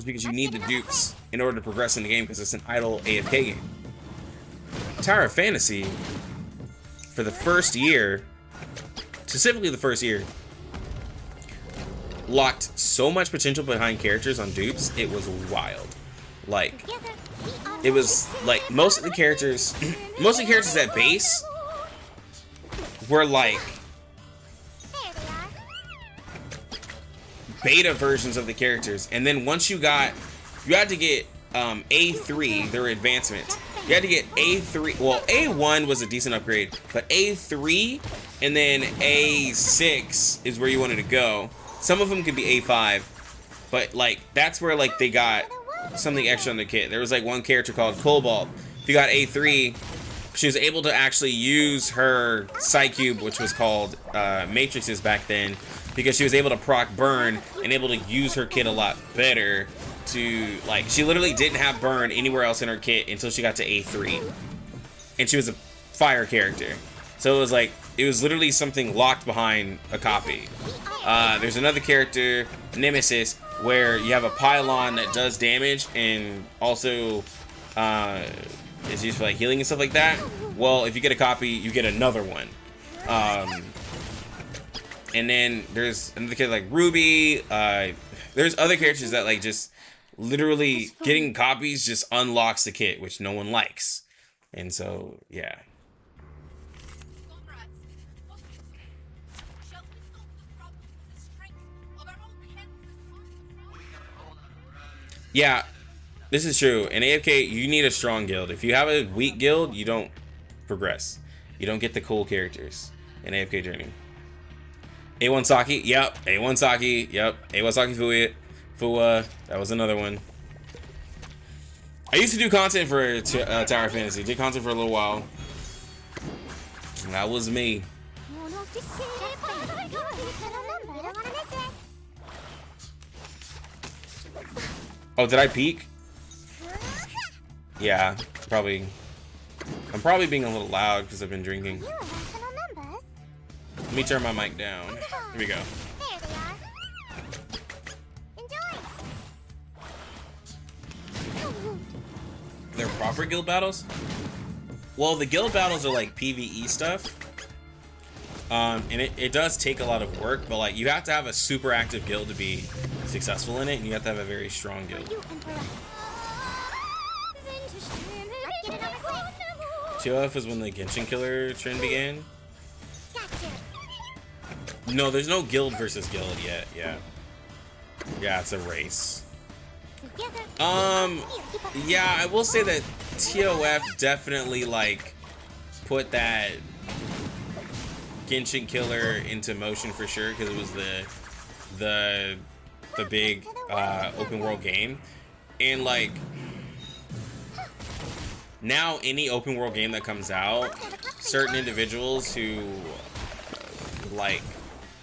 because you need the dupes in order to progress in the game because it's an idle AFK game. Tower of Fantasy, for the first year, specifically the first year, locked so much potential behind characters on dupes, it was wild. Like, it was like most of the characters at base were like beta versions of the characters, and then once you had to get A3, their advancements. You had to get A3. Well, A1 was a decent upgrade, but A3 and then A6 is where you wanted to go. Some of them could be A5, but like that's where like they got something extra on the kit. There was like one character called Cobalt. If you got A3, she was able to actually use her Psycube, which was called Matrixes back then, because she was able to proc burn and able to use her kit a lot better. To like, she literally didn't have burn anywhere else in her kit until she got to A3, and she was a fire character. So it was like, it was literally something locked behind a copy. There's another character, Nemesis, where you have a pylon that does damage and also is used for like healing and stuff like that. Well, if you get a copy, you get another one. And then there's another character like Ruby. There's other characters that like just literally getting copies just unlocks the kit, which no one likes. And so, yeah. Yeah, this is true. In AFK, you need a strong guild. If you have a weak guild, you don't progress. You don't get the cool characters in AFK Journey. A1 Saki, yep. A1 Saki, yep. A1 Saki Fua, that was another one. I used to do content for Tower of Fantasy. Did content for a little while. And that was me. Oh, did I peek? Yeah, probably. I'm probably being a little loud because I've been drinking. Let me turn my mic down. Here we go. They're proper guild battles? Well, the guild battles are like PvE stuff. And it does take a lot of work, but like you have to have a super active guild to be successful in it, and you have to have a very strong guild. TOF was when the Genshin Killer trend began. No, there's no guild versus guild yet. Yeah, it's a race. Yeah, I will say that TOF definitely like put that Genshin Killer into motion for sure, because it was the big open world game. And like now any open world game that comes out, certain individuals who like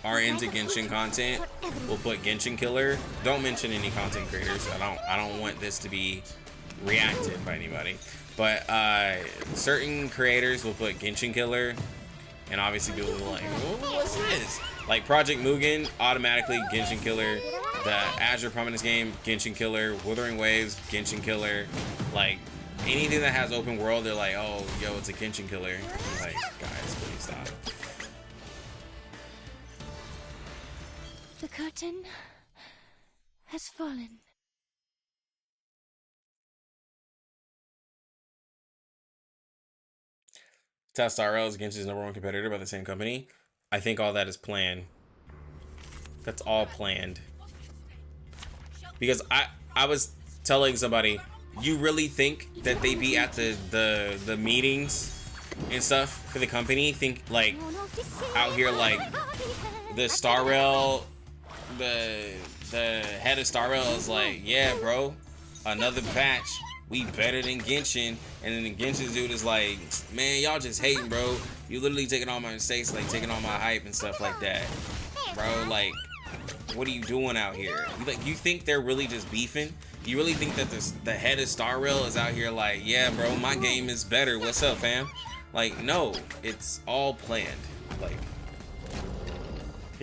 are into Genshin content will put Genshin Killer. Don't mention any content creators. I don't want this to be reacted by anybody. But certain creators will put Genshin Killer, and obviously people will be like, oh, what's this? Like Project Mugen, automatically Genshin Killer. The Azure Prominence game, Genshin Killer. Wuthering Waves, Genshin Killer. Like anything that has open world, they're like, oh, yo, it's a Genshin Killer. Like, guys, please stop. The curtain has fallen. Tastaro is Genshin's #1 competitor by the same company. I think all that is planned. That's all planned. Because I was telling somebody, you really think that they be at the meetings and stuff for the company? Think like out here like the Star Rail, the head of Star Rail is like, yeah, bro, another patch. We better than Genshin. And then the Genshin dude is like, man, y'all just hating, bro. You literally taking all my mistakes, like taking all my hype and stuff like that. Bro, like, what are you doing out here? You think they're really just beefing? You really think that the head of Star Rail is out here like, yeah, bro, my game is better. What's up, fam? Like, no, it's all planned. Like,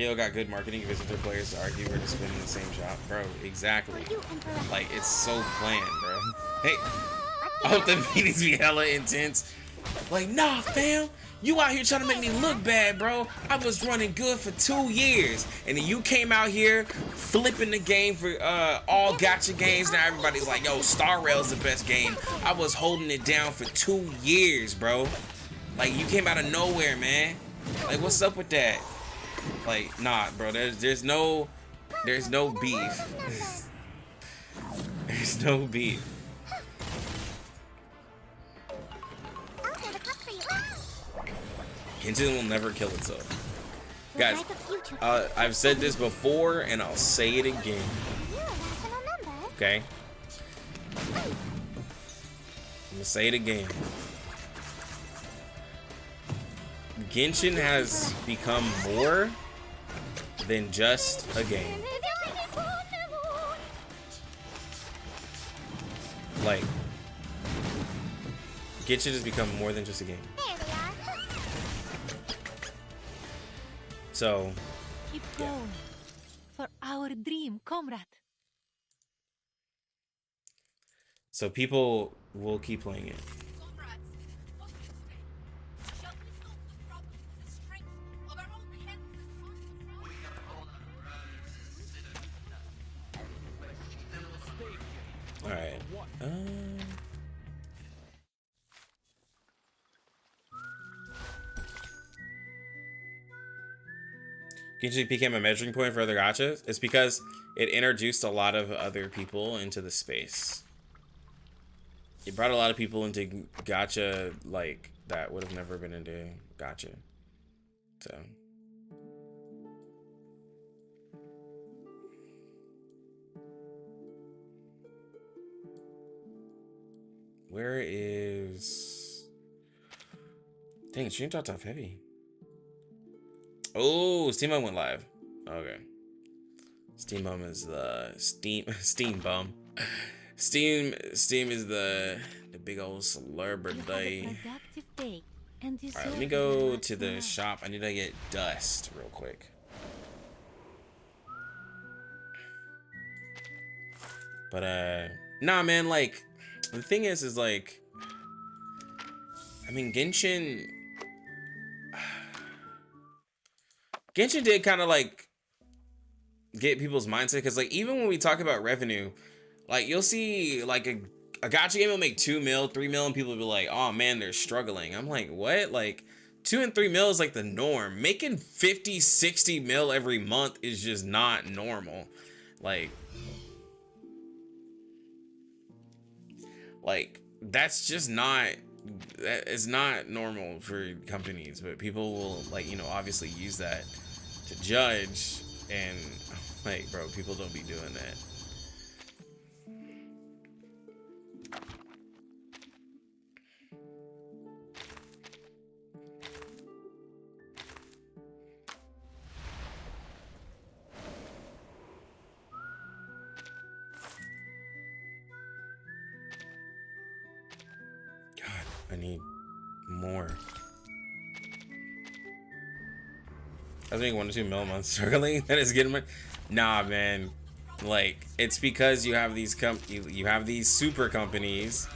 KO got good marketing. Visitor players to argue we're just spin in the same shop. Bro, exactly. Like, it's so planned, bro. Hey, I hope the meetings be hella intense. Like, nah, fam. You out here trying to make me look bad, bro. I was running good for 2 years. And then you came out here flipping the game for all gacha games. Now everybody's like, yo, Star Rail's the best game. I was holding it down for 2 years, bro. Like, you came out of nowhere, man. Like, what's up with that? Like, nah, bro. There's no beef. There's no beef. Genshin will never kill itself. Guys, I've said this before and I'll say it again. Okay? I'm gonna say it again. Genshin has become more than just a game. Like, Genshin has become more than just a game. So, keep going for our dream, comrade. So people will keep playing it. All right. Genshin became a measuring point for other gachas. It's because it introduced a lot of other people into the space. It brought a lot of people into gacha like that would have never been into gacha. So where is dang, stream top heavy. Oh, Steam Bum went live. Okay. Steam Bum is the Steam Bum. Steam is the big old celebrity. Alright, let me go to the shop. I need to get dust real quick. But nah, man, like the thing is like, I mean, Genshin did kind of like get people's mindset, because like even when we talk about revenue, like you'll see like a gacha game will make 2 mil, 3 mil, and people will be like, oh man, they're struggling. I'm like, what? Like 2 and 3 mil is like the norm. Making 50, 60 mil every month is just not normal. Like that's just not, that is not normal for companies, but people will, like, you know, obviously use that to judge, and like, bro, people don't be doing that. I need more. I think 1 to 2 mil a month struggling. That is getting my. Nah, man. Like, it's because you have these you have these super companies.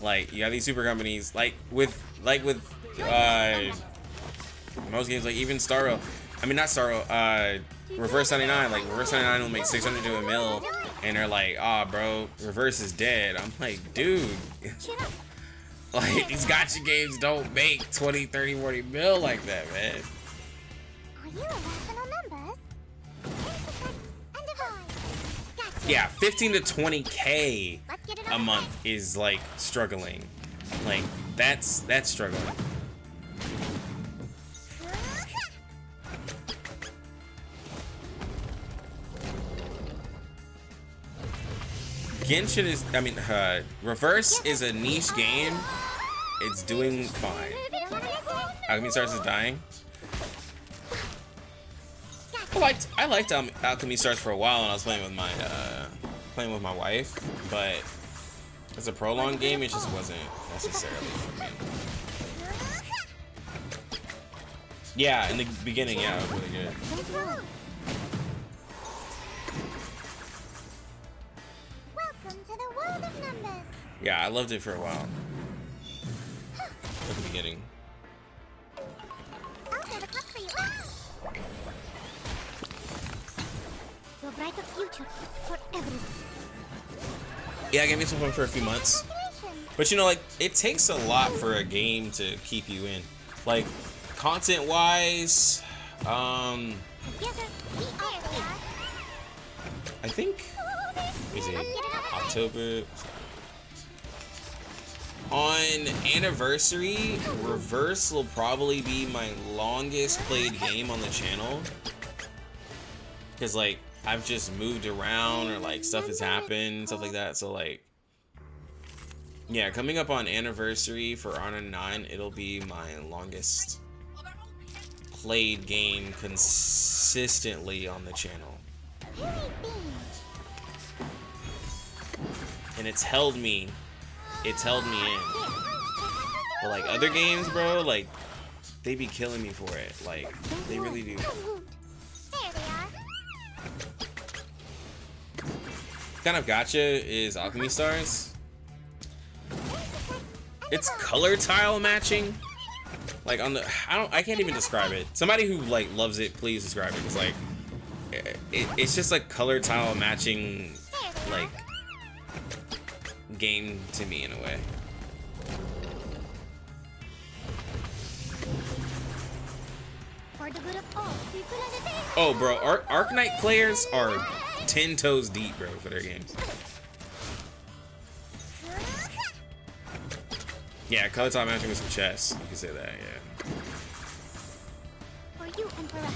Like, you have these super companies. Like with most games, like even Starro. I mean, not Starro. Reverse 99. Like Reverse 99 will make 600 to a mil, and they're like, "Ah, bro, Reverse is dead." I'm like, dude. Like, these gacha games don't make 20, 30, 40 mil like that, man. Are you rational numbers? Yeah, 15 to 20K a month is like struggling. Like, that's struggling. Genshin is, I mean, Reverse is a niche game. It's doing fine. Alchemy Stars is dying. I liked Alchemy Stars for a while when I was playing with my wife, but as a prolonged game, it just wasn't necessarily for me. Yeah, in the beginning, yeah, it was really good. Welcome to the world of numbers. Yeah, I loved it for a while. At the beginning. I'll have a cup for you. To a brighter future for everyone. Yeah, it gave me some fun for a few months. But you know, like, it takes a lot for a game to keep you in. Like, content-wise, I think, is it October? On Anniversary, Reverse will probably be my longest played game on the channel. Because, like, I've just moved around or, like, stuff has happened, stuff like that. So, like, yeah, coming up on Anniversary for Honor 9, it'll be my longest played game consistently on the channel. And it's held me in. But like other games, bro, like they be killing me for it. Like they really do. Kind of gotcha is Alchemy Stars. It's color tile matching. Like on the, I can't even describe it. Somebody who like loves it, please describe it. It's like, it's just like color tile matching, like game to me in a way. Oh, bro, Arknight players are 10 toes deep, bro, for their games. Yeah, color tile matching with some chess. You can say that, yeah. For you and for us.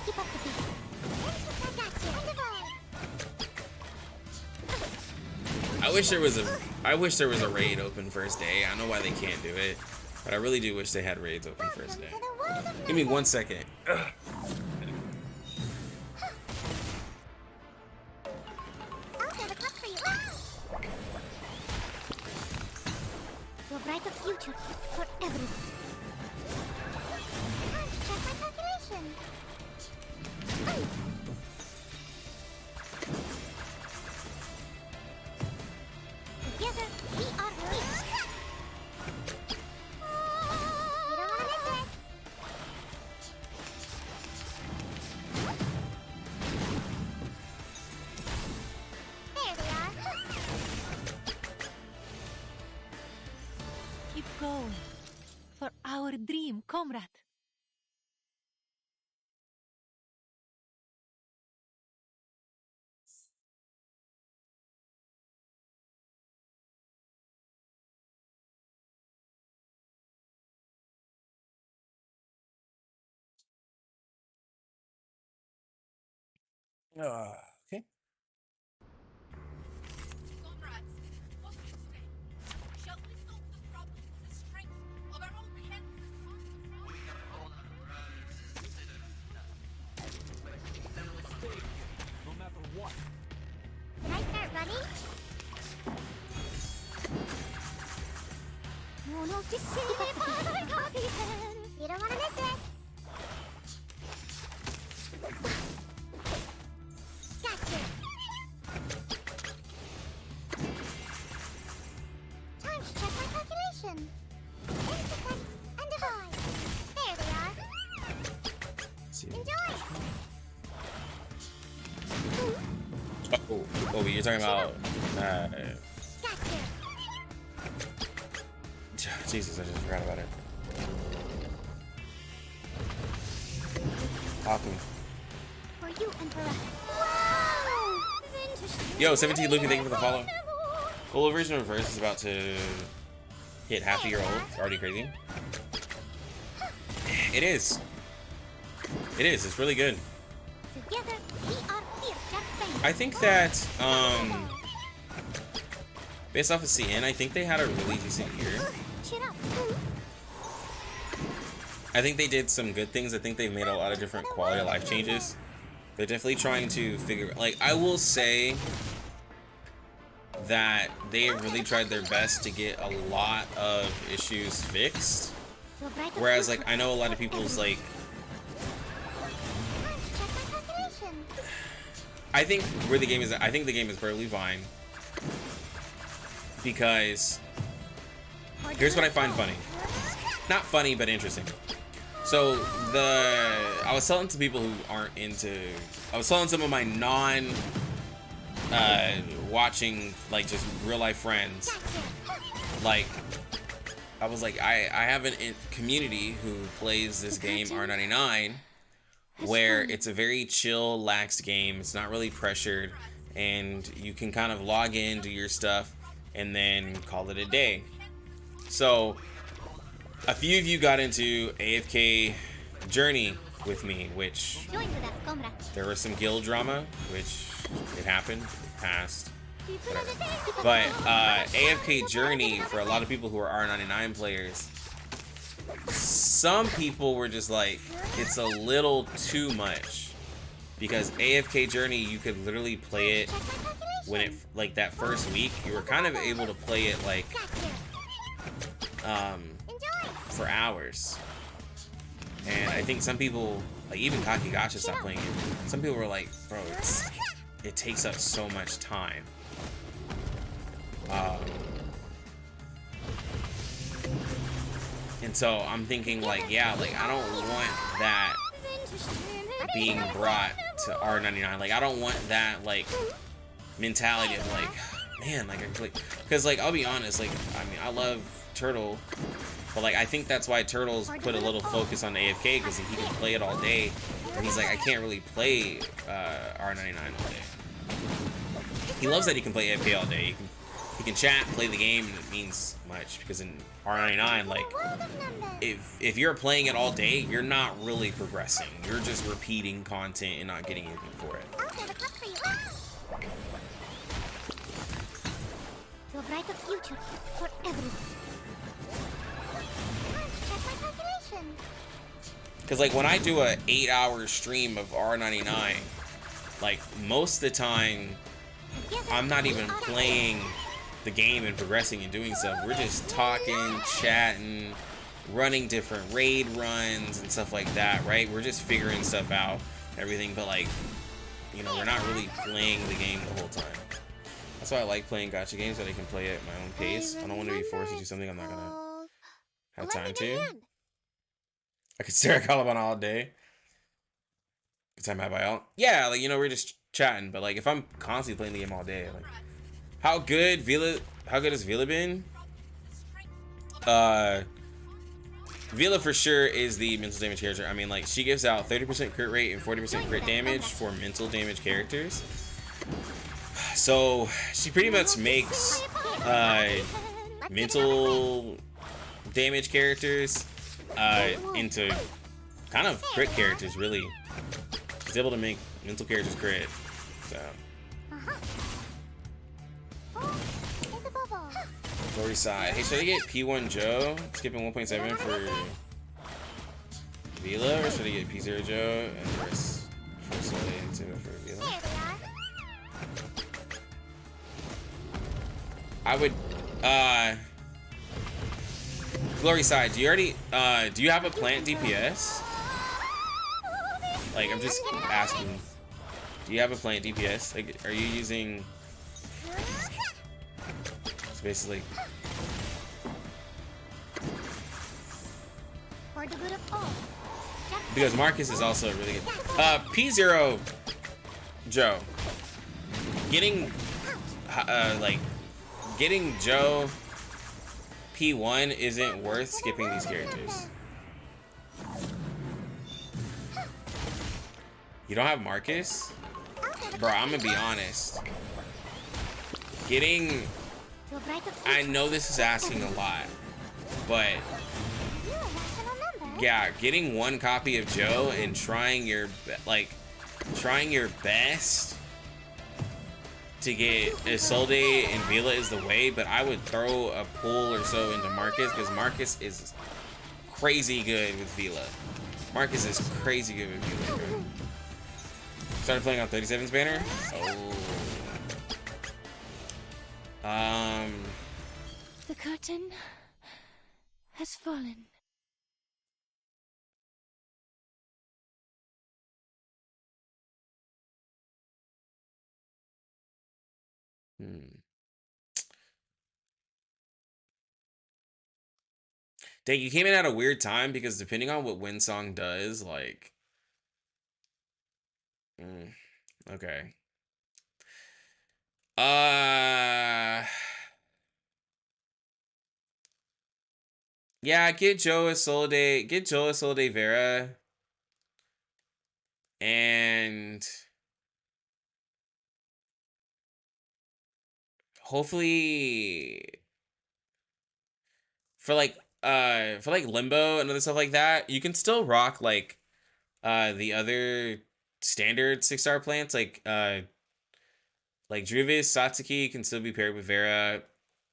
Keep up the beat. I wish there was a raid open first day. I know why they can't do it, but I really do wish they had raids open first day. Give me 1 second. Ugh. To a brighter future for everyone. Check my calculation. Together, we are rich. You don't want to miss it. There they are. Keep going. For our dream, comrade. Okay. No matter what. Can I start running? No, just keep up the beat. You don't want to miss it. Gotcha. Time to check my calculation. Intersect and divide. There they are. Enjoy. Oh, you're talking about. Gotcha. Jesus, I just forgot about it. Alchemy. For you and for us. Wow! Yo, 17 Luffy, thank you for the follow. Full version of Reverse is about to hit half a year old. It's already crazy. It is. It is. It's really good. Together, we are future friends. I think that, based off of CN, I think they had a really decent year. Cheer up. I think they did some good things. I think they've made a lot of different quality of life changes. They're definitely trying to figure, like, I will say that they have really tried their best to get a lot of issues fixed. Whereas, like, I know a lot of people's, like, I think where the game is, I think the game is perfectly fine because here's what I find funny. Not funny, but interesting. So I was telling to people who aren't into, I was telling some of my watching, like, just real life friends, like, I was like, I have a community who plays this game R99 where it's a very chill, lax game. It's not really pressured, and you can kind of log in, do your stuff, and then call it a day. So a few of you got into AFK Journey with me, which there was some guild drama, which it happened, it passed, whatever. But AFK Journey, for a lot of people who are R99 players, some people were just like, it's a little too much, because AFK Journey, you could literally play it when it, like, that first week, you were kind of able to play it like for hours. And I think some people, like even Kakigasha, stopped playing it. Some people were like, bro, it takes up so much time. And so I'm thinking, like, yeah, like, I don't want that being brought to R99. Like, I don't want that, like, mentality of, like, man, like, I play, because, like, I'll be honest, like, I mean, I love Turtle, but, like, I think that's why Turtle's put a little focus on AFK, because he can play it all day, and he's like, I can't really play R99 all day. He loves that he can play AFK all day. He can chat, play the game, and it means much, because in R99, like, if you're playing it all day, you're not really progressing. You're just repeating content and not getting anything for it. To a brighter future for everyone. Check my calculation. Because, like, when I do a 8-hour stream of R99, like, most of the time, I'm not even playing the game and progressing and doing stuff. We're just talking, chatting, running different raid runs and stuff like that, right? We're just figuring stuff out, everything, but, like, you know, we're not really playing the game the whole time. That's why I like playing gacha games, that I can play at my own pace. I don't want to be forced to do something I'm not gonna have time to. I could stare at Caliban all day. Good time have I out? Yeah, like, you know, we're just chatting, but, like, if I'm constantly playing the game all day, like, how good has Vila been? Vila for sure is the mental damage character. I mean, like, she gives out 30% crit rate and 40% crit damage for mental damage characters. So she pretty much makes mental damage characters into kind of crit characters, really. She's able to make mental characters crit. So Glory side. Hey, should I get P1 Joe? Skipping 1.7 for Vila, or should I get P0 Joe and first way into it for Vila? I would Glory side, do you already do you have a plant DPS? Like, I'm just asking. Do you have a plant DPS? Like, are you using, it's basically For the good of all. because Marcus is also really good. P0 Joe. Getting like getting Joe P1 isn't worth skipping these characters. You don't have Marcus? Bro, I'm gonna be honest. Getting, I know this is asking a lot, but yeah, getting one copy of Joe and trying your best to get Isolde and Vila is the way, but I would throw a pull or so into Marcus, because Marcus is crazy good with Vila. Marcus is crazy good with Vila, bro. Started playing on 37's banner. Oh. The curtain has fallen. Hmm. Dang, you came in at a weird time because depending on what Windsong does, like, okay. Yeah, get Joe Isolde, Vera, and hopefully for like Limbo and other stuff like that, you can still rock like the other standard 6-star plants like Druvis, Satsuki can still be paired with Vera.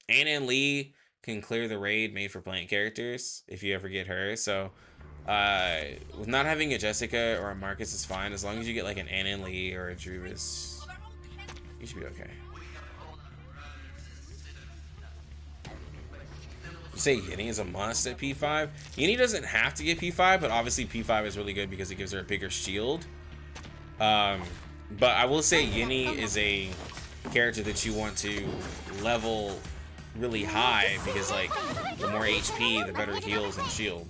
Anna and Lee can clear the raid made for plant characters if you ever get her. So with not having a Jessica or a Marcus is fine as long as you get like an Anna and Lee or a Druvis. You should be okay. You say Yinny is a must at P5. Yinny doesn't have to get P5, but obviously P5 is really good because it gives her a bigger shield. But I will say Yinny is a character that you want to level really high because like the more HP, the better heals and shield.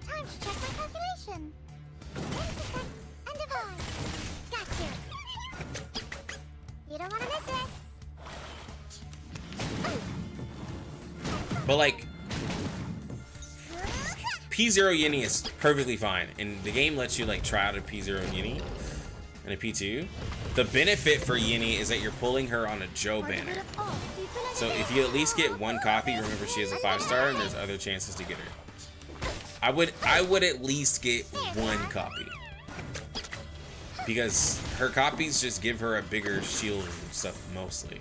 Time to check my calculation. 10% and divide. Gotcha. You don't want to miss it. But like P0 Yinny is perfectly fine, and the game lets you like try out a P0 Yinny and a P2. The benefit for Yinny is that you're pulling her on a Joe banner. So if you at least get one copy, remember she has a 5-star and there's other chances to get her. I would at least get one copy. Because her copies just give her a bigger shield and stuff mostly.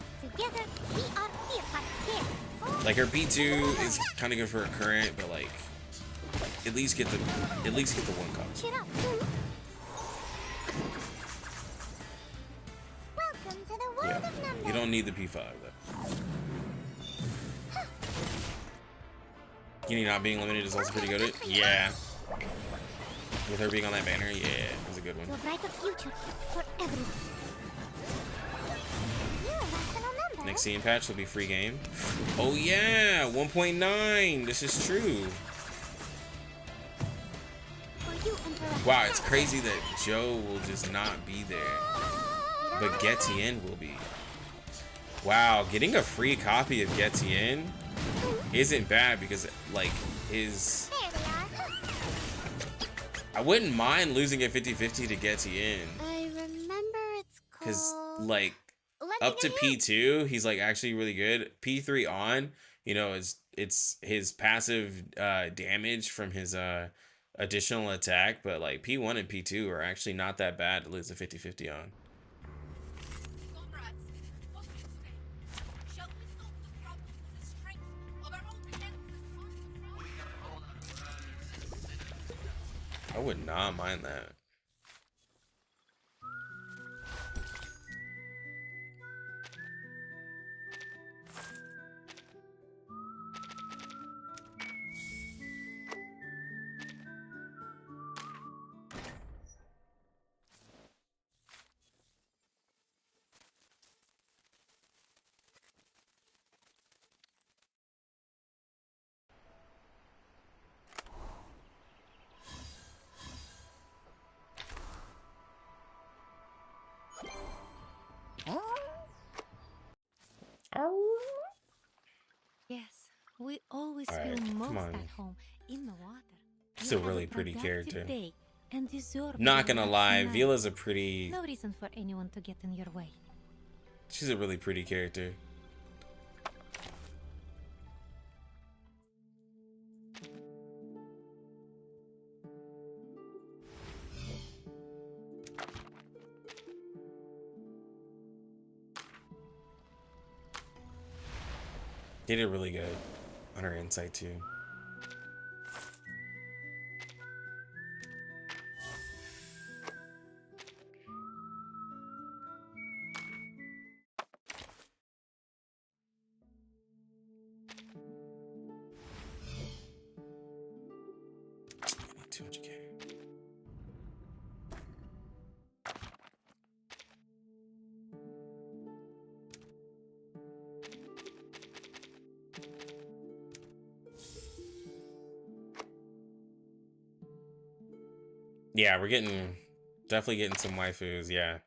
Like her B2 is kind of good for her current, but like at least get the one copy. Yeah, you don't need the P5 though. Yinny not being limited is also pretty good. Yeah. With her being on that banner, yeah, that's a good one. Next season patch will be free game. Oh yeah, 1.9. This is true. Wow, it's crazy that Joe will just not be there, but Getien will be. Wow, getting a free copy of Getien isn't bad because like his. I wouldn't mind losing a 50-50 to Getien. I remember it's called. Because like up to P2, he's like actually really good. P3 on, you know, it's his passive damage from his additional attack, but like P1 and P2 are actually not that bad to lose a 50-50 on. I would not mind that. Yes, we always Alright, feel come most on. at home in the water. She's a really pretty character. And deserve Not gonna lie, tonight. Vila's a pretty. No reason for anyone to get in your way. She's a really pretty character. They did really good on her insight too. Yeah, we're definitely getting some waifus, yeah.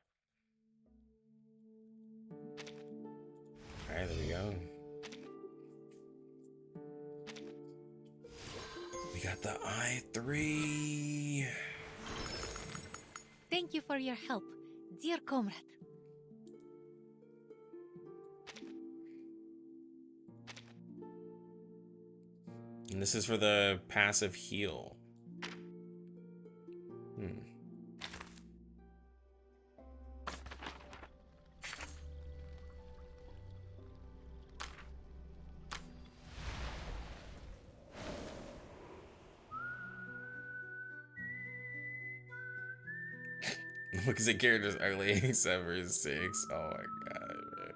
Alright, there we go. We got the I3. Thank you for your help, dear comrade. And this is for the passive heal. Because the characters early 7-6. Oh my god, man.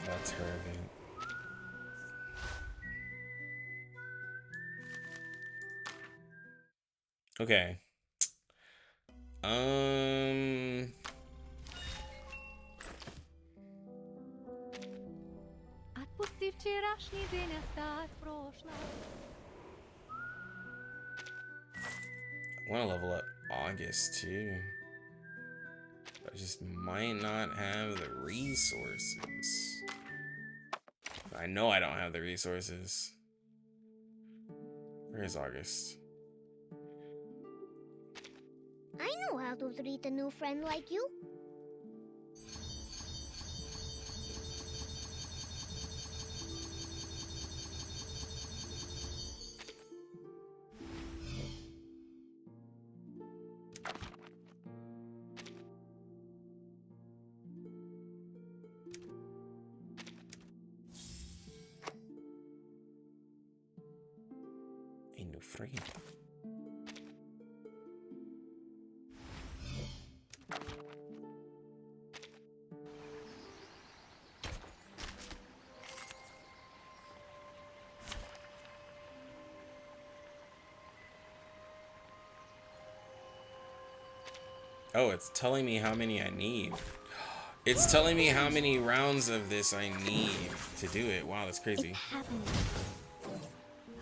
That's her event. Okay. Отпусти вчерашний день, оставь прошлое. I want to level up August too. I just might not have the resources. I know I don't have the resources. Where is August? I know how to treat a new friend like you. Ain't no friend. Oh, it's telling me how many I need. It's telling me how many rounds of this I need to do it. Wow, that's crazy. It's happening.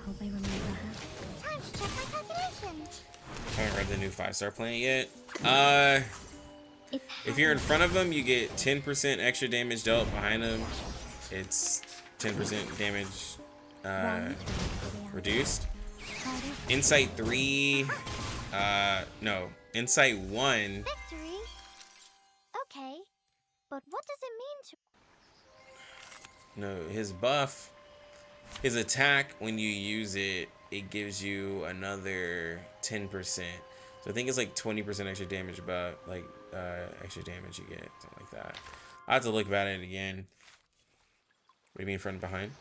Hope I remember her. Time to check my calculations. I haven't read the new 5-star plan yet. If you're in front of them, you get 10% extra damage dealt. Behind them, it's 10% damage reduced. Insight 3, no, Insight 1. Victory? Okay, but what does it mean to... No, his buff, his attack, when you use it, it gives you another 10%. So I think it's like 20% extra damage, but like extra damage you get, something like that. I have to look at it again. What do you mean front and behind?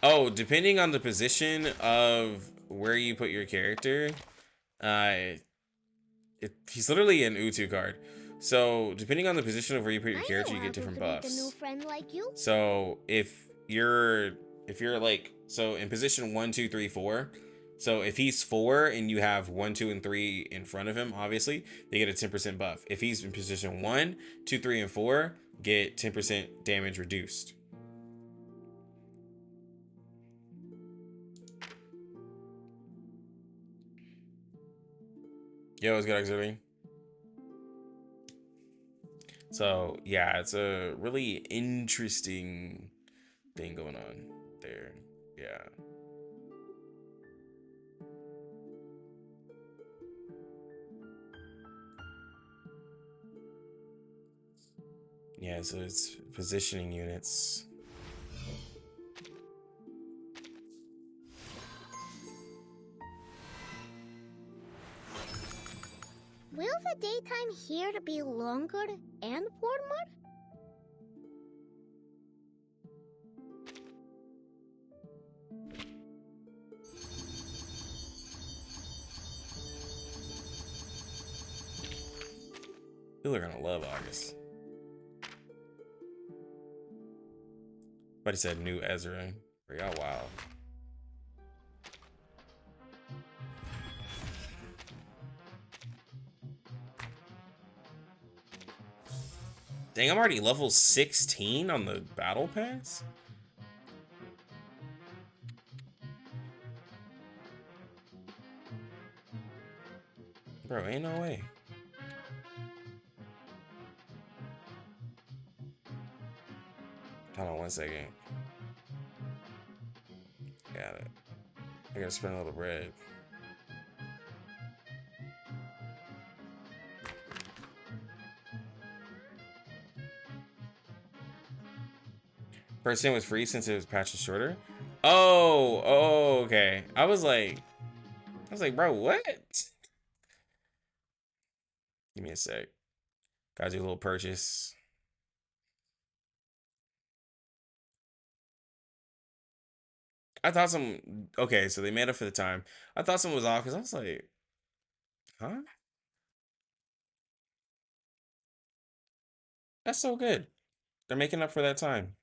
Oh, depending on the position of where you put your character, he's literally an Utu card. So depending on the position of where you put your character, you get different buffs. A new friend like you. So if you're like, so in position 1, 2, 3, 4. So if he's 4 and you have 1, 2, and 3 in front of him, obviously they get a 10% buff. If he's in position 1, 2, 3, and 4, get 10% damage reduced. Yo, what's good, Auxiliary? So yeah, it's a really interesting thing going on there. Yeah. Yeah, so it's positioning units. Will the daytime here be longer and warmer? People are gonna love August. But he said new Ezra. Y'all wild. Dang, I'm already level 16 on the battle pass? Bro, ain't no way. Hold on 1 second. Got it. I gotta spend a little bread. Percent was free since it was patched shorter. Oh, okay. I was like, bro, what? Give me a sec. Gotta do a little purchase. I thought okay, so they made up for the time. I thought someone was off because I was like, huh? That's so good. They're making up for that time.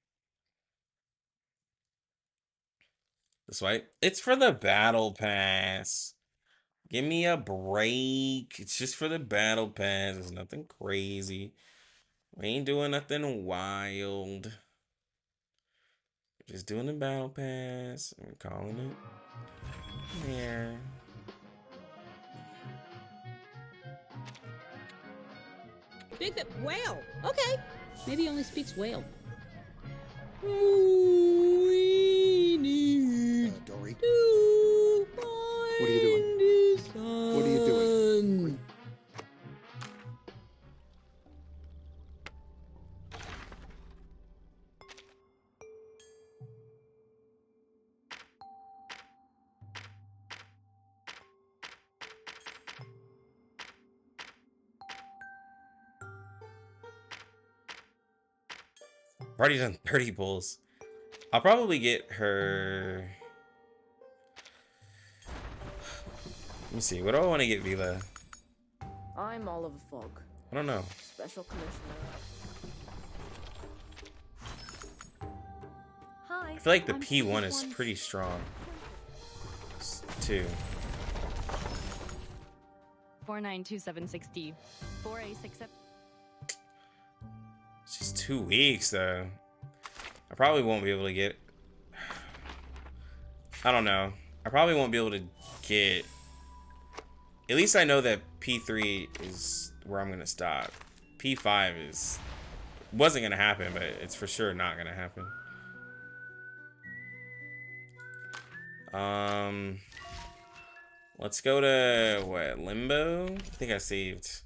This way. It's for the battle pass. Give me a break. It's just for the battle pass. It's nothing crazy. We ain't doing nothing wild. We're just doing the battle pass. And we're calling it there. Big whale. Okay. Maybe he only speaks whale. Dory. What are you doing? What are you doing? I've already done 30 pulls. I'll probably get her. Let me see. What do I want to get Vila? I'm Oliver Fogg. I don't know. Special Commissioner. Hi. I feel like the P1 is pretty strong. Too. 492760. 4A67. It's just 2 weeks though. I probably won't be able to get. I don't know. I probably won't be able to get. At least I know that P3 is where I'm gonna stop. P5 wasn't gonna happen, but it's for sure not gonna happen. Let's go to what, Limbo? I think I saved.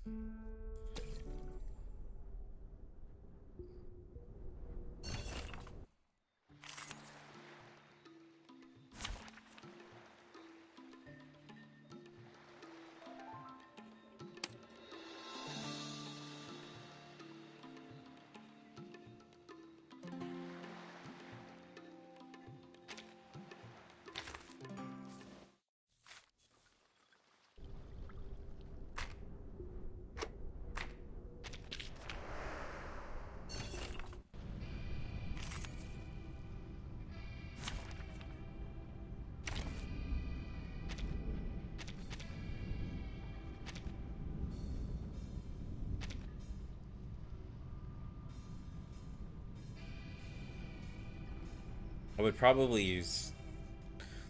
I would probably use.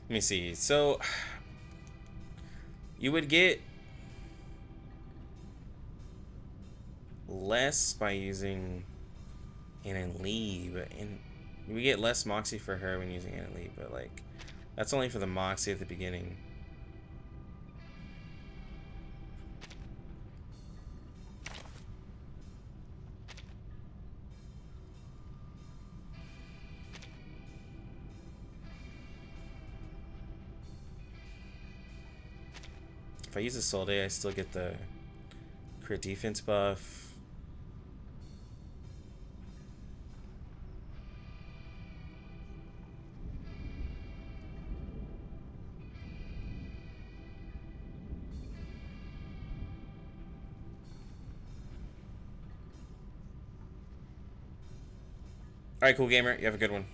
Let me see. So you would get less by using Anna Lee, but you would get less Moxie for her when using Anna Lee, but like that's only for the Moxie at the beginning. If I use a Soul Day, I still get the crit defense buff. Alright, cool gamer. You have a good one.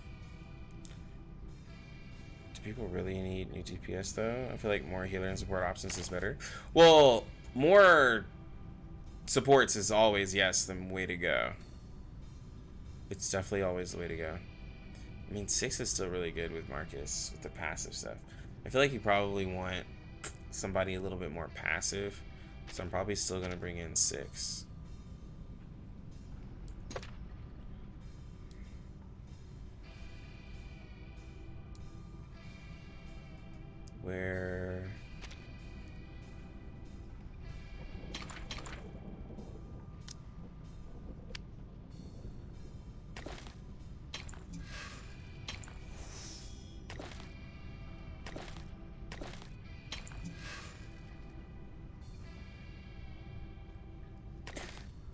Do people really need new DPS though? I feel like more healer and support options is better. Well, more supports is always, yes, the way to go. It's definitely always the way to go. I mean, 6 is still really good with Marcus, with the passive stuff. I feel like you probably want somebody a little bit more passive. So I'm probably still gonna bring in 6. Where?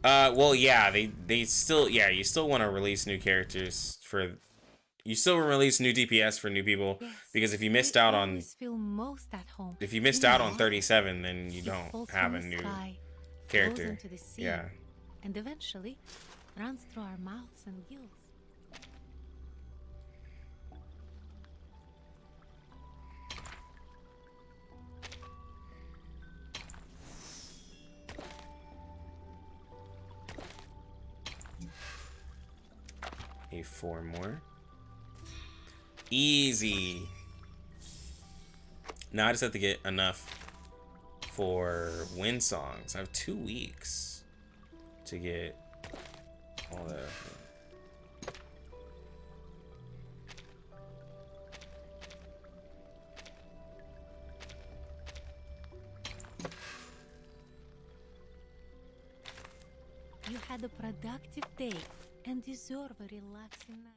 Well, yeah, they still, yeah, you still want to release new characters for, you still release new DPS for new people, because if you missed out on, Feel most at home. if you missed out on 37, then you don't Falls have from a the new sky, goes character. into the sea, Yeah. and eventually runs through our mouths and gills. A 4 more. Easy. Now I just have to get enough for wind songs. I have 2 weeks to get all the. You had a productive day and deserve a relaxing night.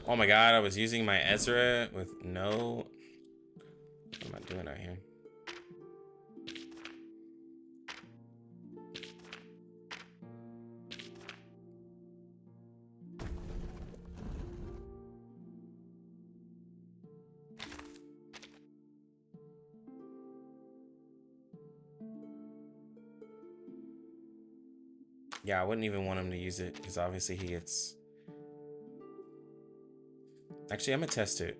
Oh my god, I was using my Ezra with no. What am I doing out here? Yeah, I wouldn't even want him to use it because obviously he gets. Actually, I'm gonna test it.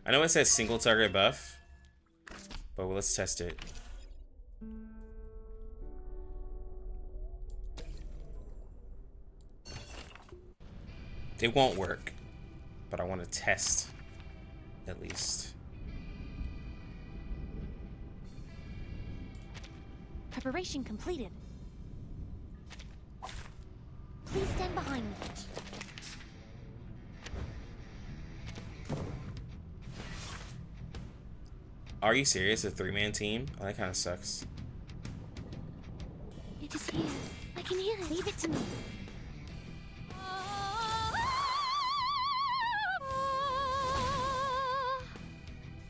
I know it says single target buff, but let's test it. It won't work, but I want to test at least. Preparation completed. Please stand behind me. Are you serious? A 3-man team? Oh, that kind of sucks. It is here. I can hear it. Leave it to me.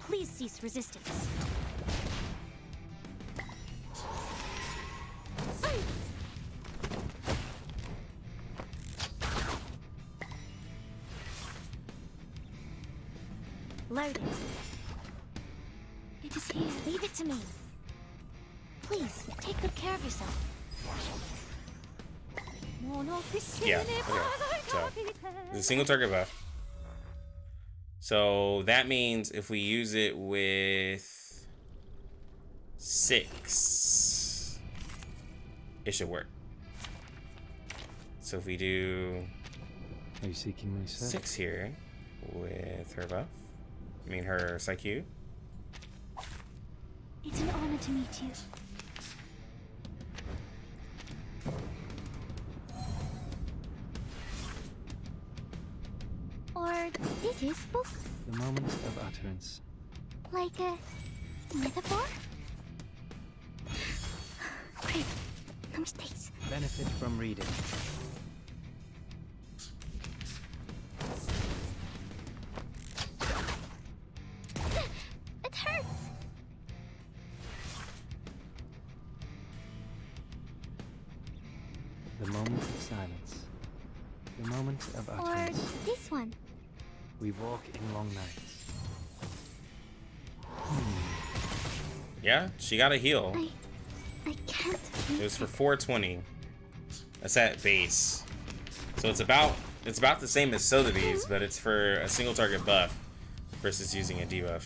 Please cease resistance. Loaded. It is here. Leave it to me. Please, take good care of yourself. Yeah, okay. So, it's a single target buff. So, that means if we use it with 6, it should work. So, if we do Are you seeking my service? 6 here with her buff, I mean her PsyQ. It's an honor to meet you. Or this is book, The moment of utterance. like a metaphor? Great. No mistakes. Benefit from reading. It hurts. The moment of silence. The moment of Or utterance. this one. We walk in long nights. Yeah, she got a heal. I can't. It was for 420. That's at base. So it's about the same as Sotheby's, but it's for a single target buff versus using a debuff.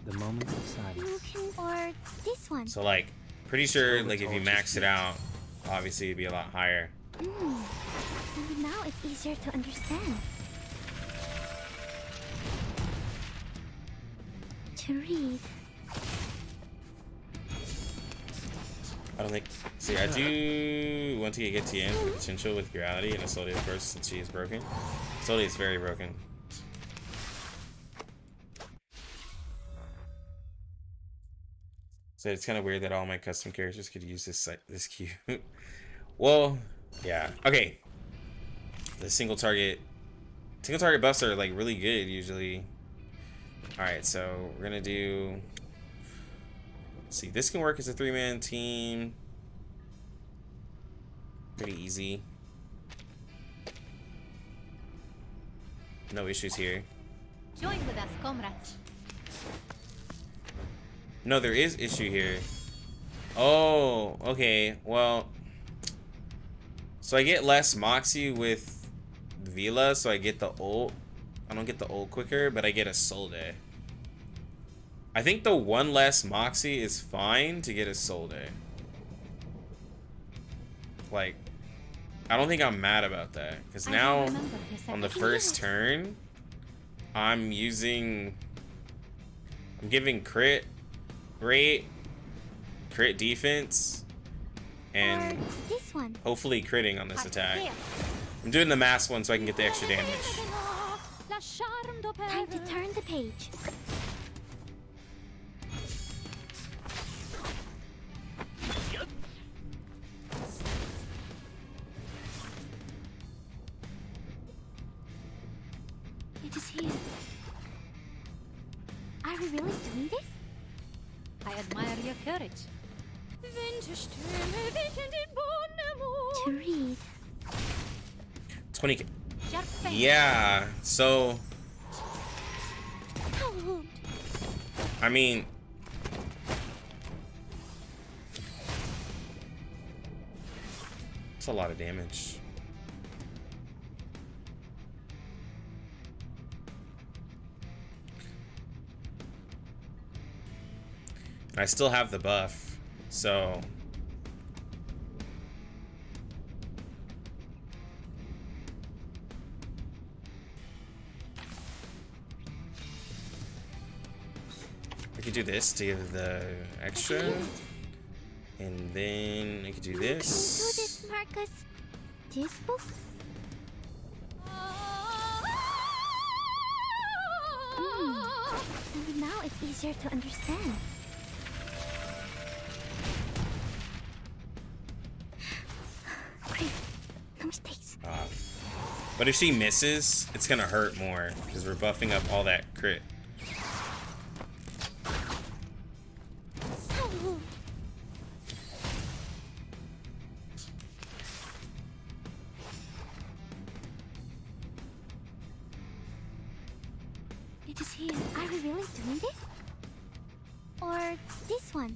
The moment of silence. Or this one. So like, pretty sure like if you max it out, obviously it'd be a lot higher. And now it's easier to understand. To read. I don't think. See, I do want to get TN for potential with Reality and Isolde, of course, since she is broken. Isolde is very broken. So it's kind of weird that all my custom characters could use this cube. Well, yeah. Okay. The single target buffs are like really good usually. All right, so we're gonna do. Let's see, this can work as a 3-man team. Pretty easy. No issues here. Join with us, comrades. No, there is issue here. Oh, okay. Well, so I get less Moxie with Vila, so I get the ult. I don't get the ult quicker, but I get a Solde. I think the one less Moxie is fine to get a Solde. Like, I don't think I'm mad about that. Because now, on the first turn, I'm giving crit rate, crit defense, and hopefully critting on this attack. I'm doing the mass one so I can get the extra damage. Time to turn the page. It is here. Are we really doing this? I admire your courage. To read. 20k. Yeah, so I mean, it's a lot of damage. And I still have the buff, so I could do this to give the extra, and then I could do this. Do this, Marcus. This book. And now it's easier to understand. Great. No mistakes. But if she misses, it's gonna hurt more because we're buffing up all that crit. It is here. Are we really doing this? Or this one?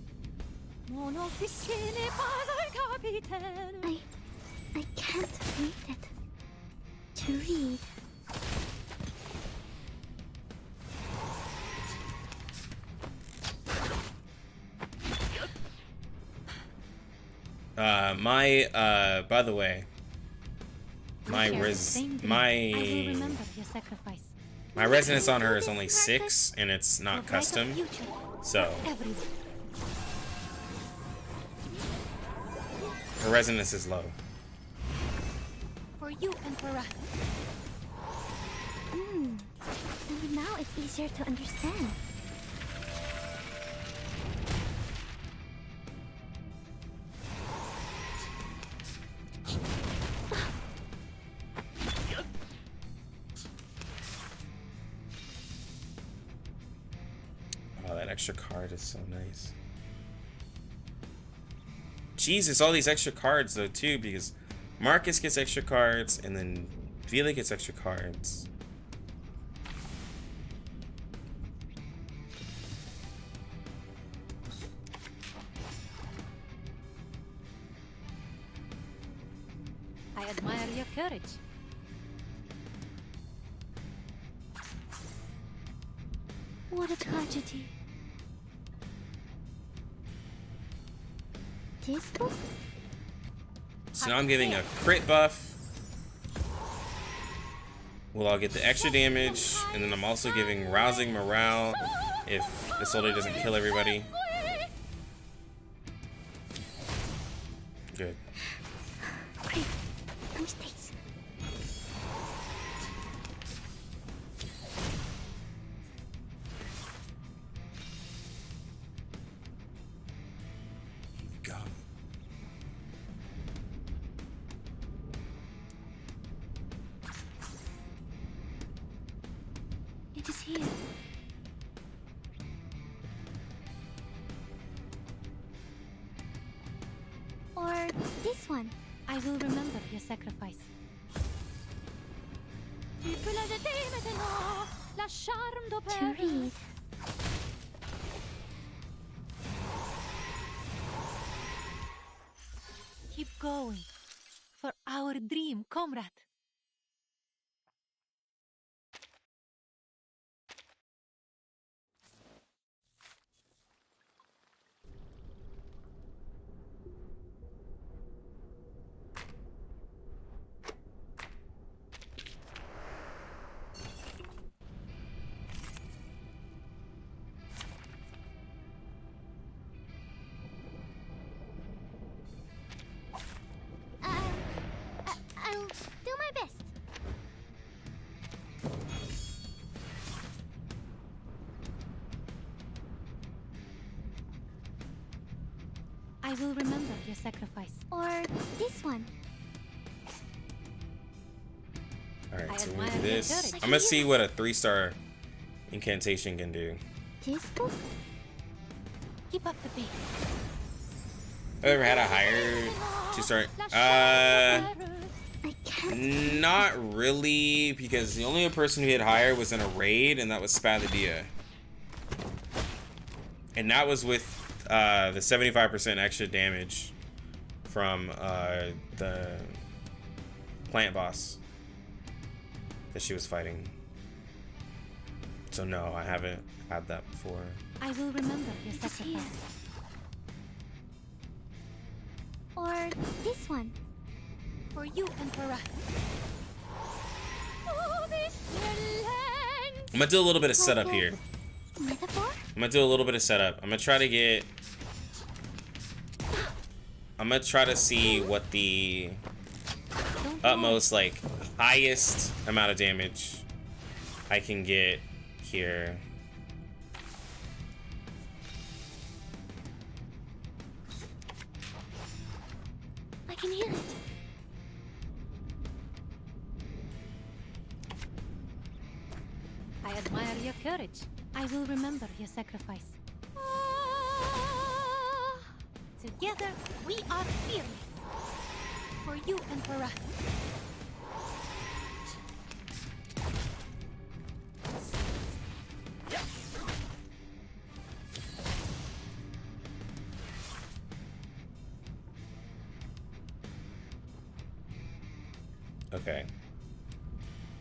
I can't read it. To read. By the way, my resonance on her is only 6 and it's not custom, so her resonance is low. For you and for us. And now it's easier to understand. Oh, that extra card is so nice. Jesus, all these extra cards though too, because Marcus gets extra cards and then Vila gets extra cards. I admire your courage. What a tragedy. So now I'm giving a crit buff. We'll all get the extra damage, and then I'm also giving rousing morale if the soldier doesn't kill everybody. Good. Okay, no space. Go. It is here. Or this one. I will remember your sacrifice. To read. Keep going. For our dream, comrade. I'll do my best. I will remember your sacrifice. Or this one. Alright, so we're gonna do this. I'm gonna see what a 3-star incantation can do. This book? Keep up the pace. I've ever had a higher 2-star. Not really, because the only person who hit higher was in a raid, and that was Spathadia. And that was with the 75% extra damage from the plant boss that she was fighting. So no, I haven't had that before. I will remember your sacrifice. Or this one. For you and for us. I'm gonna do a little bit of setup here. Metaphor? I'm gonna do a little bit of setup. I'm gonna try to see what the utmost, like, highest amount of damage I can get here. I can hear it. I admire your courage. I will remember your sacrifice. Together, we are fearless. For you and for us. Okay.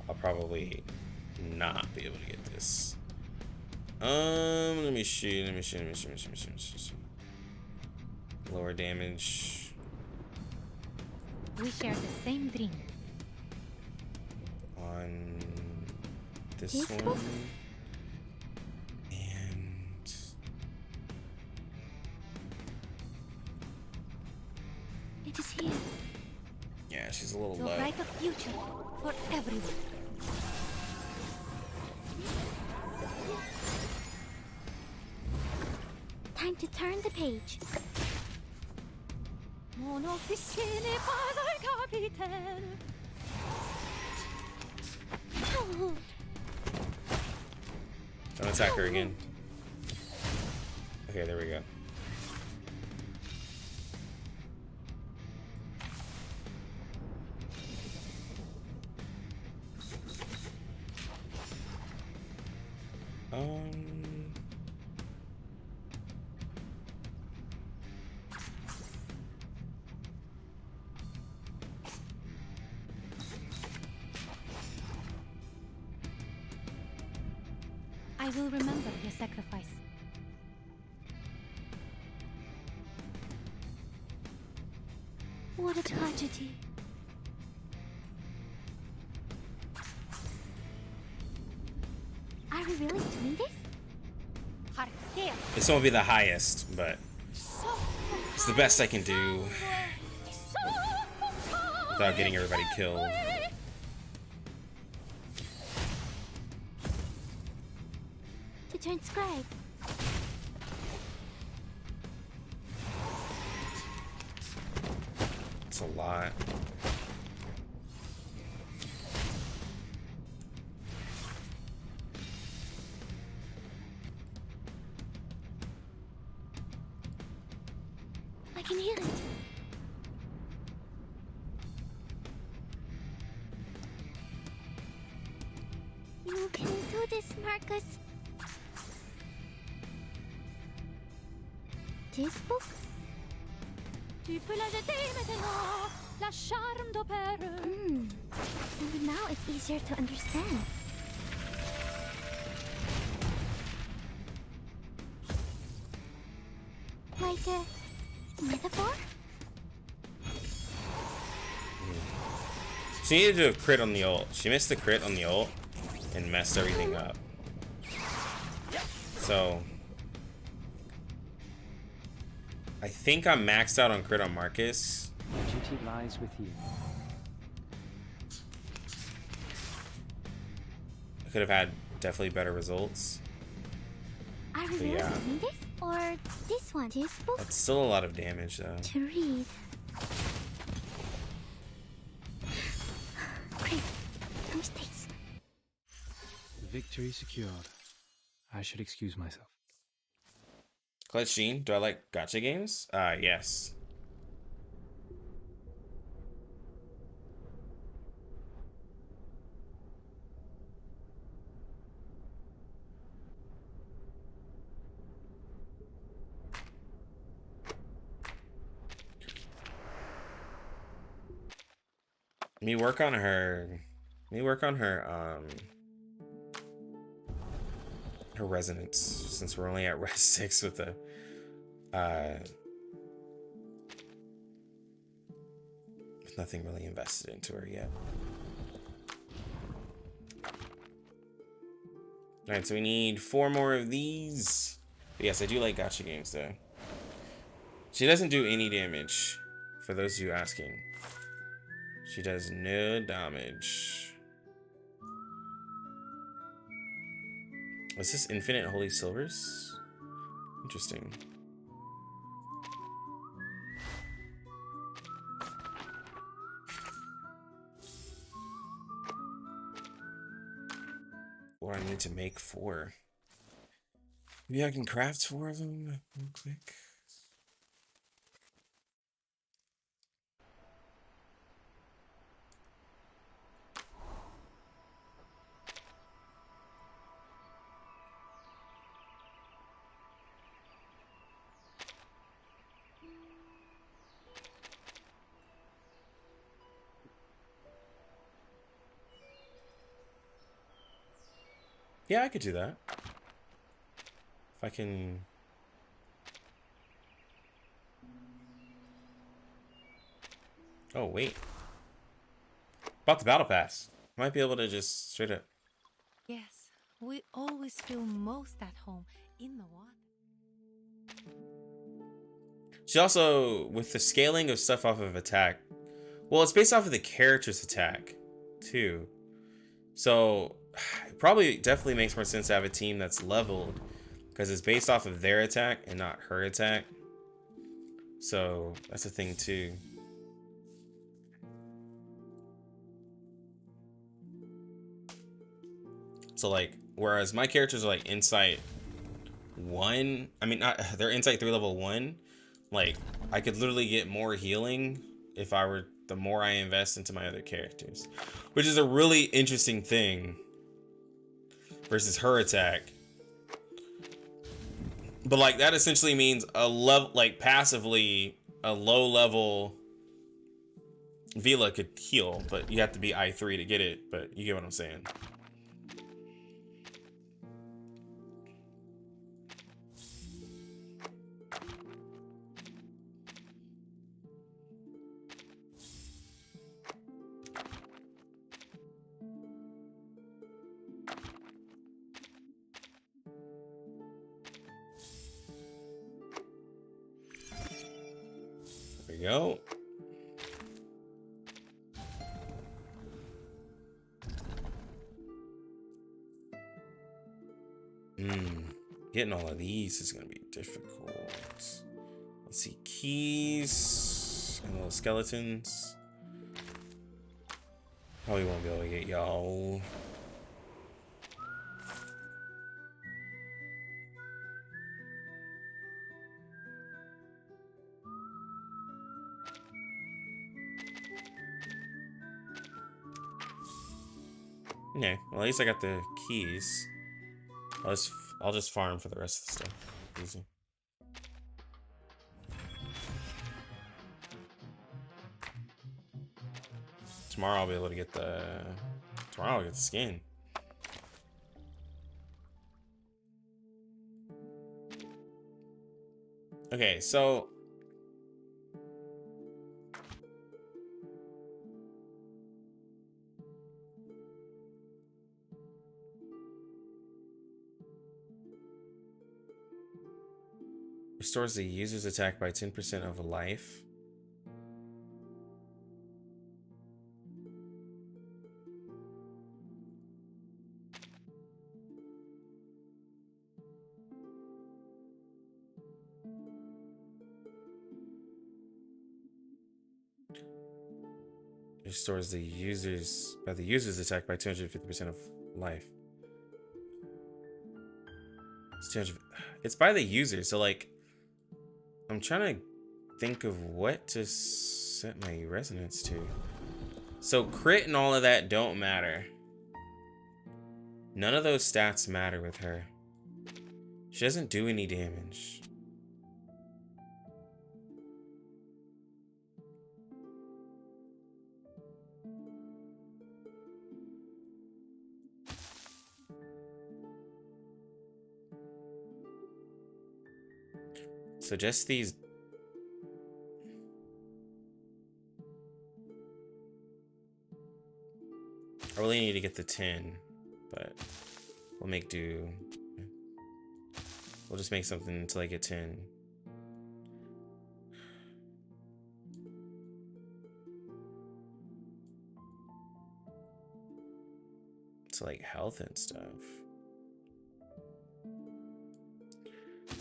I'll probably not be able to get this. Let me shoot. Lower damage. We share the same dream. On this This one. And It is here. yeah, she's a little To low. write a future for everyone. Time to turn the page. Mon officier n'est pas un capitaine. Don't attack her again. Okay, there we go. I will remember your sacrifice. What a tragedy. Are we really doing this? This won't be the highest, but it's the best I can do without getting everybody killed. To transcribe. It's a lot. I can hear it. You can do this, Marcus. This book? Tu peux la jeter maintenant, la charme d'opéra. Maybe now it's easier to understand. Like a metaphor? She needed to do a crit on the ult. She missed the crit on the ult and messed everything up. So I think I'm maxed out on crit on Marcus. My duty lies with you. I could have had definitely better results. Are we But really yeah, doing this? Or this one? This book? that's still a lot of damage though. To read. Great. No mistakes. Victory secured. I should excuse myself. Clutch Gene, do I like gacha games? Yes. Let me work on her. Her resonance, since we're only at res 6 with the with nothing really invested into her yet. Alright, so we need 4 more of these. But yes, I do like gacha games though. She doesn't do any damage, for those of you asking. She does no damage. Is this infinite holy silvers? Interesting. Or I need to make 4. Maybe I can craft 4 of them real quick. Yeah, I could do that. If I can... Oh, wait. About the battle pass. Might be able to just straight up... Yes, we always feel most at home in the water. She also, with the scaling of stuff off of attack... Well, it's based off of the character's attack, too. So, it probably definitely makes more sense to have a team that's leveled, because it's based off of their attack and not her attack. So, that's a thing, too. So, like, whereas my characters are, like, Insight 1... I mean, they're Insight 3 level 1. Like, I could literally get more healing if I were... the more I invest into my other characters. Which is a really interesting thing. Versus her attack. But like that essentially means a level, like passively, a low level Vila could heal, but you have to be I3 to get it, but you get what I'm saying. we go. Getting all of these is gonna be difficult. Let's see, keys and little skeletons. Probably won't be able to get y'all. Okay, well at least I got the keys. I'll just farm for the rest of the stuff. Easy. Tomorrow I'll be able to get the. Tomorrow I'll get the skin. Okay, so. Restores the user's attack by 10% of a life. Restores the user's attack by 250% of life. It's by the user, so like I'm trying to think of what to set my resonance to. So crit and all of that don't matter. None of those stats matter with her. She doesn't do any damage. So just these. I really need to get the 10, but we'll make do. We'll just make something until I get 10. To like health and stuff.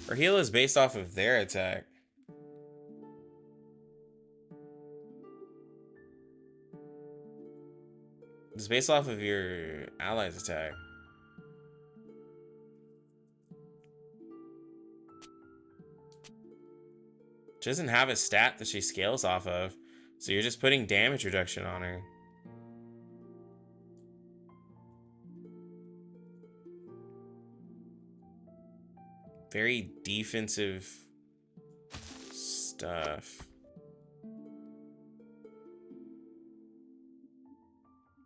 Her heal is based off of their attack. It's based off of your ally's attack. She doesn't have a stat that she scales off of, so you're just putting damage reduction on her. Very defensive stuff.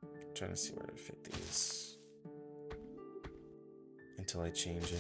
I'm trying to see where to fit these until I change it.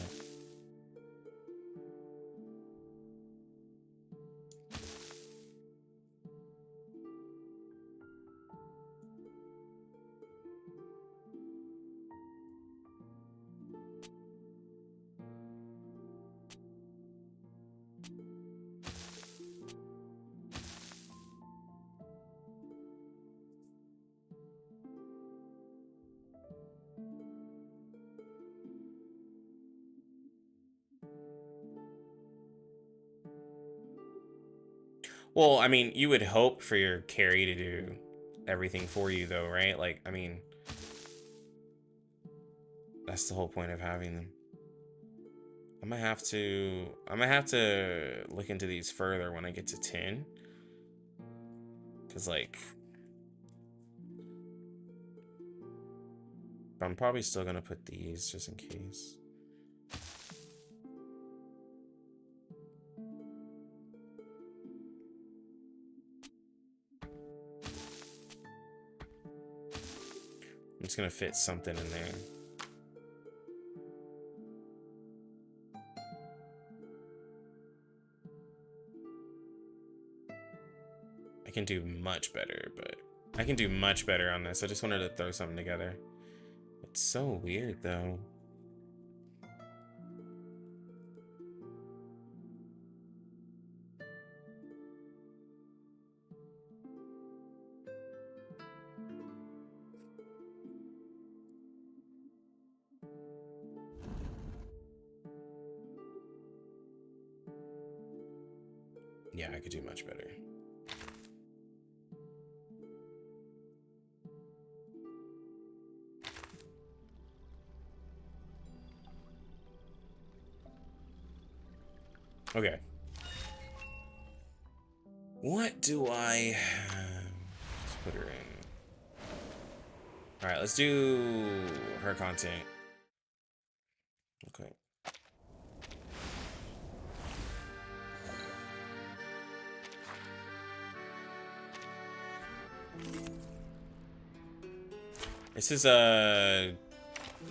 Well, I mean, you would hope for your carry to do everything for you, though, right? Like, I mean, that's the whole point of having them. I'm gonna have to look into these further when I get to 10. Cause like, I'm probably still gonna put these just in case. I'm just gonna fit something in there. I can do much better, but I can do much better on this. I just wanted to throw something together. It's so weird though. Yeah, I could do much better. Okay. What do I have? Let's put her in. All right, let's do her content. Okay. This is a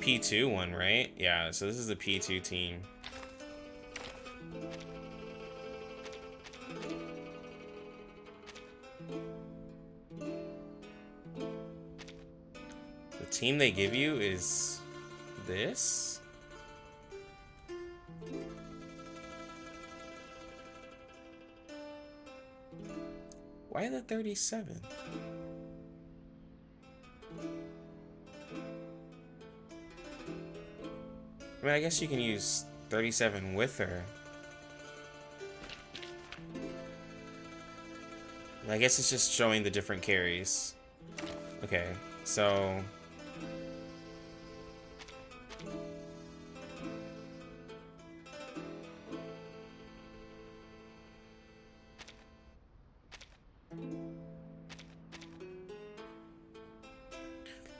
P2 one, right? Yeah, so this is the P2 team. The team they give you is this? Why the 37? I mean, I guess you can use 37 with her. I guess it's just showing the different carries. Okay, so...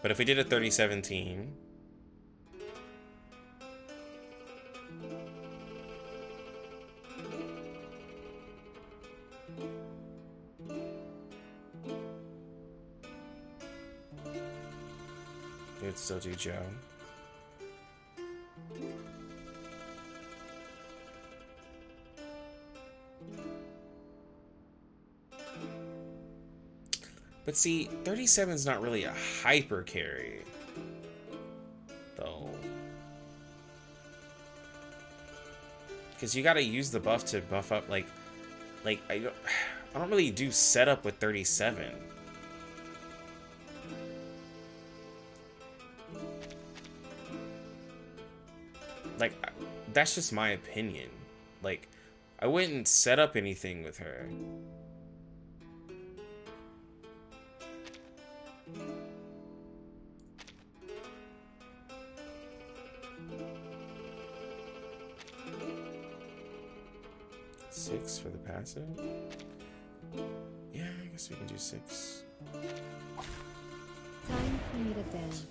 But if we did a 37 team... it would still do Joe. But see, 37 is not really a hyper carry, though. Because you gotta use the buff to buff up, like I don't really do setup with 37. Like, that's just my opinion. Like, I wouldn't set up anything with her. Six for the passive? Yeah, I guess we can do 6. Time for me to dance.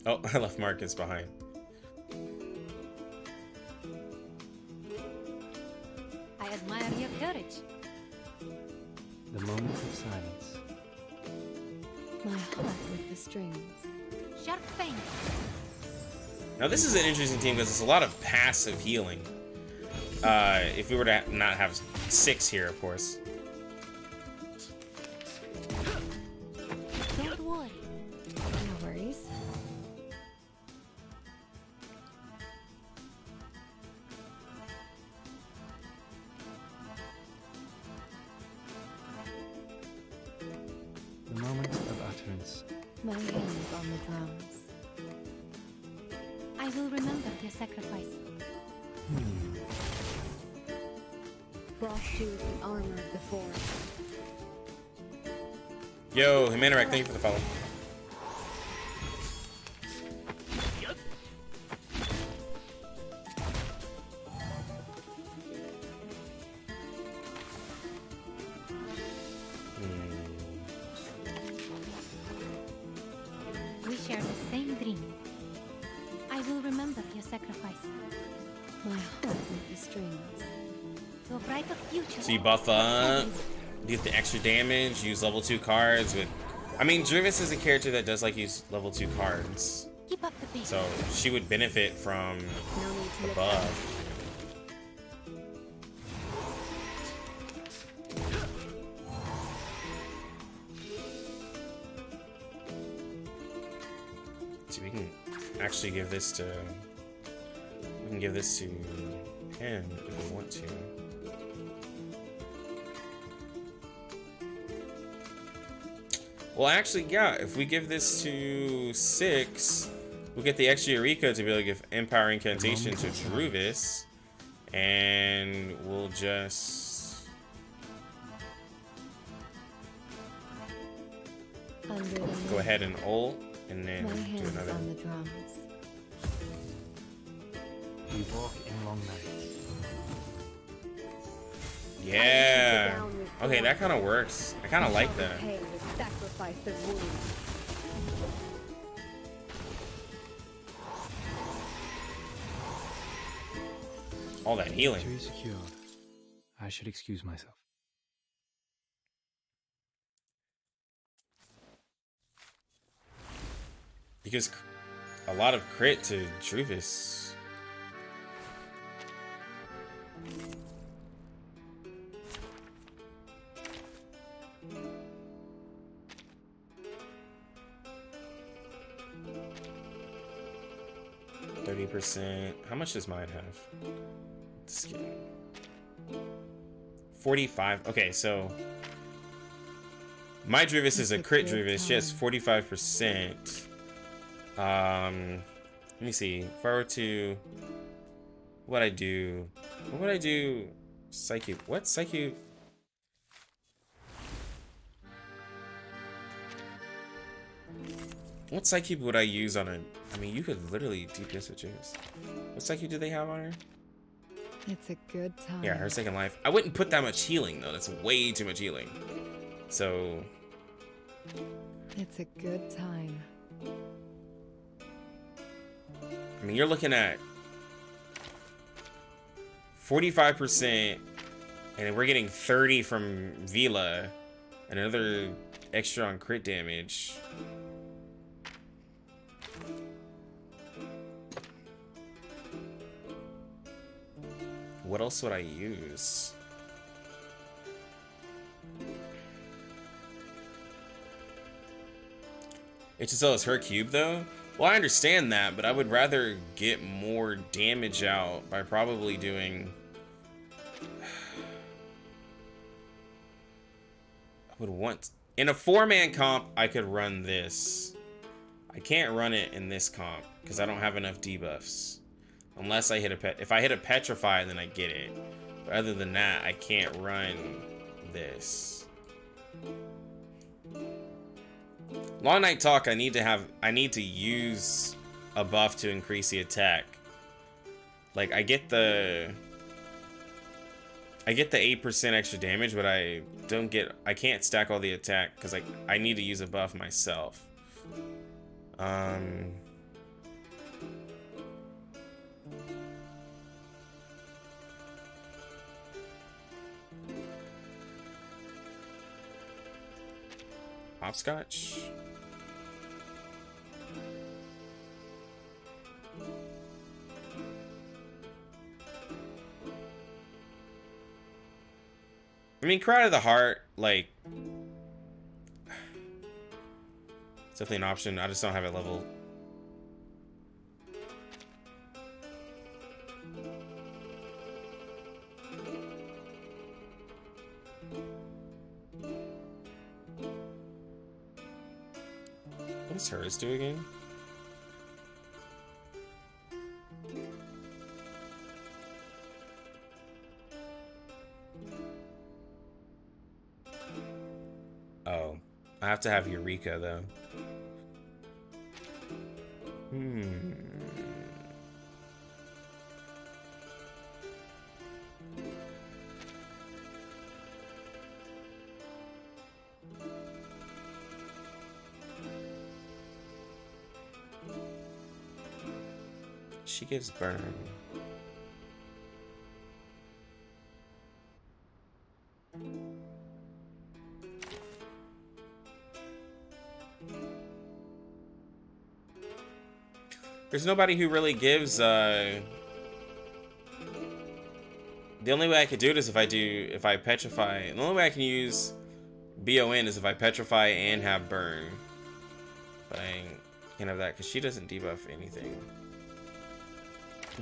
Oh, I left Marcus behind. I admire your courage. The moment of silence. My heart with the strings. Sharp fang. Now this is an interesting team because it's a lot of passive healing. If we were to not have 6 here, of course. Don't worry. No worries. The moment of utterance. My hands on the drums. I will remember your sacrifice. Frost shoes and armor of the forest. Yo, Himanarek, thank you for the follow. We share the same dream. I will remember your sacrifice. My heart with the strings. To a brighter future. So you buff up, you get the extra damage, use level 2 cards with... I mean, Drivis is a character that does like use level 2 cards. Keep up the pace. So she would benefit from the buff. So we can actually give this to... We can give this to him if we want to. Well, actually, yeah, if we give this to 6, We'll get the extra Eureka to be able to give Empire Incantation to Druvis. And we'll just... go ahead and ult, and then do another. On the drums. We walk in long nights. Yeah. Okay, that kind of works. I kind of like that. Sacrifice their wounds. All that healing. Victory secured. I should excuse myself. Because a lot of crit to Druvis. %. How much does mine have? Skin. 45. Okay, so my Druvis is a crit Druvis. She has 45%. Let me see. If I were to, what would I do? What would I do? Psyche. What Psyche? What Psyche would I use on a? I mean, you could literally DPS with Druvis. What Psyche do they have on her? It's a good time. Yeah, her second life. I wouldn't put that much healing though. That's way too much healing. So. It's a good time. I mean, you're looking at 45%, and we're getting 30 from Vila, and another extra on crit damage. What else would I use? HSL is her cube though? Well, I understand that, but I would rather get more damage out by probably doing... I would want... In a 4-man comp, I could run this. I can't run it in this comp, because I don't have enough debuffs. Unless I hit a pet. If I hit a petrify, then I get it. But other than that, I can't run this. Long Night Talk, I need to use a buff to increase the attack. Like I get the 8% extra damage, but I can't stack all the attack because I need to use a buff myself. Hopscotch. I mean, Cry to the Heart, like, it's definitely an option. I just don't have it leveled. What does hers do again? Oh, I have to have Eureka though. She gives burn. There's nobody who really gives, the only way I could do it is if I petrify. The only way I can use BON is if I petrify and have burn. But I can't have that because she doesn't debuff anything.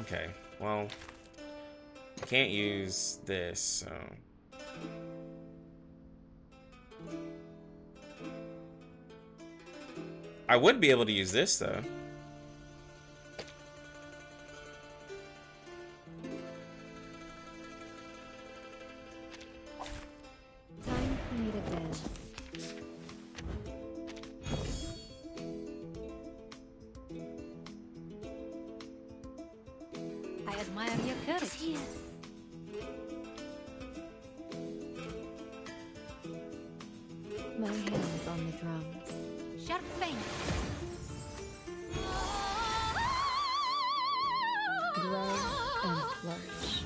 Okay, well, I can't use this, so. I would be able to use this though. admire your courage. Here. My hands on the drums. Sharp fang. Grow and flourish.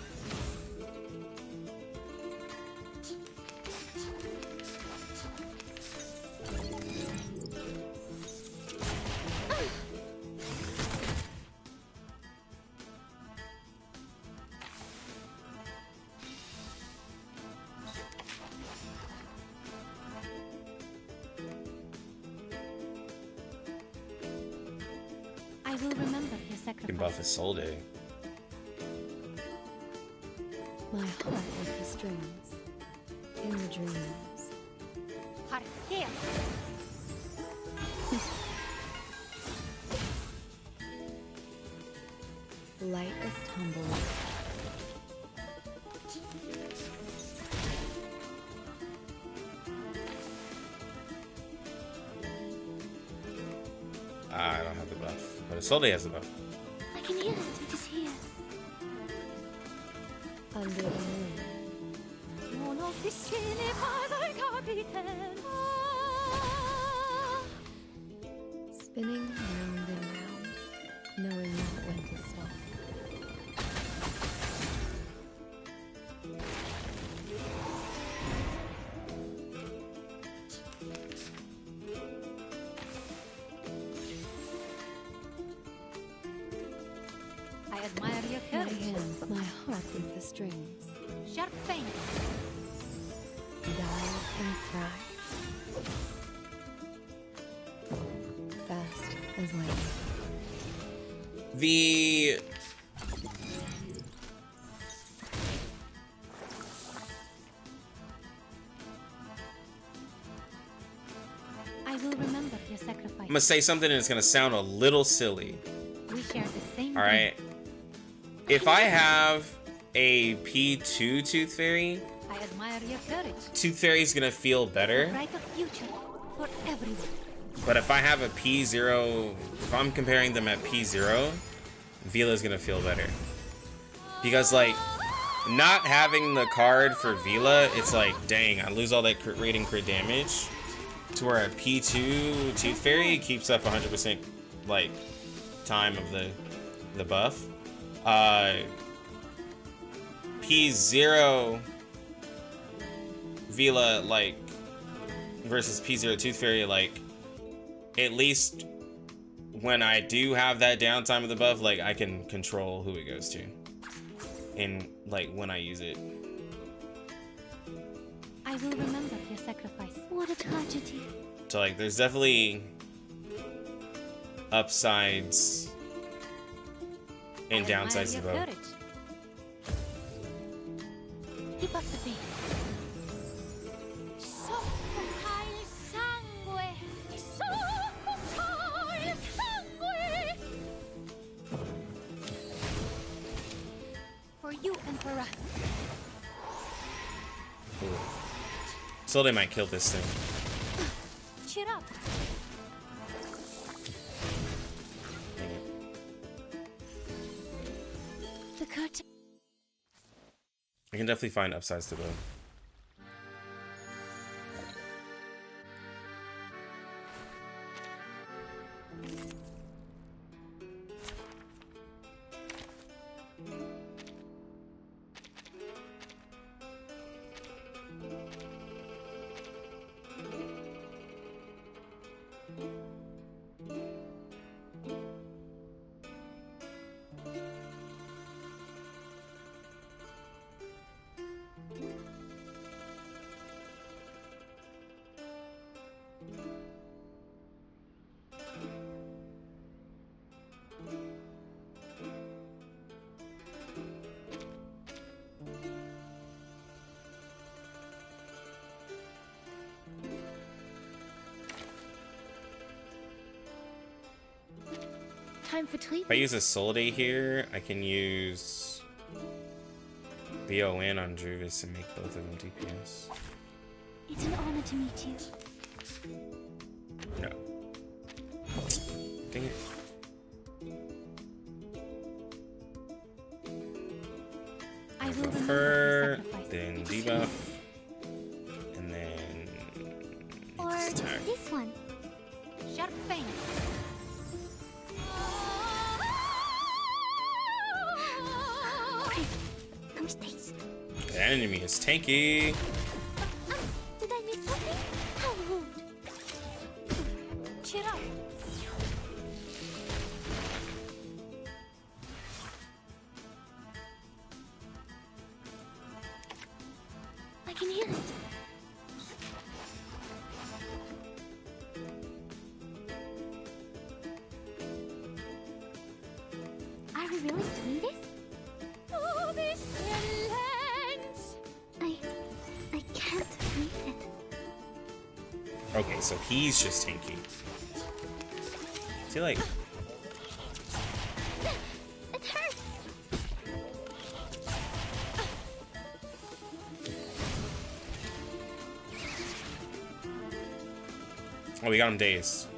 I will remember your You can sacrifice. buff his soul day. My heart with the strings. In the dreams. Heart scale. Light as tumble. I don't have the buff, but his soul day has the buff. I can hear it. It is here. Under the moon. Uno piscine padre capiten. Spinning round and round, knowing not when to stop. I admire your My courage. hands, my heart with the strings. Sharp fang. Dive and thrive. Fast as lightning. The I will remember your sacrifice. I'm gonna say something and it's gonna sound a little silly. We share the same. All right. If I have a P2 Tooth Fairy, I admire your courage. Tooth Fairy is gonna feel better. Brighter future for everyone. But if I have a P0, if I'm comparing them at P0, Vila is gonna feel better. Because like, not having the card for Vila, it's like, dang, I lose all that crit rate and crit damage. To where a P2 Tooth Fairy keeps up 100% like time of the buff. P0 Vila like versus P0 Tooth Fairy, like at least when I do have that downtime of the buff, like I can control who it goes to and like when I use it. I will remember your sacrifice. What a tragedy. So like there's definitely upsides and downsides to Admire your both. courage. Keep up the pace. Soffoca il sangue. Soffoca il sangue. For you and for us. Ooh. So they might kill this thing. Cheer up. The curtain. I can definitely find upsides to both. Time for If I treatment. use a Soul Day here, I can use BON on Druvis and make both of them DPS. It's an honor to meet you. No. Dang it. I will Buff remember her, her sacrifice. then debuff, and then Or attack. this one. Sharp fang. Okay, no mistakes. The enemy is tanky. Did I miss something? How rude. Cheer up. I can hear it. Are we really doing this? Oh, this silence! I can't read it. Okay, so he's just tanky. Is he like? It hurts! Oh, we got him dazed.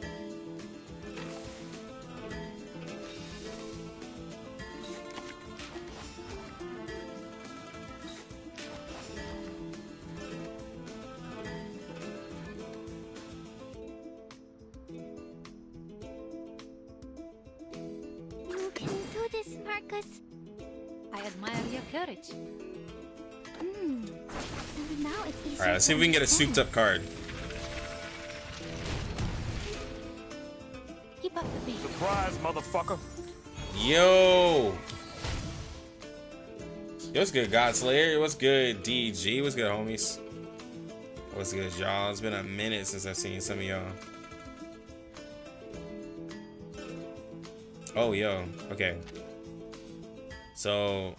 You can do this, Marcus. I admire your courage. And now it's easier. All right, let's see if we can get a souped up card. Keep up the beat. Surprise, motherfucker. Yo. Yo, what's good, Godslayer? What's good, DG? What's good, homies? What's good, y'all? It's been a minute since I've seen some of y'all. Oh, yo. Okay. So.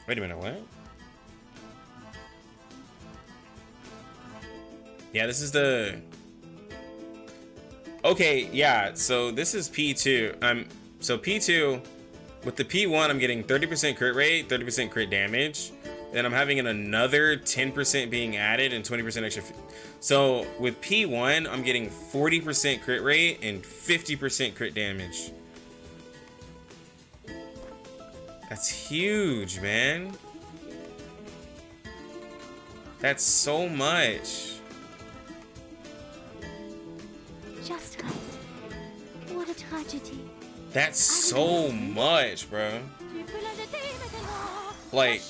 Wait a minute, what? Yeah, this is the... Okay, yeah, so this is P2. So P2, with the P1, I'm getting 30% crit rate, 30% crit damage. Then I'm having another 10% being added and 20% extra. So with P1, I'm getting 40% crit rate and 50% crit damage. That's huge, man. That's so much. Just right. What a tragedy. That's so much, bro. Like,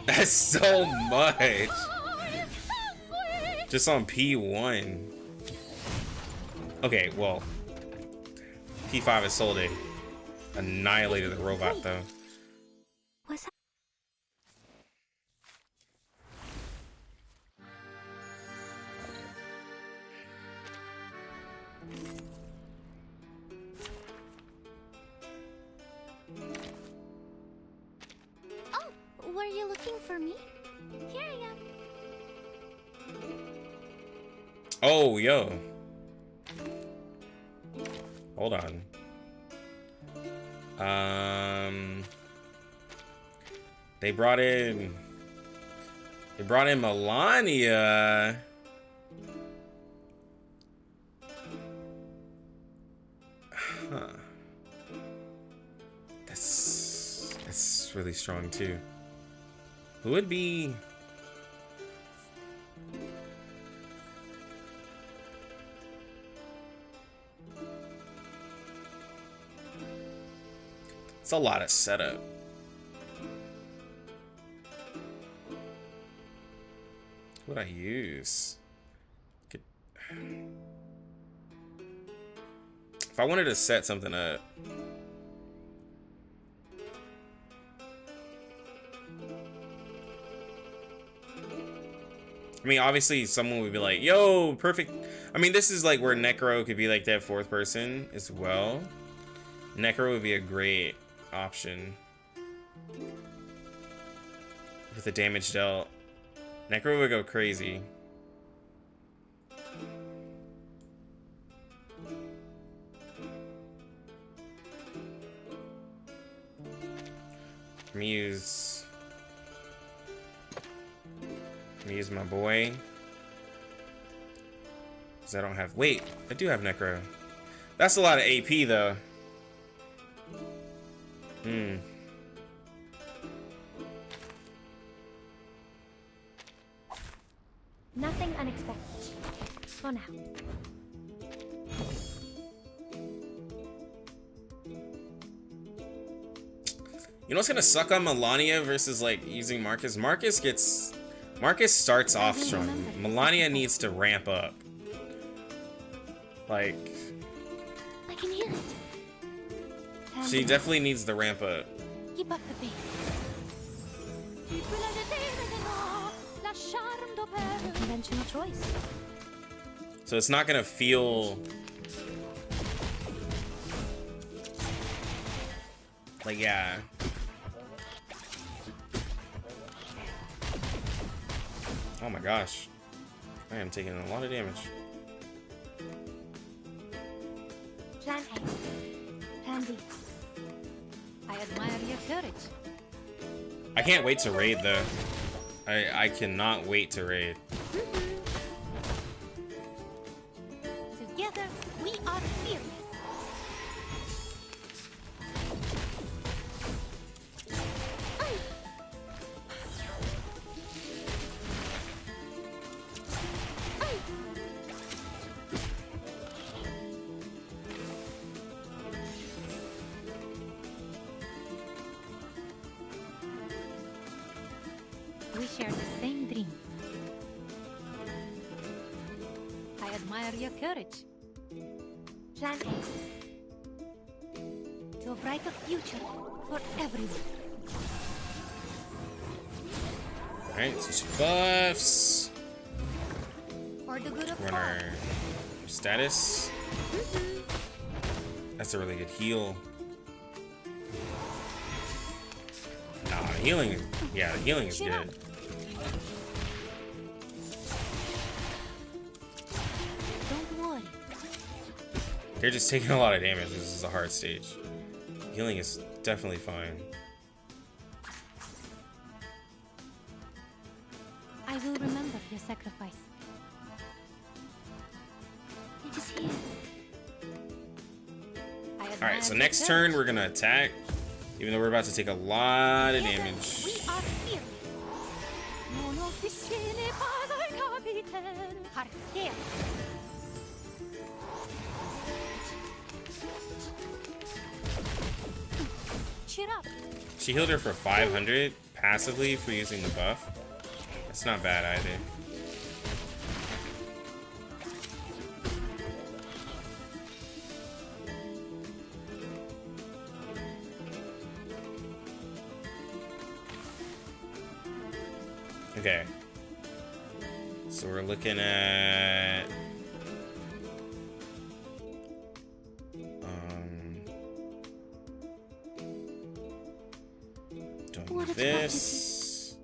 that's so much. Just on P1. Okay, well, P5 is sold it. Annihilated the robot, though. What's that? Oh, were you looking for me? Here I am. Oh, yo. Hold on. They brought in Melania. Huh. That's really strong too. Who would be? It's a lot of setup. What would I use? If I wanted to set something up. I mean, obviously someone would be like, yo, perfect. I mean, this is like where Necro could be like that fourth person as well. Necro would be a great option. With the damage dealt. Necro would go crazy. Let me use my boy. Because I don't have... Wait, I do have Necro. That's a lot of AP though. Nothing unexpected. For now. You know what's gonna suck on Melania versus like using Marcus? Marcus starts off strong. Melania needs to ramp up. Like, I can hear it. she definitely needs to ramp up. Keep up the pace. A conventional choice. So it's not gonna feel like, yeah. Oh my gosh. I am taking a lot of damage. Plan A. Plan B. I admire your courage. I can't wait to raid though. I cannot wait to raid. Together, we are fearless. We share the same dream. I admire your courage. Plan A. To a brighter future for everyone. Alright, so some buffs. For the good of Run all. our status. That's a really good heal. Nah, the healing, yeah, the healing is good. Don't worry. They're just taking a lot of damage. This is a hard stage. Healing is definitely fine. I will remember your sacrifice. It is here. Alright, so next turn we're gonna attack. Even though we're about to take a lot of damage. We are fearless. Non officine pas un capitaine. Heart scared. Cheer up. She healed her for 500 passively for using the buff. That's not bad either. Okay. So we're looking at doing this.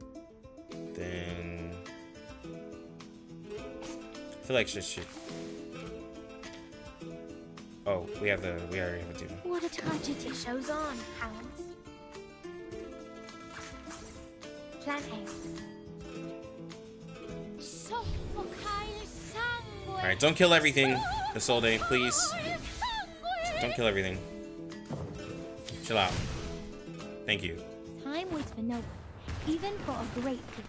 Then I feel like just should. Oh, we already have a demon. What a tragedy. Show's on, hounds. Plan A. Alright, don't kill everything, Isolde, please. Don't kill everything. Chill out. Thank you. Time waits for no one, even for a great good.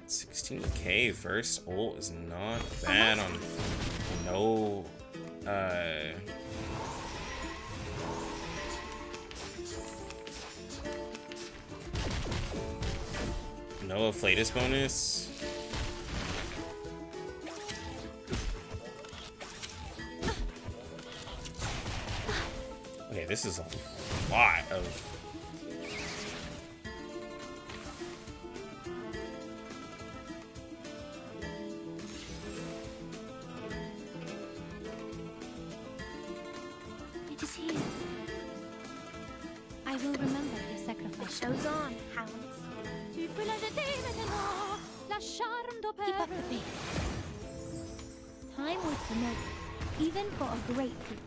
16k first ult is not bad on no no Afflatus bonus. Okay, this is a lot of It is here. I will remember your sacrifice. Show's on, hounds. Tu peux la jeter maintenant, la charme d'opère. Keep up the pace. Time waits for no one, even for a great good.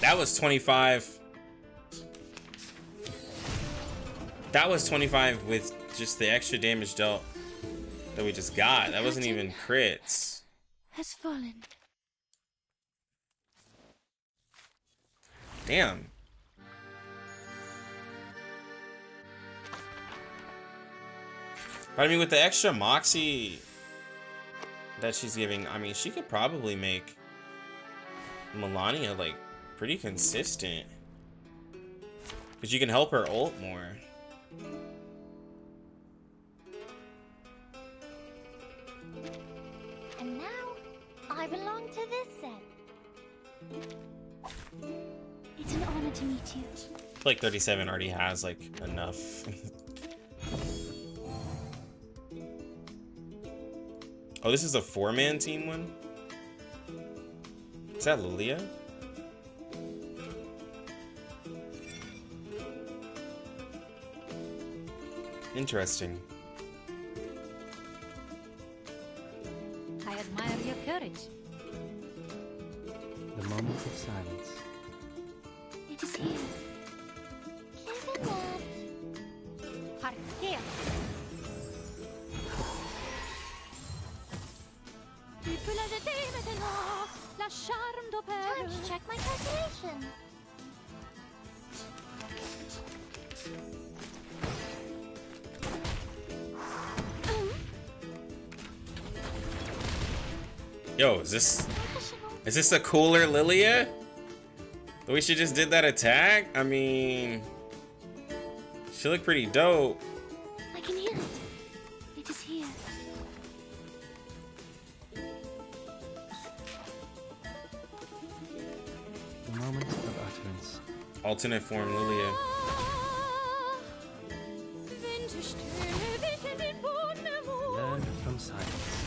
that was 25. That was 25 with just the extra damage dealt that we just got. That wasn't even crits. Has fallen. Damn. But I mean, with the extra moxie that she's giving, I mean, she could probably make Melania like pretty consistent. Because you can help her ult more. And now, I belong to this set. It's an honor to meet you. I feel like 37 already has like enough. Oh, this is a 4-man team one? Is that Lilia? Interesting. I admire your courage. The moment of silence. It is here. Give it that. Heart scale. Tu peux la jeter maintenant. La charme d'opère. Time to check my calculation. Yo, is this a cooler Lilia? The way she just did that attack? I mean, she looked pretty dope. I can hear it. It is here. The moment of utterance. Alternate form Lilia. Learn from silence.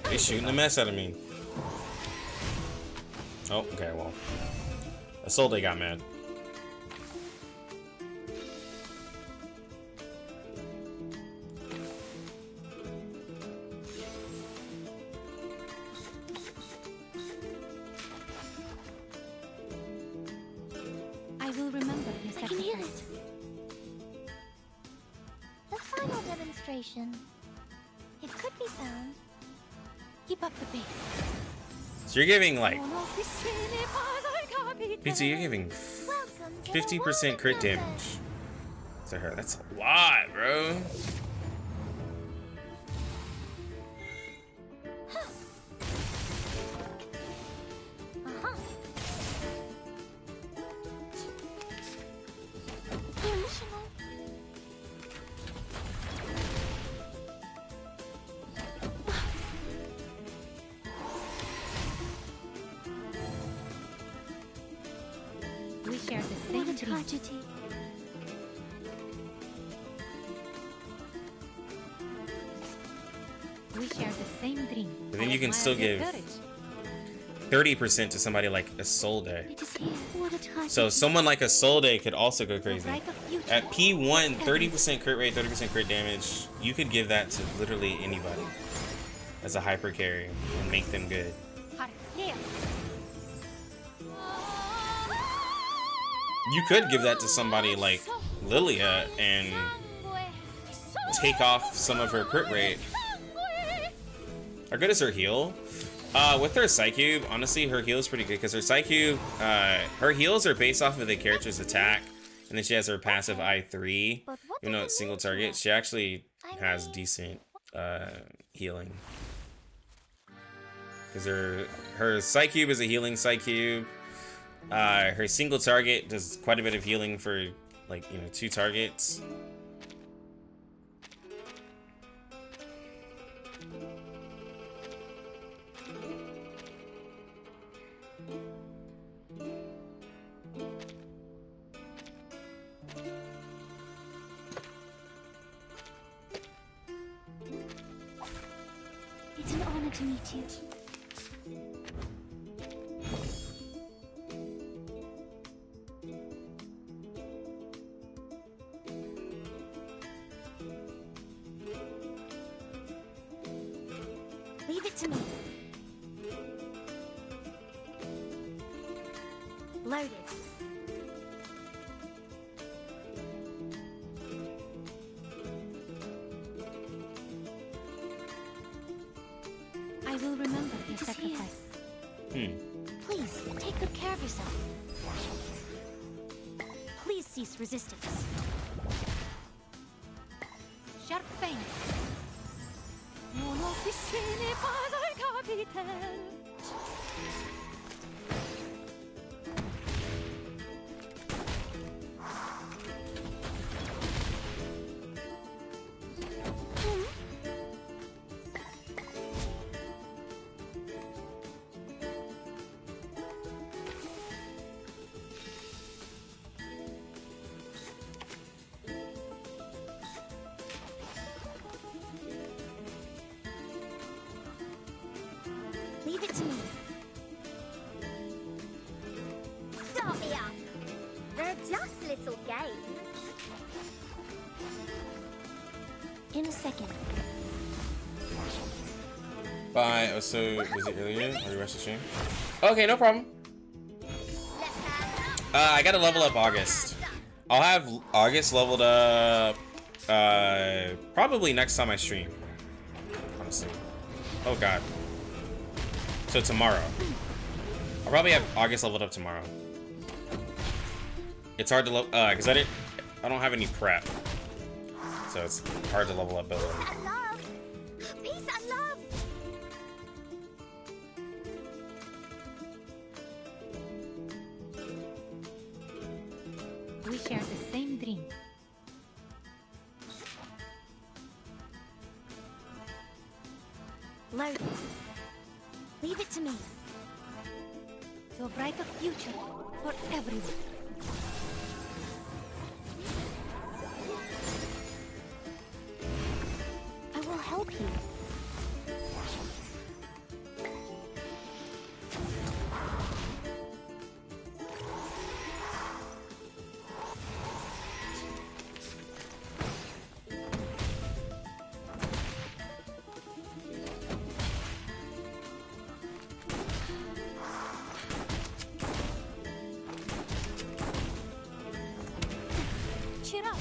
They shooting the mess out of me. Oh, okay, well. Isolde got mad. I will remember your sacrifice. I can hear it. The final demonstration. It could be found. Keep up the pace. So you're giving like Pizza, you're giving 50% crit damage to her. That's a lot, bro. We share the same dream. Tragedy. We share the same dream. But then you can I still admire your give courage. 30% to somebody like Isolde. It is here. What a tragedy. So someone like Isolde could also go crazy. Right of future. At P1, 30% crit rate, 30% crit damage. You could give that to literally anybody as a hyper carry and make them good. Heart scale. You could give that to somebody like Lilia and take off some of her crit rate. How good is her heal? With her Psycube, honestly, her heal is pretty good because her Psycube, her heals are based off of the character's attack, and then she has her passive I3. Even though it's single target, she actually has decent healing. Because her Psycube is a healing Psycube. Her single target does quite a bit of healing for, like, 2 targets. It's an honor to meet you. to me. Loaded. I will remember your sacrifice. Please, take good care of yourself. Please cease resistance. Sharp fang. Non officine pas capitaine. Leave it to me. Start me up. They're just little games. In a second. Bye. Oh, so was it earlier? Or you watched the stream? Okay, no problem. I gotta level up August. I'll have August leveled up probably next time I stream. Honestly. Oh god. So tomorrow. I'll probably have August leveled up tomorrow. It's hard to level because I don't have any prep. So it's hard to level up Billy. Peace and love. We share the same dream. Loaded. Leave it to me. To a brighter future for everyone. I will help you. Cheer up.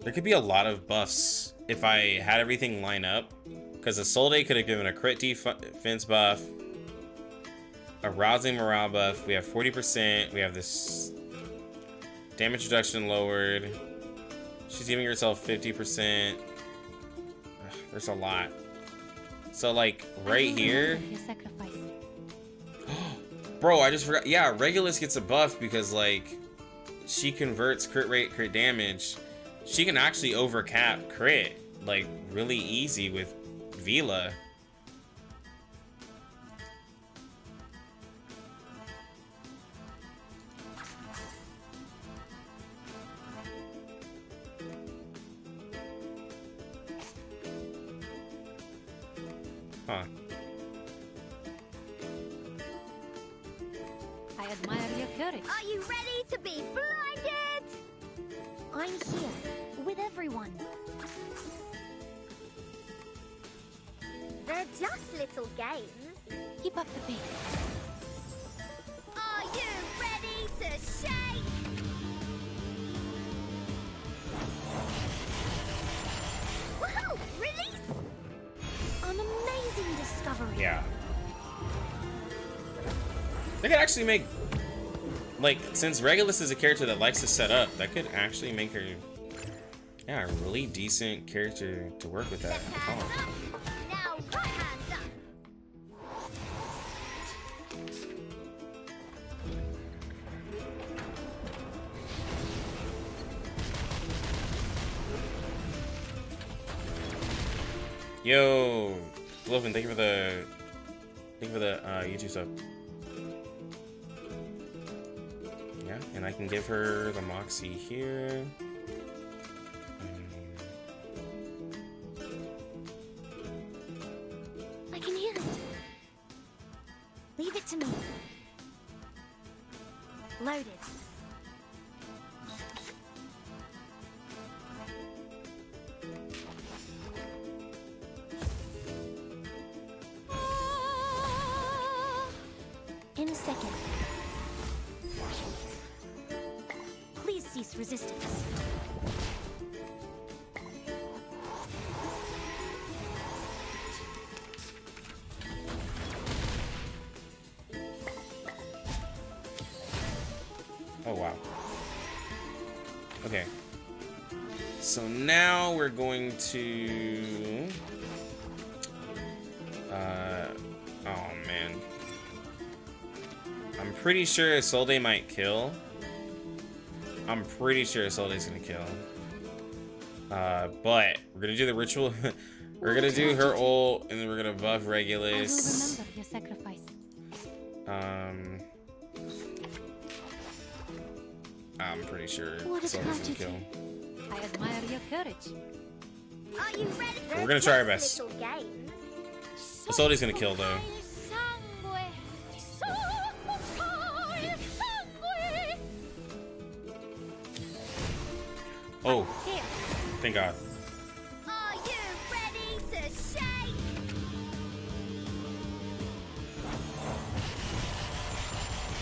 There could be a lot of buffs if I had everything line up. Because the Soul Day could have given a crit defense buff, a rousing morale buff. We have 40%. We have this damage reduction lowered. She's giving herself 50%. Ugh, there's a lot. So like right here. Bro, I just forgot. Yeah, Regulus gets a buff because like she converts crit rate, crit damage. She can actually overcap crit like really easy with Vila. Huh. I admire your courage. Are you ready to be blinded? I'm here with everyone. They're just little games. Keep up the pace. Are you ready to shake? Woohoo! Release! An amazing discovery. Yeah. They could actually make, like, since Regulus is a character that likes to set up, that could actually make her, yeah, a really decent character to work with that. Oh. Now right hands up. Yo, Loven, thank you for the YouTube sub. Yeah, and I can give her the Moxie here. I can hear it. Leave it to me. In a second. Please cease resistance. Oh, wow. Okay. So now we're going to... oh, man. I'm pretty sure Isolde might kill. I'm pretty sure Isolde's gonna kill. But we're gonna do the ritual. We're gonna do her ult, and then we're gonna buff Regulus. I will remember your sacrifice. I'm pretty sure Isolde's gonna kill. I admire your courage. Are you ready for We're gonna try our best. little games? Isolde's gonna kill though. Oh, thank God. Are you ready to shake?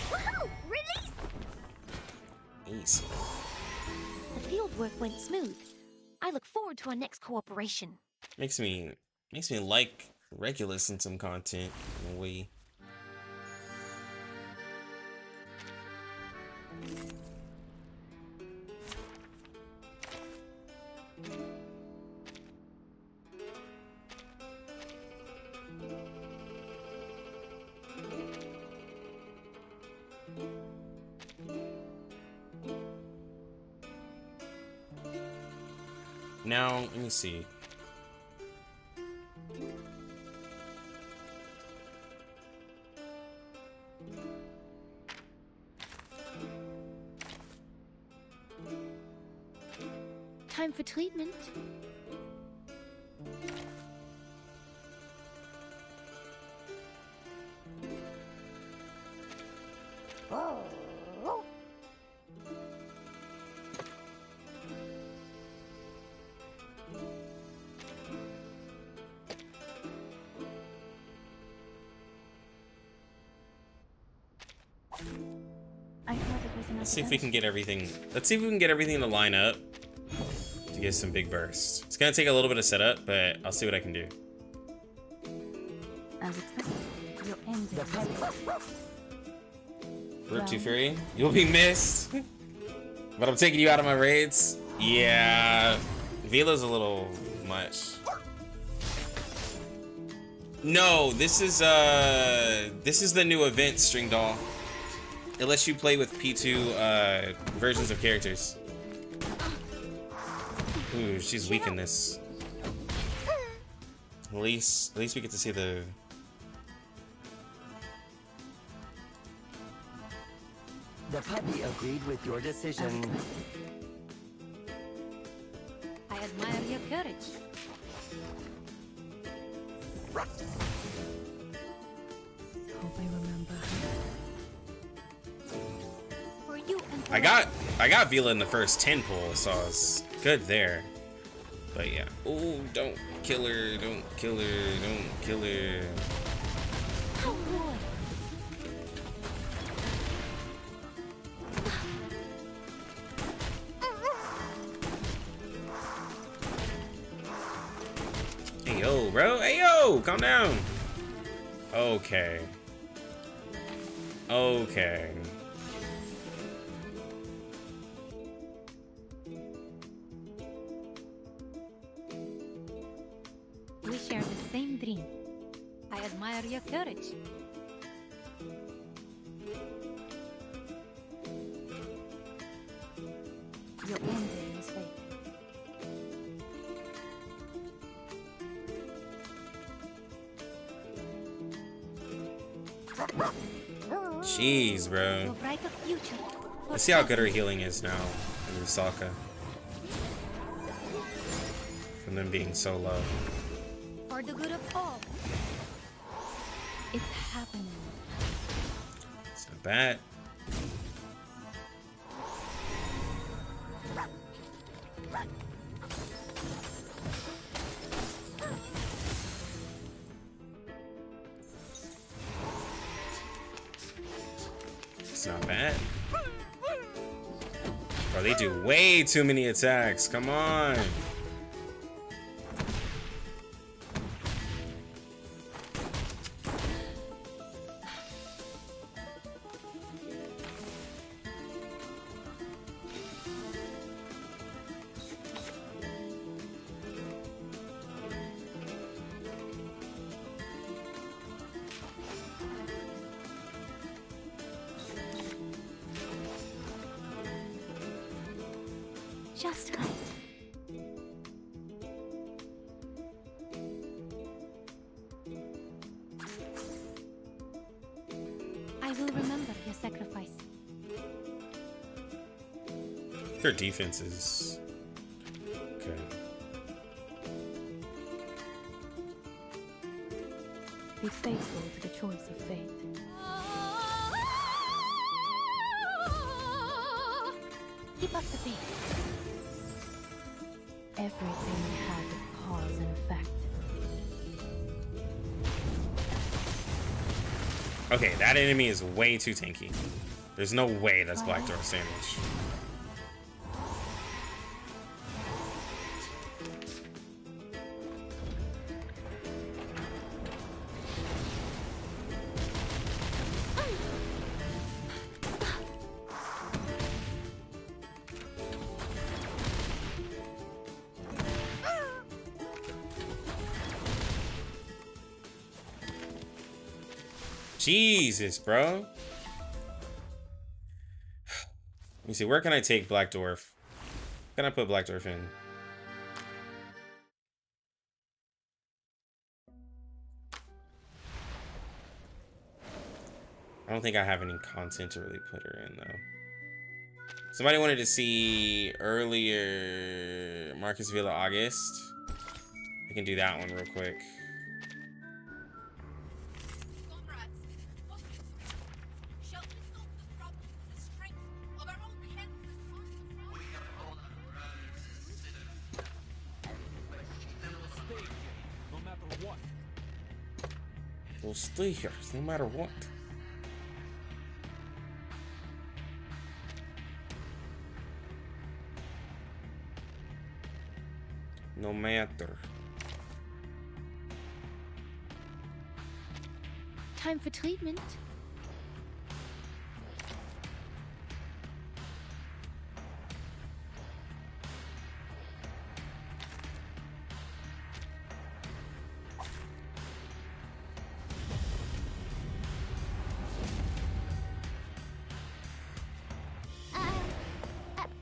Woohoo! Release! Easy. The field work went smooth. I look forward to our next cooperation. Makes me like Regulus in some content in a way. Now, let me see. Time for treatment. Let's see if we can get everything. Let's see if we can get everything to line up to get some big bursts. It's gonna take a little bit of setup, but I'll see what I can do. As expected, your end is Rip to Fury, you'll be missed. But I'm taking you out of my raids. Yeah, Vila's a little much. No, this is the new event, String Doll. It lets you play with P2 versions of characters. Ooh, she's weak in this. At least we get to see the. The puppy agreed with your decision. I admire your courage. Hope I remember. For you and for I got Vila in the first 10 pull, so I was good there. But yeah. Oh, don't kill her, don't kill her, don't kill her. Oh boy. Hey yo, bro. Hey yo, calm down. Okay. Okay. We share the same dream. I admire your courage. Your ending is fate. Jeez, bro. Your brighter future. Let's see how good her healing is now in Lusaka. From them being so low. For the good of all. It's happening. It's not bad. It's not bad. Bro, they do way too many attacks. Come on. Just right. I will remember your sacrifice. Their defense is okay. Be faithful to the choice of fate. Keep up the pace. Everything has its cause and effect. Okay, that enemy is way too tanky. There's no way that's Black Dwarf Sandwich. Jesus, bro. Let me see. Where can I take Black Dwarf? Can I put Black Dwarf in? I don't think I have any content to really put her in, though. Somebody wanted to see earlier Marcus Villa August. I can do that one real quick. We'll stay here, no matter what. No matter. Time for treatment.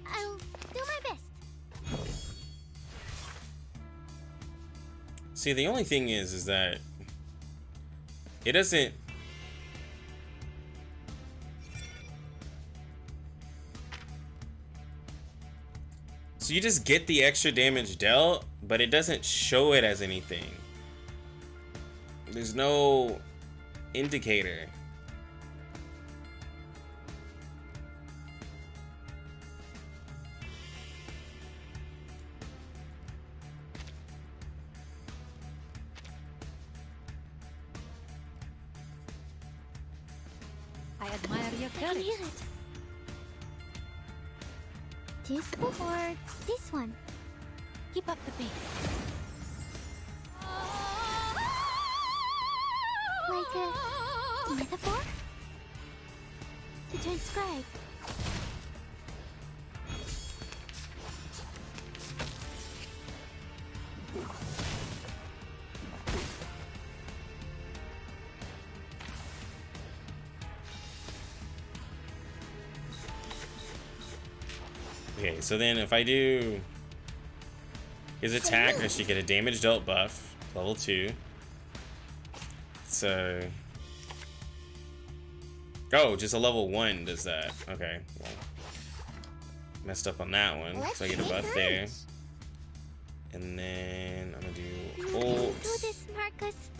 I'll do my best. See, the only thing is that it doesn't. So you just get the extra damage dealt, but it doesn't show it as anything. There's no indicator. I admire your I can courage. hear it. This or this one? Keep up the pace. Like a metaphor? To transcribe. Okay, so then if I do his attack, I should get a damage dealt buff, level 2. So, oh, just a level 1 does that. Okay, well, messed up on that one. So I get a buff there. And then I'm gonna do ult.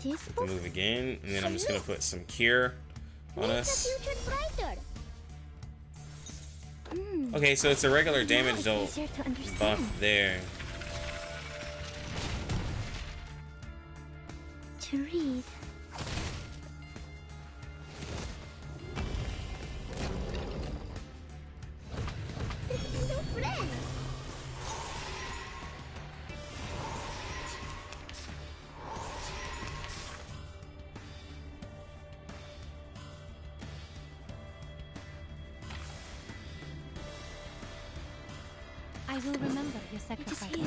To move again, and then I'm just gonna put some cure on us. Okay, so it's a regular damage dealt buff there. To read. friend. I will remember your sacrifice. It is here.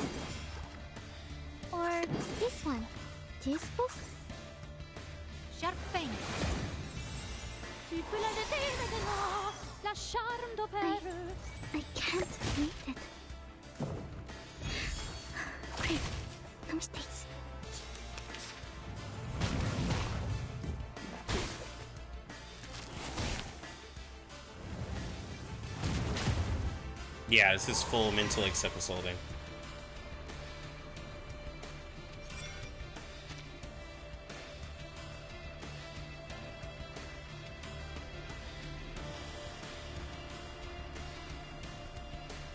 Or this one. This book? Sharp Fang. I can't read it. Great. No mistakes. Yeah, this is full mental except assaulting.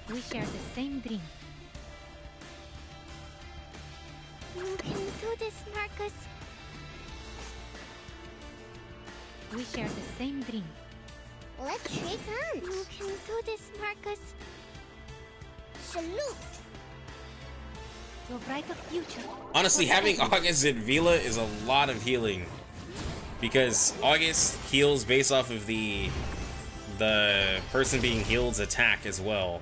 We share the same dream. You can do this, Marcus. We share the same dream. Let's shake hands. You can do this, Marcus. Salute. Your brighter future. Honestly, having August and Vila is a lot of healing. Because August heals based off of the person being healed's attack as well.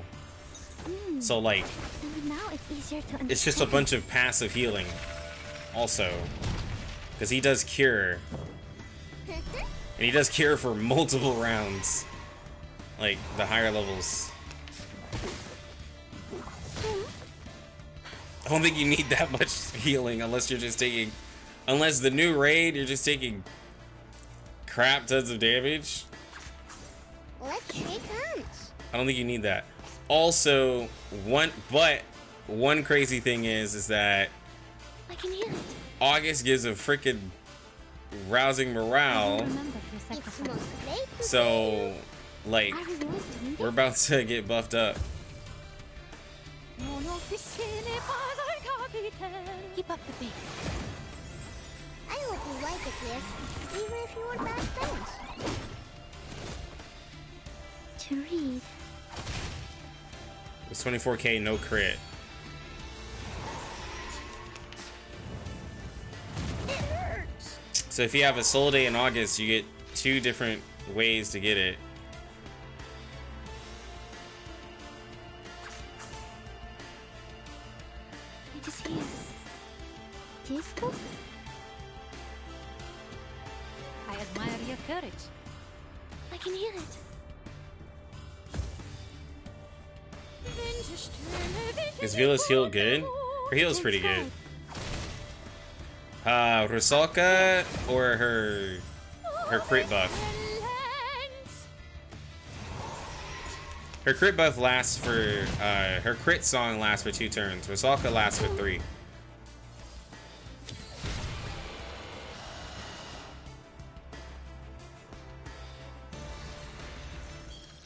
So like, And now it's easier to understand. it's just a bunch of passive healing also. Because he does cure. And he does cure for multiple rounds. Like, the higher levels. I don't think you need that much healing unless you're just taking... Unless the new raid, you're just taking crap tons of damage. Let's shake hands. I don't think you need that. Also, one crazy thing is that I can hear it. August gives a freaking rousing morale. It's not great. So, like, we're about to get buffed up. Keep up the pace. I hope you like it, yes, even if you were bad friends. To read. It's 24k, no crit. It hurts. So if you have a Soul Day in August, you get 2 different ways to get it. It is here. This book? I admire your courage. I can hear it. Is Vila's heal good? Her heal is pretty good. Rusalka or her crit buff? Her crit buff lasts for, her crit song lasts for 2 turns. Rusalka lasts for 3.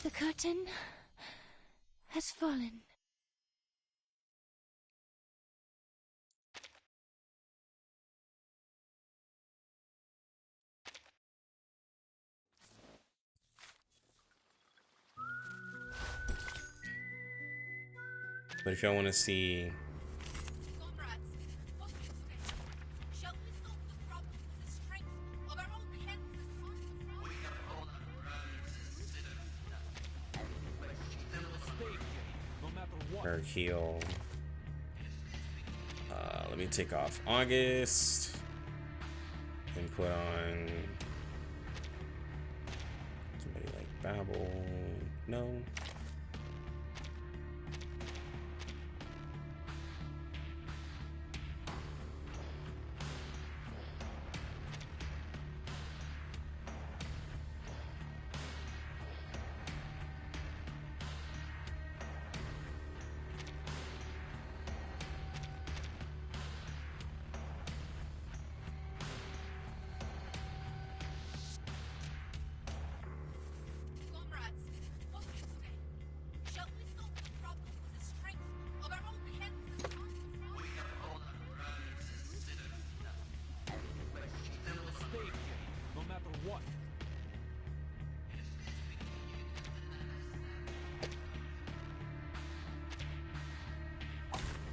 The curtain has fallen. But if y'all want to see her heal, let me take off August and put on somebody like Babel. No.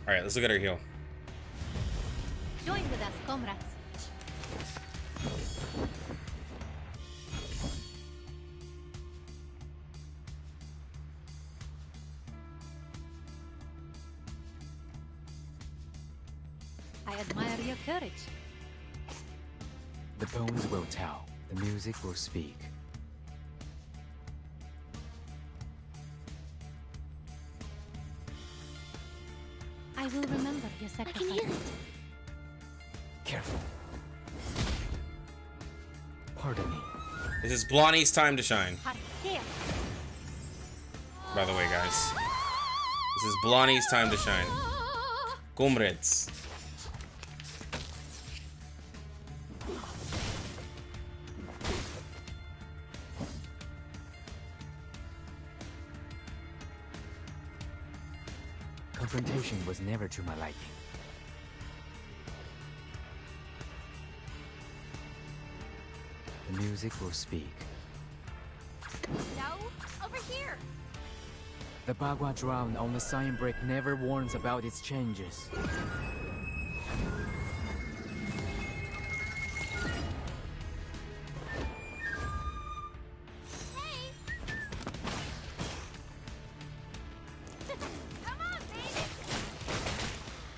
All right, let's look at her heal. Join with us, comrades. I admire your courage. The bones will tell. The music will speak. I will remember your sacrifice. I can hear it. Careful. Pardon me. This is Blondie's time to shine. Here. By the way, guys, this is Blondie's time to shine. Comrades. Confrontation was never to my liking. The music will speak. No, over here. The Bagua drown on the sign brick never warns about its changes.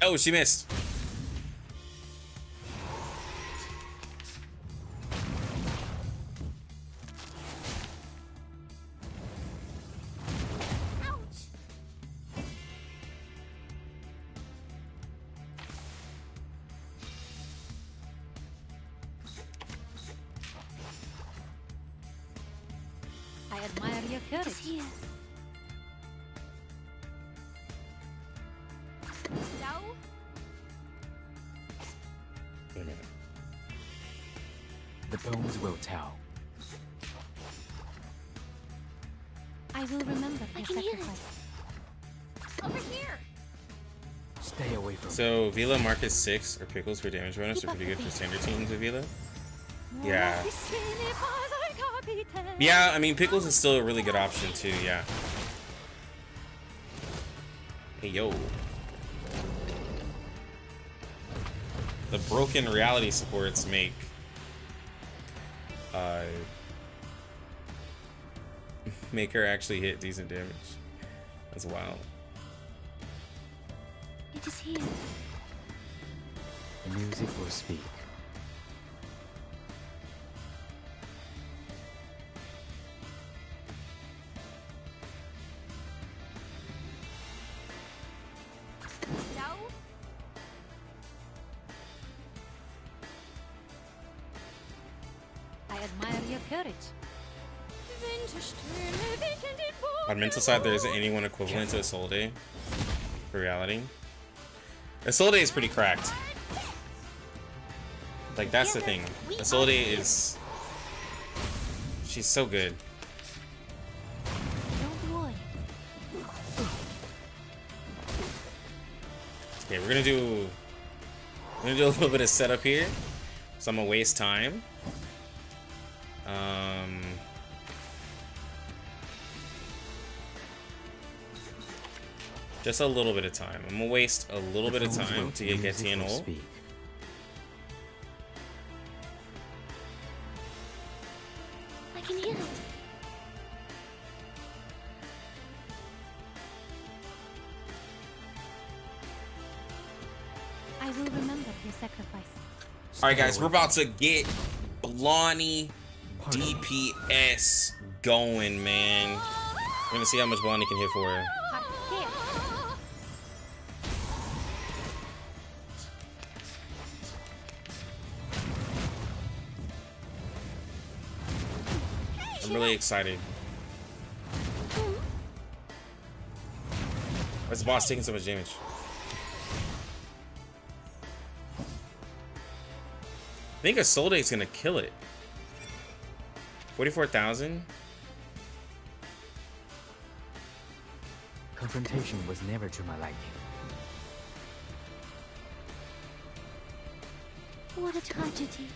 Oh, she missed. I admire your courage. Here. No. Wait a minute. The bones will tell. I will remember your sacrifice. Over here. Stay away from So Vila Marcus 6 or Pickles for damage bonus are pretty good for standard teams with Vila. Yeah. Yeah, I mean Pickles is still a really good option too, yeah. Hey yo. The broken reality supports make make her actually hit decent damage. That's wild. It is here. The music will speak. No. I admire your courage. On mental side, there isn't anyone equivalent to Isolde for reality. Isolde is pretty cracked. Like, that's the thing. Isolde is... she's so good. Don't worry. Okay, we're gonna do a little bit of setup here. So I'm gonna waste time. Just a little bit of time. I'm gonna waste a little bit of time to get Getty ult. I can hear it. I will remember your sacrifice. Alright guys, we're about to get Blondie DPS going, man. We're gonna see how much Blondie can hit for her. I'm really excited. Why is the boss taking so much damage? I think Isolde is gonna kill it. 44,000? Confrontation was never to my liking. What a tragedy.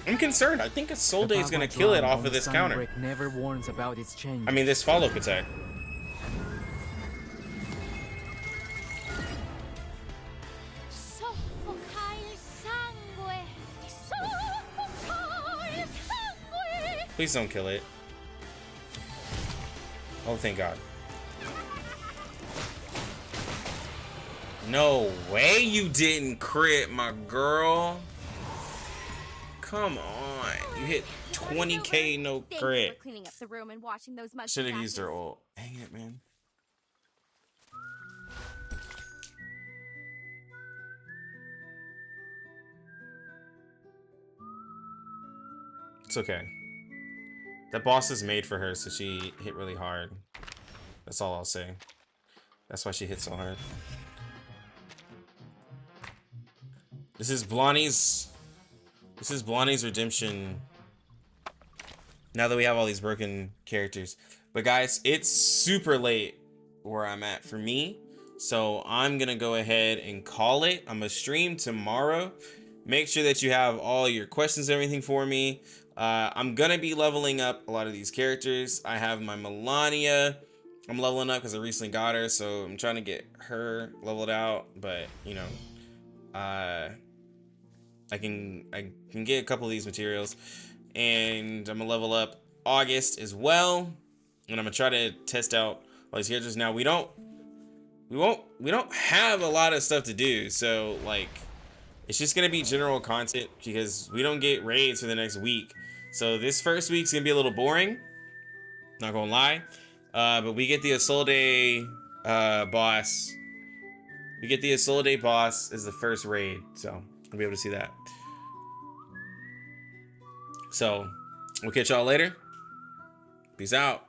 I'm concerned. I think a Soul The Day is gonna Bagua kill it drum off on of the this sign counter. brick never warns about its change. I mean, this follow-up attack. Please don't kill it. Oh, thank God. No way you didn't crit, my girl. Come on. You hit 20k, no Thank you crit. for cleaning up the room and washing those mud Should have used her splashes. ult. Dang it, man. It's okay. That boss is made for her, so she hit really hard. That's all I'll say. That's why she hit so hard. This is Blondie's redemption. Now that we have all these broken characters. But guys, it's super late where I'm at for me. So I'm gonna go ahead and call it. I'm gonna stream tomorrow. Make sure that you have all your questions and everything for me. I'm gonna be leveling up a lot of these characters. I have my Melania. I'm leveling up because I recently got her, so I'm trying to get her leveled out. But you know, I can get a couple of these materials, and I'm gonna level up August as well, and I'm gonna try to test out all these characters. Now we don't have a lot of stuff to do, so like it's just gonna be general content because we don't get raids for the next week. So this first week's gonna be a little boring, not gonna lie. But we get the Isolde boss. We get the Isolde boss as the first raid, so we'll be able to see that. So we'll catch y'all later. Peace out.